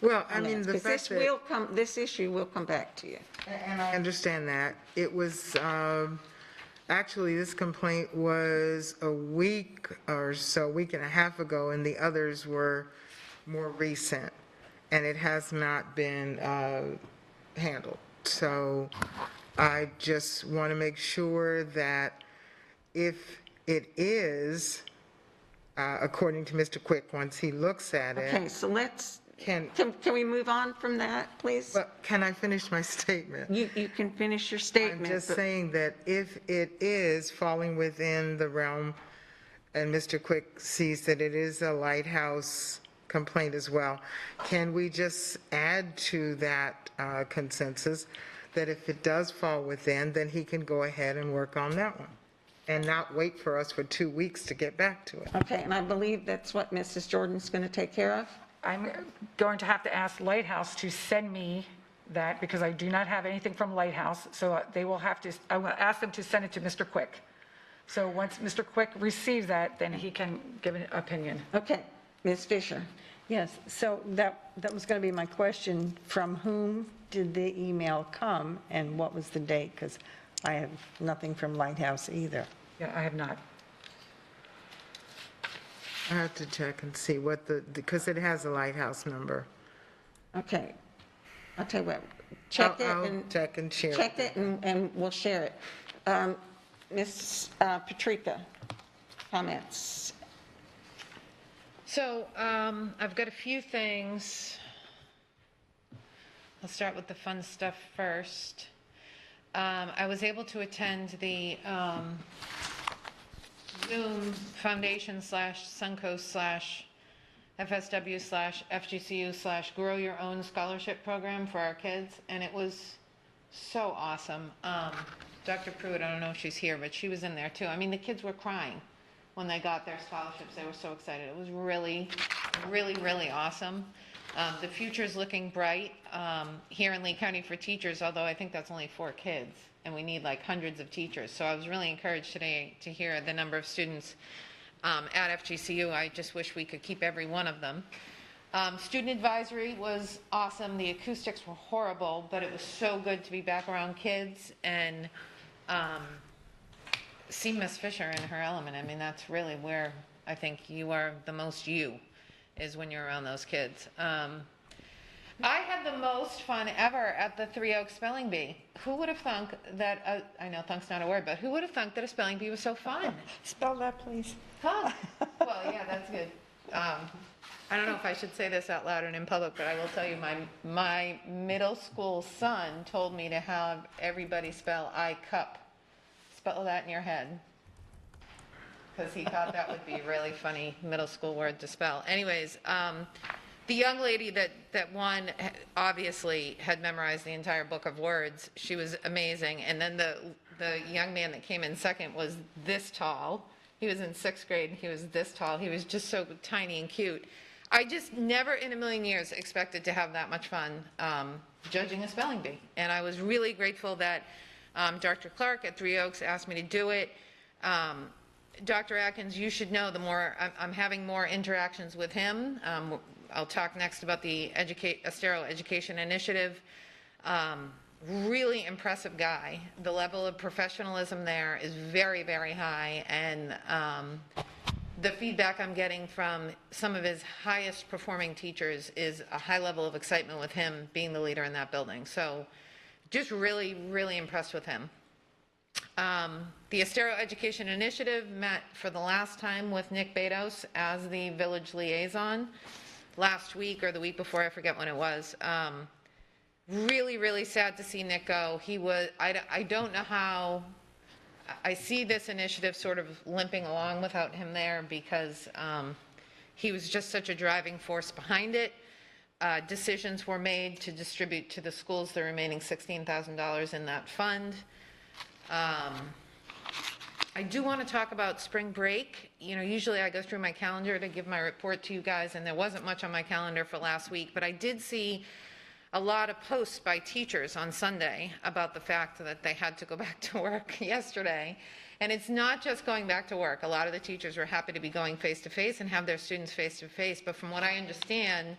Well, I mean, the because fact that. this issue will come back to you. And I understand that. It was, actually, this complaint was a week or so, week and a half ago, and the others were more recent, and it has not been handled. So I just want to make sure that if it is, according to Mr. Quick, once he looks at it. Okay, so let's, can we move on from that, please? But can I finish my statement? You can finish your statement. I'm just saying that if it is falling within the realm, and Mr. Quick sees that it is a lighthouse complaint as well, can we just add to that consensus that if it does fall within, then he can go ahead and work on that one and not wait for us for 2 weeks to get back to it? Okay, and I believe that's what Mrs. Jordan's going to take care of? I'm going to have to ask Lighthouse to send me that, because I do not have anything from Lighthouse, so they will have to, I will ask them to send it to Mr. Quick. So once Mr. Quick receives that, then he can give an opinion. Okay, Ms. Fisher. Yes, so that was going to be my question. From whom did the email come, and what was the date? Because I have nothing from Lighthouse either. Yeah, I have not. I have to check and see what because it has a Lighthouse number. Okay, I'll tell you what, check it I'll and. check and share Check it. it and we'll share it. Ms. Patrica, comments? So I've got a few things. I'll start with the fun stuff first. I was able to attend the Zoom Foundation / Suncoast / FSW / FGCU / Grow Your Own Scholarship Program for our kids, and it was so awesome. Dr. Pruitt, I don't know if she's here, but she was in there too. I mean, the kids were crying when they got their scholarships. They were so excited. It was really, really, really awesome. The future's looking bright here in Lee County for teachers, although I think that's only 4 kids, and we need like hundreds of teachers. So I was really encouraged today to hear the number of students at FGCU. I just wish we could keep every one of them. Student advisory was awesome. The acoustics were horrible, but it was so good to be back around kids and see Miss Fisher in her element. I mean, that's really where I think you are the most you, is when you're around those kids. I had the most fun ever at the Three Oaks Spelling Bee. Who would have thunk that, I know thunk's not a word, but who would have thunk that a spelling bee was so fun? Spell that, please. Thunk. Well, yeah, that's good. I don't know if I should say this out loud and in public, but I will tell you, my middle school son told me to have everybody spell I cup. Spell that in your head. Because he thought that would be a really funny middle school word to spell. Anyways, the young lady that won obviously had memorized the entire book of words. She was amazing. And then the young man that came in second was this tall. He was in 6th grade, and he was this tall. He was just so tiny and cute. I just never in a million years expected to have that much fun judging a spelling bee. And I was really grateful that Dr. Clark at Three Oaks asked me to do it. Dr. Atkins, you should know, the more I'm having more interactions with him. I'll talk next about the Estero Education Initiative. Really impressive guy. The level of professionalism there is very, very high, and the feedback I'm getting from some of his highest performing teachers is a high level of excitement with him being the leader in that building. So just really, really impressed with him. The Estero Education Initiative met for the last time with Nick Bedos as the village liaison last week or the week before, I forget when it was. Really, really sad to see Nick go. He was, I don't know how, I see this initiative sort of limping along without him there, because he was just such a driving force behind it. Decisions were made to distribute to the schools the remaining $16,000 in that fund. I do want to talk about spring break. You know, usually I go through my calendar to give my report to you guys, and there wasn't much on my calendar for last week, but I did see a lot of posts by teachers on Sunday about the fact that they had to go back to work yesterday. And it's not just going back to work. A lot of the teachers were happy to be going face-to-face and have their students face-to-face, but from what I understand,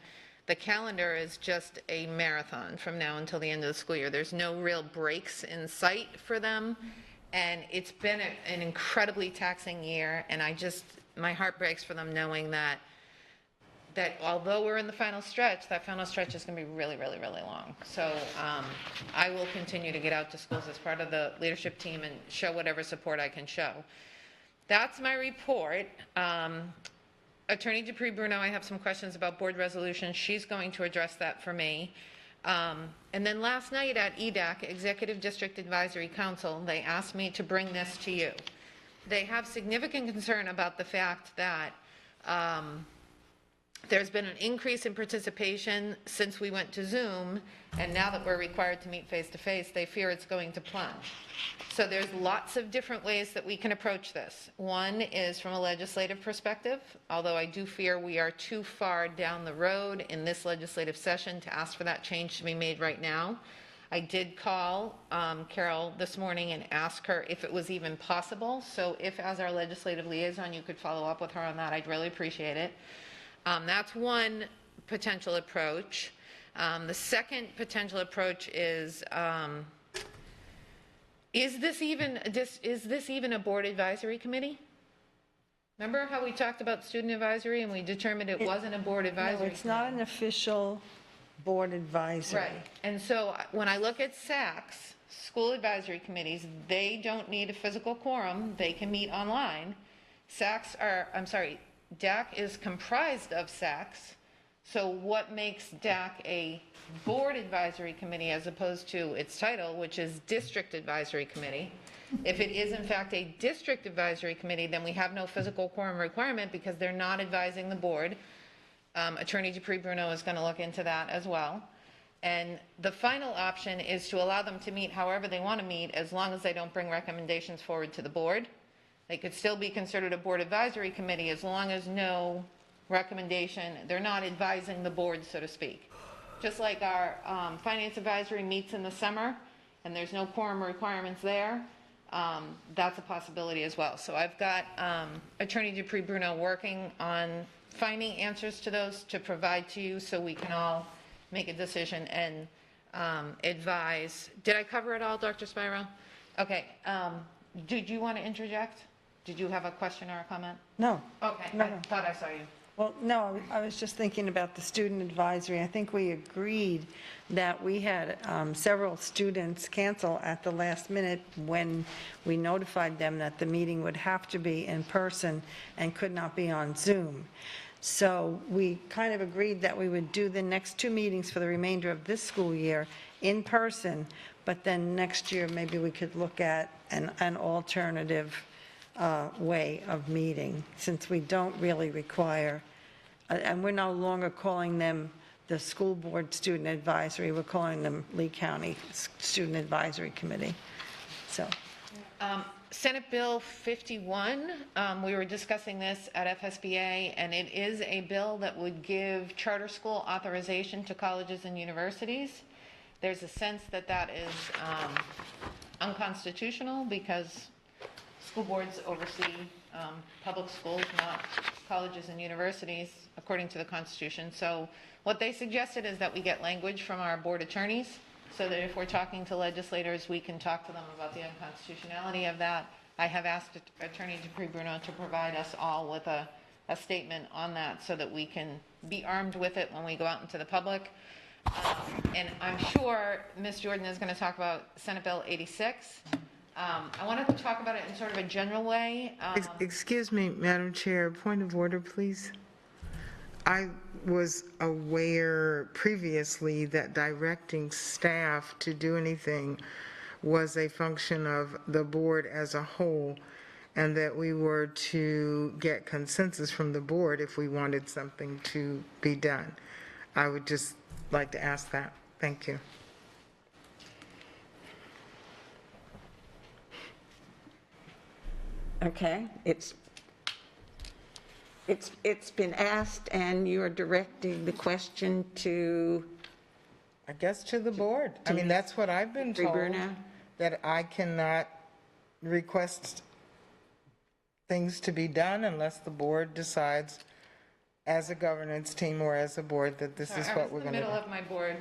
the calendar is just a marathon from now until the end of the school year. There's no real breaks in sight for them, and it's been an incredibly taxing year, and my heart breaks for them knowing that although we're in the final stretch, that final stretch is going to be really, really, really long. So I will continue to get out to schools as part of the leadership team and show whatever support I can show. That's my report. Attorney Dupree Bruno, I have some questions about board resolutions. She's going to address that for me. And then last night at EDAC, Executive District Advisory Council, they asked me to bring this to you. They have significant concern about the fact that there's been an increase in participation since we went to Zoom, and now that we're required to meet face-to-face, they fear it's going to plunge. So there's lots of different ways that we can approach this. One is from a legislative perspective, although I do fear we are too far down the road in this legislative session to ask for that change to be made right now. I did call Carol this morning and ask her if it was even possible. So if, as our legislative liaison, you could follow up with her on that, I'd really appreciate it. That's one potential approach. The second potential approach is this even a board advisory committee? Remember how we talked about student advisory and we determined it wasn't a board advisory? No, it's not an official board advisory. Right. And so when I look at SACs, school advisory committees, they don't need a physical quorum. They can meet online. DAC is comprised of SACs. So what makes DAC a board advisory committee as opposed to its title, which is district advisory committee? If it is in fact a district advisory committee, then we have no physical quorum requirement because they're not advising the board. Attorney Dupree Bruno is going to look into that as well. And the final option is to allow them to meet however they want to meet, as long as they don't bring recommendations forward to the board. They could still be considered a board advisory committee as long as no recommendation, they're not advising the board, so to speak. Just like our finance advisory meets in the summer and there's no quorum requirements there, that's a possibility as well. So I've got Attorney Dupree Bruno working on finding answers to those to provide to you so we can all make a decision and advise. Did I cover it all, Dr. Spiro? Okay. Did you want to interject? Did you have a question or a comment? No. Okay. No, I thought I saw you. Well, no, I was just thinking about the student advisory. I think we agreed that we had several students cancel at the last minute when we notified them that the meeting would have to be in person and could not be on Zoom. So we kind of agreed that we would do the next 2 meetings for the remainder of this school year in person, but then next year maybe we could look at an alternative way of meeting, since we don't really require, and we're no longer calling them the School Board Student Advisory, we're calling them Lee County Student Advisory Committee. So. Senate Bill 51, we were discussing this at FSBA, and it is a bill that would give charter school authorization to colleges and universities. There's a sense that that is unconstitutional because school boards oversee public schools, not colleges and universities, according to the Constitution. So what they suggested is that we get language from our board attorneys so that if we're talking to legislators, we can talk to them about the unconstitutionality of that. I have asked Attorney Dupree Bruno to provide us all with a statement on that so that we can be armed with it when we go out into the public. And I'm sure Ms. Jordan is going to talk about Senate Bill 86. I wanted to talk about it in sort of a general way. Excuse me, Madam Chair, point of order, please. I was aware previously that directing staff to do anything was a function of the board as a whole, and that we were to get consensus from the board if we wanted something to be done. I would just like to ask that. Thank you. Okay, it's been asked, and you're directing the question to? I guess to the board. I mean, that's what I've been told, that I cannot request things to be done unless the board decides as a governance team or as a board that this is what we're going to do. I was in the middle of my board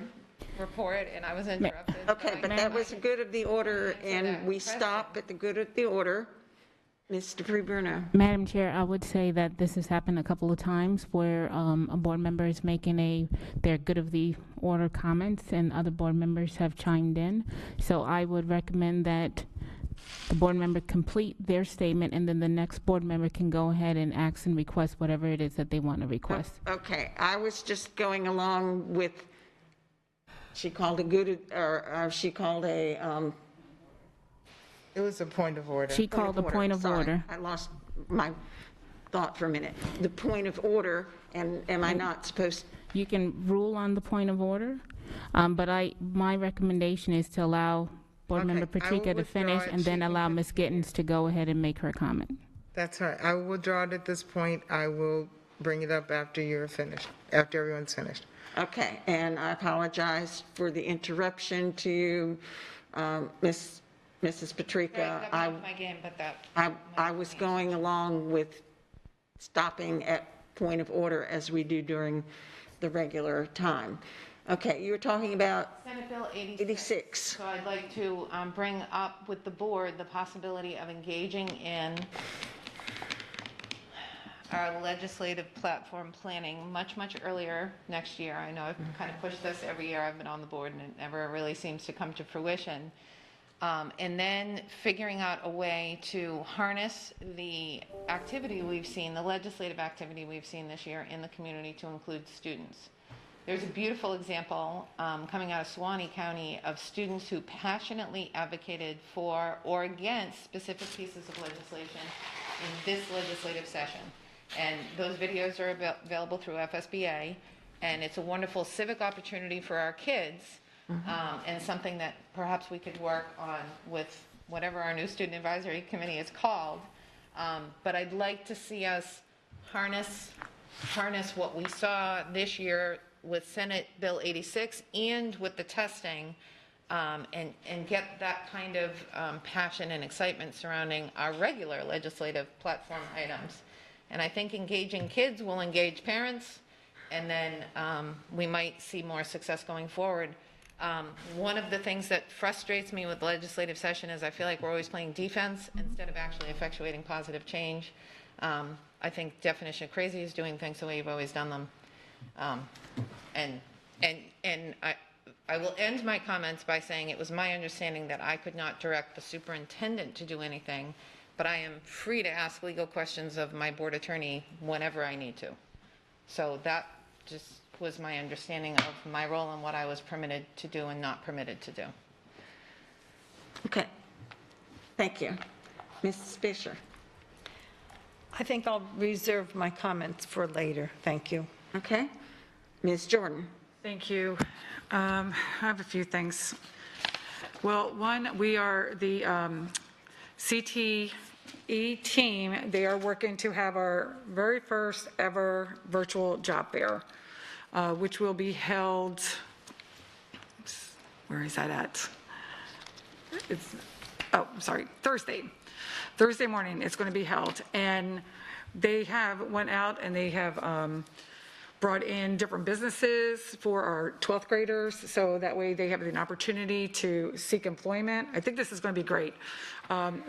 report, and I was interrupted. Okay, but that was good of the order, and we stop at the good of the order. Ms. Dupree Bruno. Madam Chair, I would say that this has happened a couple of times where a board member is making their good of the order comments and other board members have chimed in. So I would recommend that the board member complete their statement and then the next board member can go ahead and ask and request whatever it is that they want to request. Okay, I was just going along with, she called a good, or she called a, it was a point of order. She called a point of order. I lost my thought for a minute. The point of order, and am I not supposed? You can rule on the point of order, but my recommendation is to allow Board Member Patrica to finish and then allow Ms. Gittens to go ahead and make her comment. That's all right. I will withdraw it at this point. I will bring it up after you're finished, after everyone's finished. Okay, and I apologize for the interruption to you, Mrs. Patrica. That was my game, but that. I was going along with stopping at point of order as we do during the regular time. Okay, you were talking about Senate Bill 86. So I'd like to bring up with the board the possibility of engaging in our legislative platform planning much earlier next year. I know I've kind of pushed this every year I've been on the board, and it never really seems to come to fruition. And then figuring out a way to harness the activity we've seen, the legislative activity we've seen this year in the community to include students. There's a beautiful example coming out of Suwannee County of students who passionately advocated for or against specific pieces of legislation in this legislative session. And those videos are available through FSBA, and it's a wonderful civic opportunity for our kids, and something that perhaps we could work on with whatever our new student advisory committee is called. But I'd like to see us harness what we saw this year with Senate Bill 86 and with the testing, and get that kind of passion and excitement surrounding our regular legislative platform items. And I think engaging kids will engage parents, and then we might see more success going forward. One of the things that frustrates me with the legislative session is I feel like we're always playing defense instead of actually effectuating positive change. I think definition of crazy is doing things the way you've always done them. And I will end my comments by saying it was my understanding that I could not direct the superintendent to do anything, but I am free to ask legal questions of my board attorney whenever I need to. So that just was my understanding of my role and what I was permitted to do and not permitted to do. Okay, thank you. Mrs. Fisher. I think I'll reserve my comments for later. Thank you. Okay. Ms. Jordan. Thank you. I have a few things. Well, one, we are the CTE team. They are working to have our very first ever virtual job fair, which will be held, where is that at? It's, oh, I'm sorry, Thursday morning it's going to be held. And they have went out and they have brought in different businesses for our 12th graders, so that way they have an opportunity to seek employment. I think this is going to be great.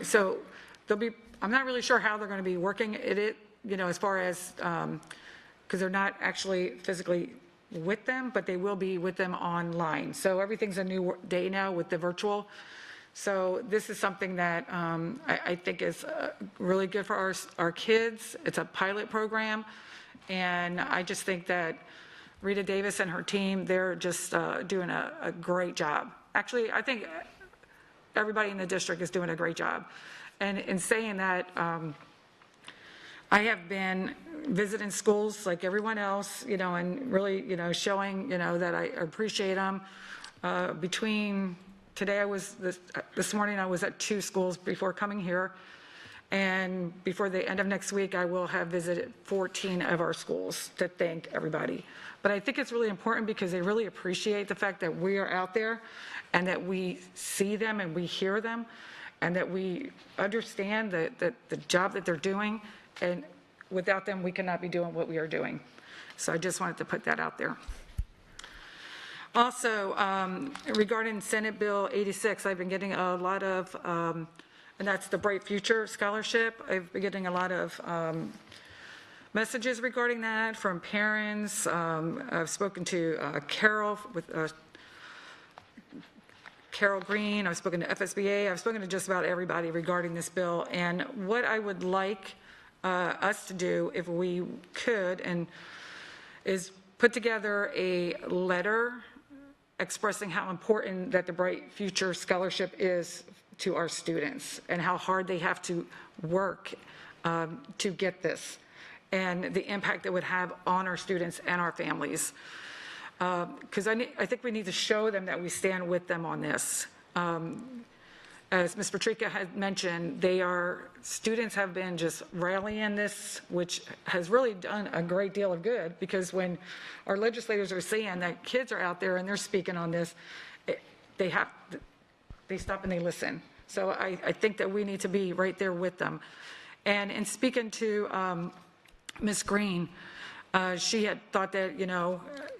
So they'll be, I'm not really sure how they're going to be working it, you know, as far as, because they're not actually physically with them, but they will be with them online. So everything's a new day now with the virtual. So this is something that I think is really good for our kids. It's a pilot program. And I just think that Rita Davis and her team, they're just doing a great job. Actually, I think everybody in the district is doing a great job. And in saying that, I have been visiting schools like everyone else, you know, and really, you know, showing, you know, that I appreciate them. Between today, this morning I was at 2 schools before coming here. And before the end of next week, I will have visited 14 of our schools to thank everybody. But I think it's really important because they really appreciate the fact that we are out there and that we see them and we hear them and that we understand the job that they're doing. And without them, we cannot be doing what we are doing. So I just wanted to put that out there. Also, regarding Senate Bill 86, I've been getting a lot of, and that's the Bright Future Scholarship. I've been getting a lot of messages regarding that from parents. I've spoken to Carol with Carol Green. I've spoken to FSBA. I've spoken to just about everybody regarding this bill. And what I would like us to do, if we could, is put together a letter expressing how important that the Bright Future Scholarship is to our students and how hard they have to work to get this. and the impact it would have on our students and our families. Because I think we need to show them that we stand with them on this. As Ms. Patrica had mentioned, students have been just rallying this, which has really done a great deal of good, because when our legislators are saying that kids are out there and they're speaking on this, they stop and they listen. So I think that we need to be right there with them. And in speaking to Ms. Green, she had thought that,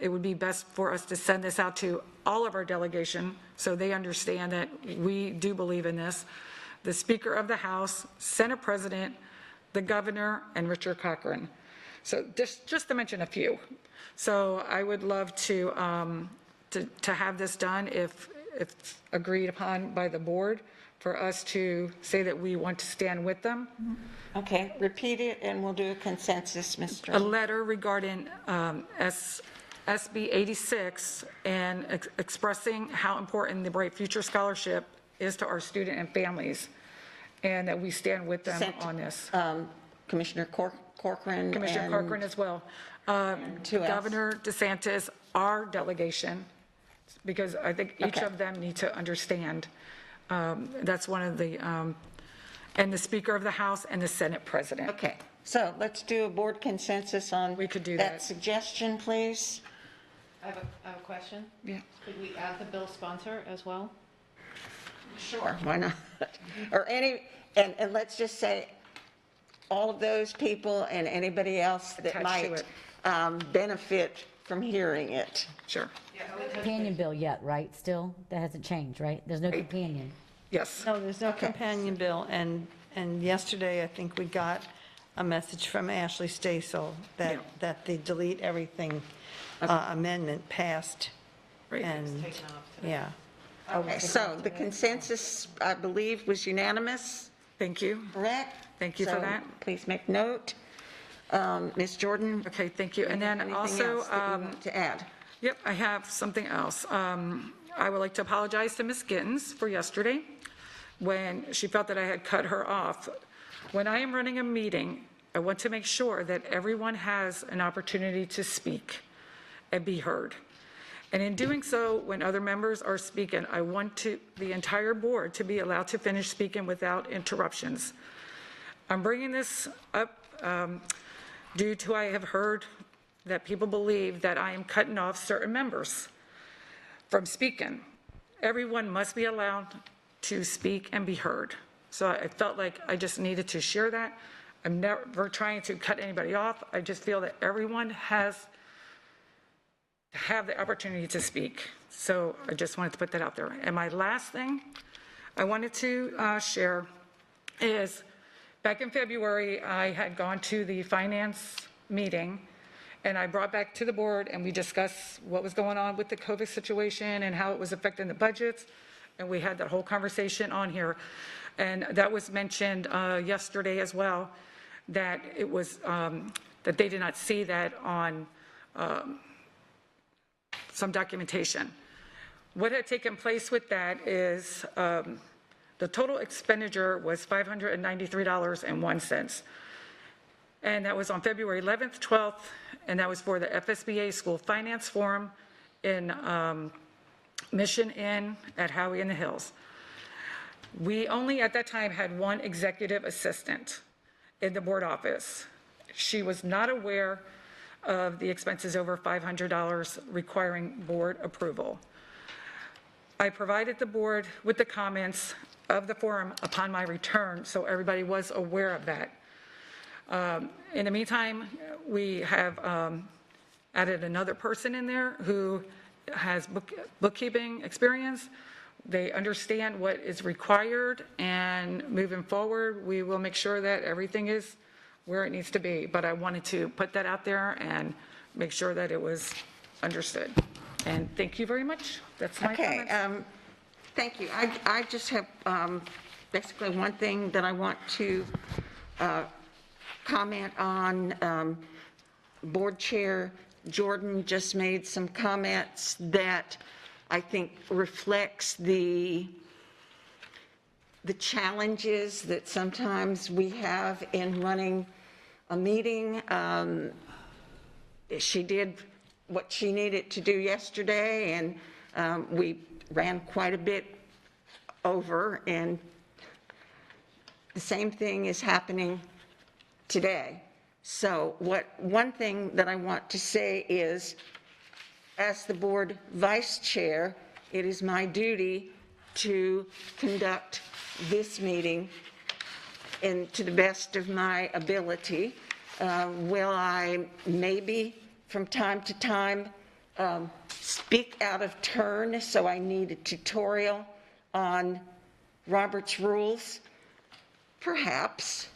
it would be best for us to send this out to all of our delegation so they understand that we do believe in this. The Speaker of the House, Senate President, the Governor, and Richard Cochran. So just to mention a few. So I would love to have this done if agreed upon by the board, for us to say that we want to stand with them. Okay, repeat it and we'll do a consensus, Mr. A letter regarding SB 86 and expressing how important the Bright Future Scholarship is to our student and families, and that we stand with them on this. Commissioner Corcoran. Commissioner Corcoran as well. Governor DeSantis, our delegation, because I think each of them need to understand. That's one of the, and the Speaker of the House and the Senate President. Okay, so let's do a board consensus on We could do that suggestion, please. I have a question. Yeah. Could we add the bill sponsor as well? Sure, why not? Or and let's just say all of those people and anybody else that Attached might benefit from hearing it. Sure. Companion bill yet, right? Still? That hasn't changed, right? There's no companion. Yes. No, there's no companion bill, and yesterday, I think we got a message from Ashley Stasel that the delete everything amendment passed. And, yeah. Okay, so the consensus, I believe, was unanimous, Thank you. correct? Thank you for So that. Please make note. Ms. Jordan? Okay, thank you. And then anything also, else that you want to add? Yep, I have something else. I would like to apologize to Ms. Gittens for yesterday when she felt that I had cut her off. When I am running a meeting, I want to make sure that everyone has an opportunity to speak and be heard. And in doing so, when other members are speaking, I want the entire board to be allowed to finish speaking without interruptions. I'm bringing this up due to I have heard that people believe that I am cutting off certain members from speaking. Everyone must be allowed to speak and be heard. So I felt like I just needed to share that. I'm never trying to cut anybody off. I just feel that everyone has to have the opportunity to speak. So I just wanted to put that out there. And my last thing I wanted to share is back in February, I had gone to the finance meeting, and I brought back to the board, and we discussed what was going on with the COVID situation and how it was affecting the budgets. And we had that whole conversation on here. And that was mentioned yesterday as well, that it was, that they did not see that on some documentation. What had taken place with that is the total expenditure was $593.01. And that was on February 11th, 12th, and that was for the FSBA School Finance Forum in Mission Inn at Howie in the Hills. We only at that time had one executive assistant in the board office. She was not aware of the expenses over $500 requiring board approval. I provided the board with the comments of the forum upon my return, so everybody was aware of that. In the meantime, we have added another person in there who has bookkeeping experience. They understand what is required, and moving forward, we will make sure that everything is where it needs to be. But I wanted to put that out there and make sure that it was understood. And thank you very much. That's my comments. Okay, thank you. I just have basically one thing that I want to comment on. Board Chair Jordan just made some comments that I think reflects the challenges that sometimes we have in running a meeting. She did what she needed to do yesterday, and we ran quite a bit over, and the same thing is happening today. So one thing that I want to say is, as the board vice chair, it is my duty to conduct this meeting to the best of my ability. Will I maybe from time to time speak out of turn, so I need a tutorial on Robert's rules? Perhaps,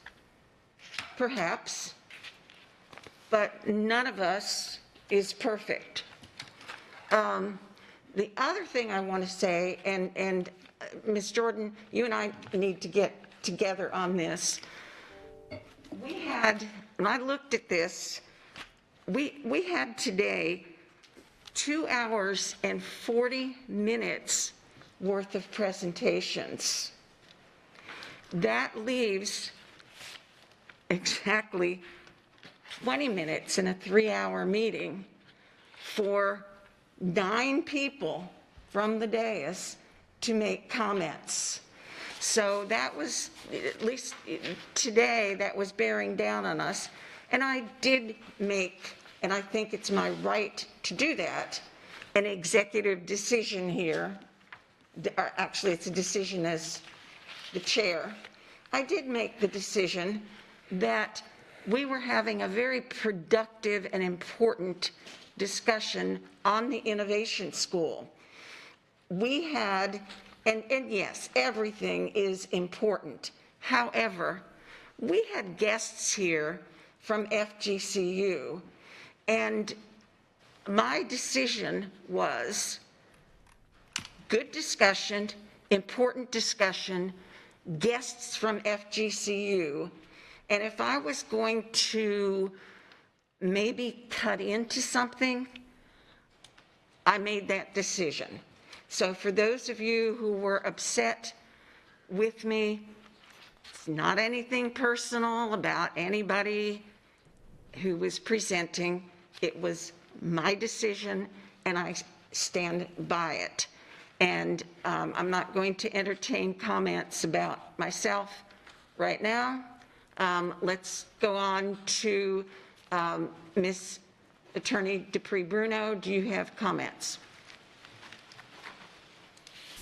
but none of us is perfect. The other thing I want to say, and Ms. Jordan, you and I need to get together on this. We had, when I looked at this, we had today 2 hours and 40 minutes worth of presentations. That leaves exactly 20 minutes in a 3-hour meeting for 9 people from the dais to make comments. So that was, at least today, that was bearing down on us. And I did make, and I think it's my right to do that, an executive decision here. Actually, it's a decision as the chair. I did make the decision that we were having a very productive and important discussion on the Innovation School. We had, and yes, everything is important. However, we had guests here from FGCU, and my decision was good discussion, important discussion, guests from FGCU, and if I was going to maybe cut into something, I made that decision. So for those of you who were upset with me, it's not anything personal about anybody who was presenting. It was my decision, and I stand by it. And I'm not going to entertain comments about myself right now. Let's go on to Ms. Attorney Dupree-Bruno. Do you have comments?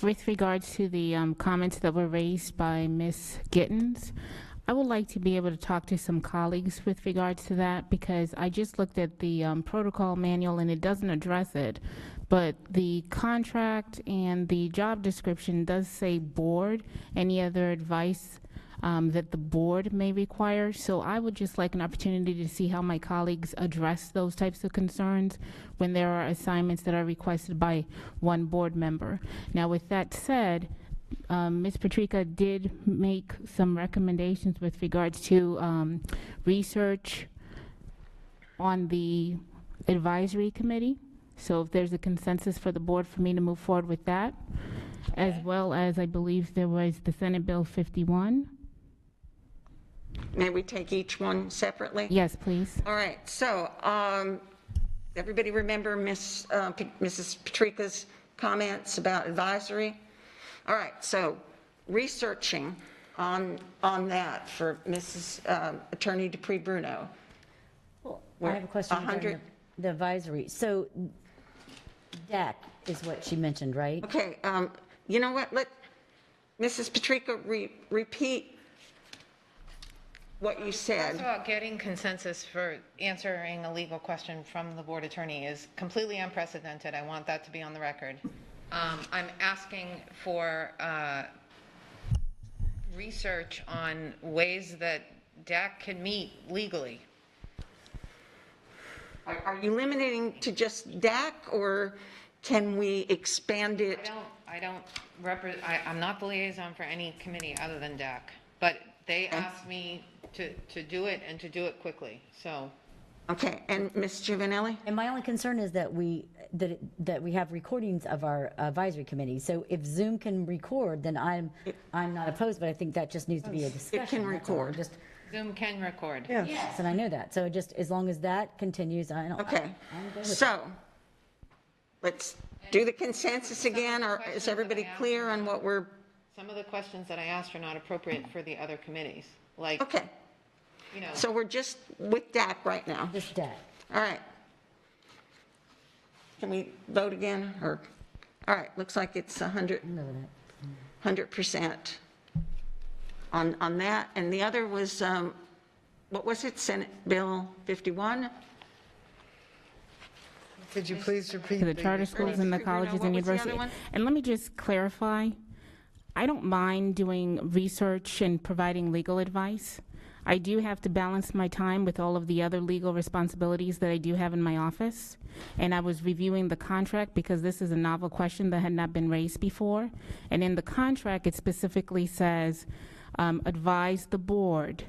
With regards to the comments that were raised by Ms. Gittens, I would like to be able to talk to some colleagues with regards to that, because I just looked at the protocol manual and it doesn't address it, but the contract and the job description does say board, any other advice that the board may require. So I would just like an opportunity to see how my colleagues address those types of concerns when there are assignments that are requested by one board member. Now, with that said, Ms. Patrica did make some recommendations with regards to research on the advisory committee. So if there's a consensus for the board for me to move forward with that, as well as I believe there was the Senate Bill 51. May we take each one separately? Yes, please. All right, so everybody remember Mrs. Patrica's comments about advisory? All right, so researching on that for Mrs. Attorney Dupree-Bruno. Well, I have a question regarding the advisory. So DAC is what she mentioned, right? Okay, you know what, let Mrs. Patrica repeat what you said. First of all, getting consensus for answering a legal question from the board attorney is completely unprecedented. I want that to be on the record. I'm asking for research on ways that DAC can meet legally. Are you limiting to just DAC, or can we expand it? I'm not the liaison for any committee other than DAC, but they asked me to do it and to do it quickly, so. Okay, and Ms. Giovanelli? And my only concern is that we have recordings of our advisory committee. So if Zoom can record, then I'm not opposed, but I think that just needs to be a discussion. It can record. Zoom can record. Yes, and I know that. So just as long as that continues, I don't. Okay, I'm good with so let's do the consensus again, or is everybody clear on what we're, Some of the questions that I asked are not appropriate for the other committees, like, okay. you know. So we're just with DAC right now. Just DAC. All right. Can we vote again, or, all right, looks like it's 100% on that. And the other was, what was it, Senate Bill 51? Could you please repeat? To the charter schools and the colleges and What was the other universities. one? And let me just clarify, I don't mind doing research and providing legal advice. I do have to balance my time with all of the other legal responsibilities that I do have in my office. And I was reviewing the contract because this is a novel question that had not been raised before. And in the contract, it specifically says, advise the board,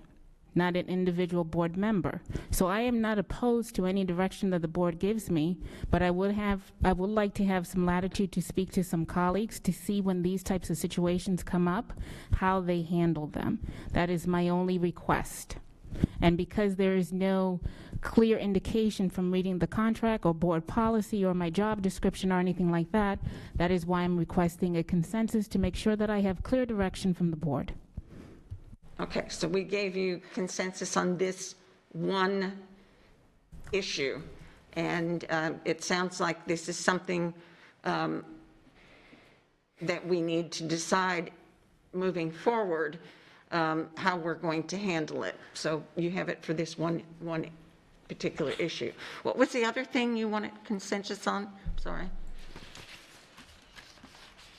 not an individual board member. So I am not opposed to any direction that the board gives me, but I would like to have some latitude to speak to some colleagues to see when these types of situations come up, how they handle them. That is my only request. And because there is no clear indication from reading the contract or board policy or my job description or anything like that, that is why I'm requesting a consensus to make sure that I have clear direction from the board. Okay, so we gave you consensus on this one issue, and it sounds like this is something that we need to decide moving forward how we're going to handle it. So you have it for this one particular issue. What was the other thing you wanted consensus on? Sorry.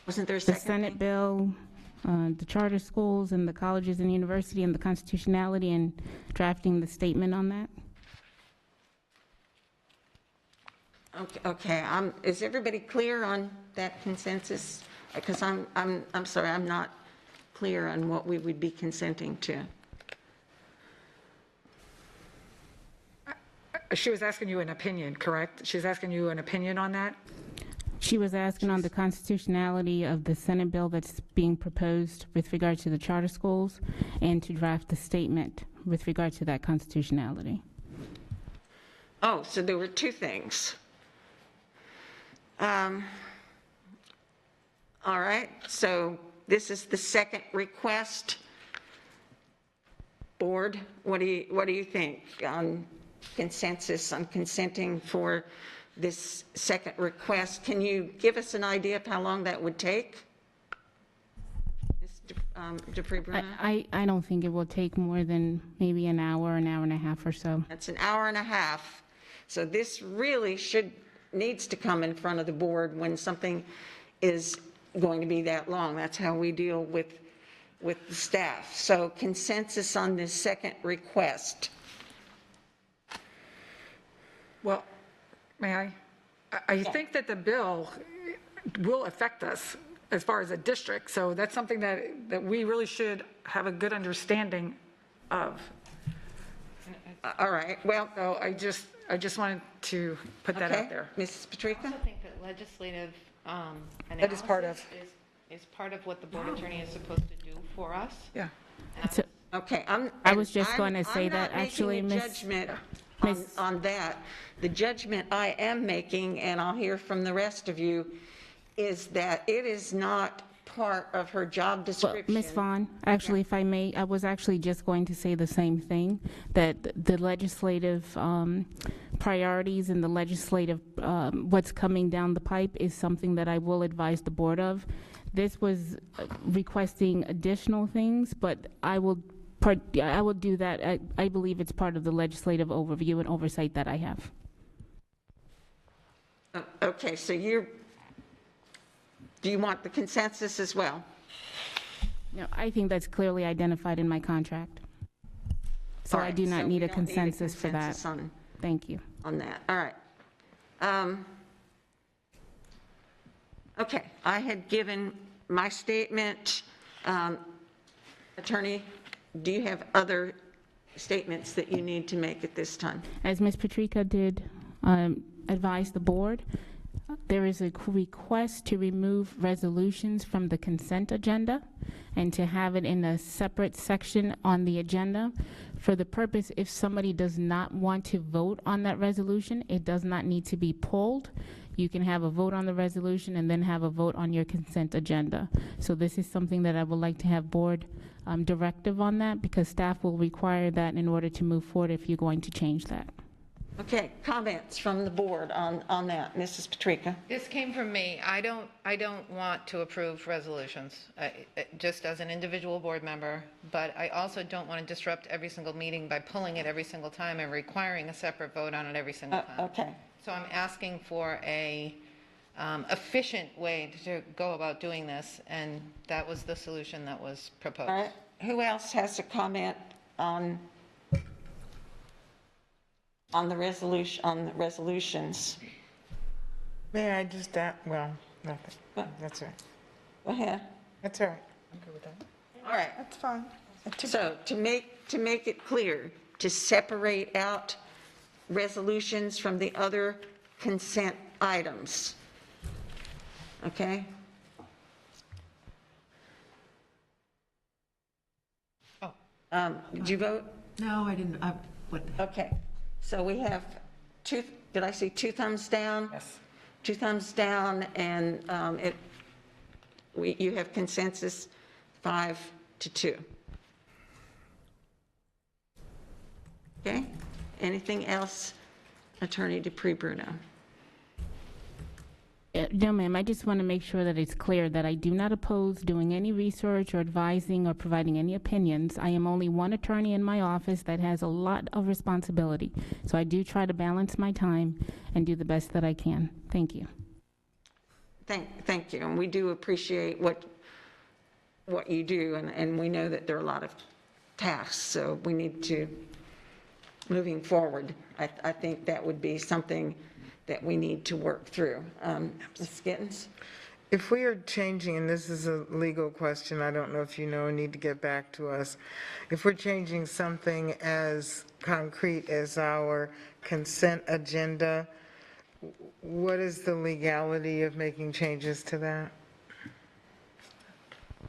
Wasn't there a The second Senate thing? bill, the charter schools and the colleges and university and the constitutionality and drafting the statement on that? Okay, is everybody clear on that consensus? Because I'm sorry, I'm not clear on what we would be consenting to. She was asking you an opinion, correct? She's asking you an opinion on that? She was asking on the constitutionality of the Senate bill that's being proposed with regard to the charter schools and to draft the statement with regard to that constitutionality. Oh, so there were two things. All right, so this is the second request. Board, what do you think on consensus on consenting for this second request? Can you give us an idea of how long that would take? Ms. Dupree-Bruno? I don't think it will take more than maybe an hour and a half or so. That's an hour and a half. So this really needs to come in front of the board when something is going to be that long. That's how we deal with the staff. So consensus on this second request. Well, may I? I think that the bill will affect us as far as a district, so that's something that we really should have a good understanding of. All right, well. So I just wanted to put that out there. Mrs. Patrica? I also think that legislative That is part of. is part of what the board attorney is supposed to do for us. Yeah. Okay, I was just going to say that, actually, I'm not making a judgment on that. The judgment I am making, and I'll hear from the rest of you, is that it is not part of her job Well, description. Ms. Vaughn, actually, if I may, I was actually just going to say the same thing, that the legislative priorities and the legislative, what's coming down the pipe is something that I will advise the board of. This was requesting additional things, but I will do that. I believe it's part of the legislative overview and oversight that I have. Okay, so do you want the consensus as well? No, I think that's clearly identified in my contract. So All I right, do not so need we a don't need a consensus for that. consensus Thank you. on that. All right. Okay, I had given my statement. Attorney, do you have other statements that you need to make at this time? As Ms. Patrica did advise the board, there is a request to remove resolutions from the consent agenda and to have it in a separate section on the agenda for the purpose, if somebody does not want to vote on that resolution, it does not need to be pulled. You can have a vote on the resolution and then have a vote on your consent agenda. So this is something that I would like to have board directive on that, because staff will require that in order to move forward if you're going to change that. Okay, comments from the board on that. Mrs. Patrica? This came from me. I don't want to approve resolutions, just as an individual board member, but I also don't want to disrupt every single meeting by pulling it every single time and requiring a separate vote on it every single time. Okay. So I'm asking for a efficient way to go about doing this, and that was the solution that was proposed. All right. Who else has a comment on the resolution, on the resolutions? May I just add, well, nothing. That's all right. Go ahead. That's all right. I'm good with that. All right. That's fine. So to make it clear, to separate out resolutions from the other consent items. Okay? Did you vote? No, I didn't. Okay. So we have did I see two thumbs down? Yes. Two thumbs down, and you have consensus 5-2. Okay? Anything else, Attorney Dupree-Bruno? No, ma'am, I just want to make sure that it's clear that I do not oppose doing any research or advising or providing any opinions. I am only one attorney in my office that has a lot of responsibility. So I do try to balance my time and do the best that I can. Thank you. Thank you, and we do appreciate what you do, and we know that there are a lot of tasks, so we need to, moving forward, I think that would be something that we need to work through. Ms. Gittens? If we are changing, and this is a legal question, I don't know if you know, need to get back to us. If we're changing something as concrete as our consent agenda, what is the legality of making changes to that?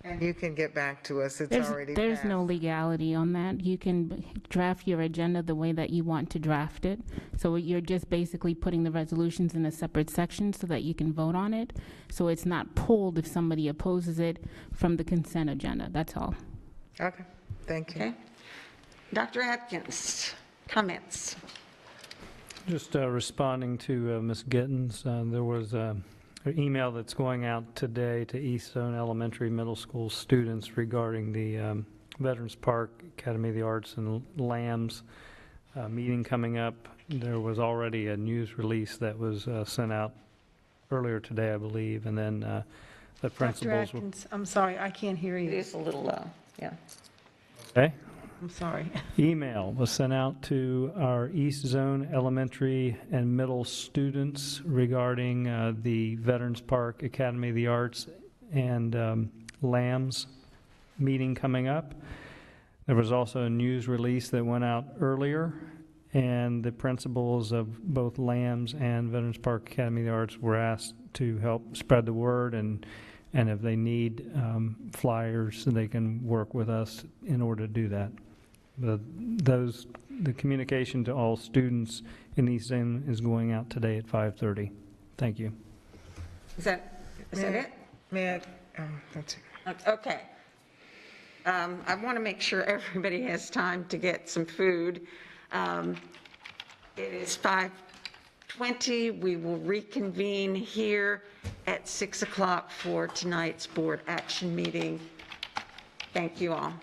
And you can get back to us, it's already passed. There's no legality on that. You can draft your agenda the way that you want to draft it. So you're just basically putting the resolutions in a separate section so that you can vote on it. So it's not pulled if somebody opposes it from the consent agenda, that's all. Okay, thank you. Okay. Dr. Atkins, comments? Just responding to Ms. Gittens, there was an email that's going out today to East Zone Elementary Middle School students regarding the Veterans Park Academy of the Arts and Lambs meeting coming up. There was already a news release that was sent out earlier today, I believe, and then the principals. Dr. Atkins, I'm sorry, I can't hear you. It is a little low, yeah. Okay. I'm sorry. Email was sent out to our East Zone elementary and middle students regarding the Veterans Park Academy of the Arts and Lambs meeting coming up. There was also a news release that went out earlier, and the principals of both Lambs and Veterans Park Academy of the Arts were asked to help spread the word, and if they need flyers, they can work with us in order to do that. The communication to all students in East Zone is going out today at 5:30. Thank you. Is that it? May I? That's it. Okay. I want to make sure everybody has time to get some food. It is 5:20. We will reconvene here at 6 o'clock for tonight's board action meeting. Thank you all.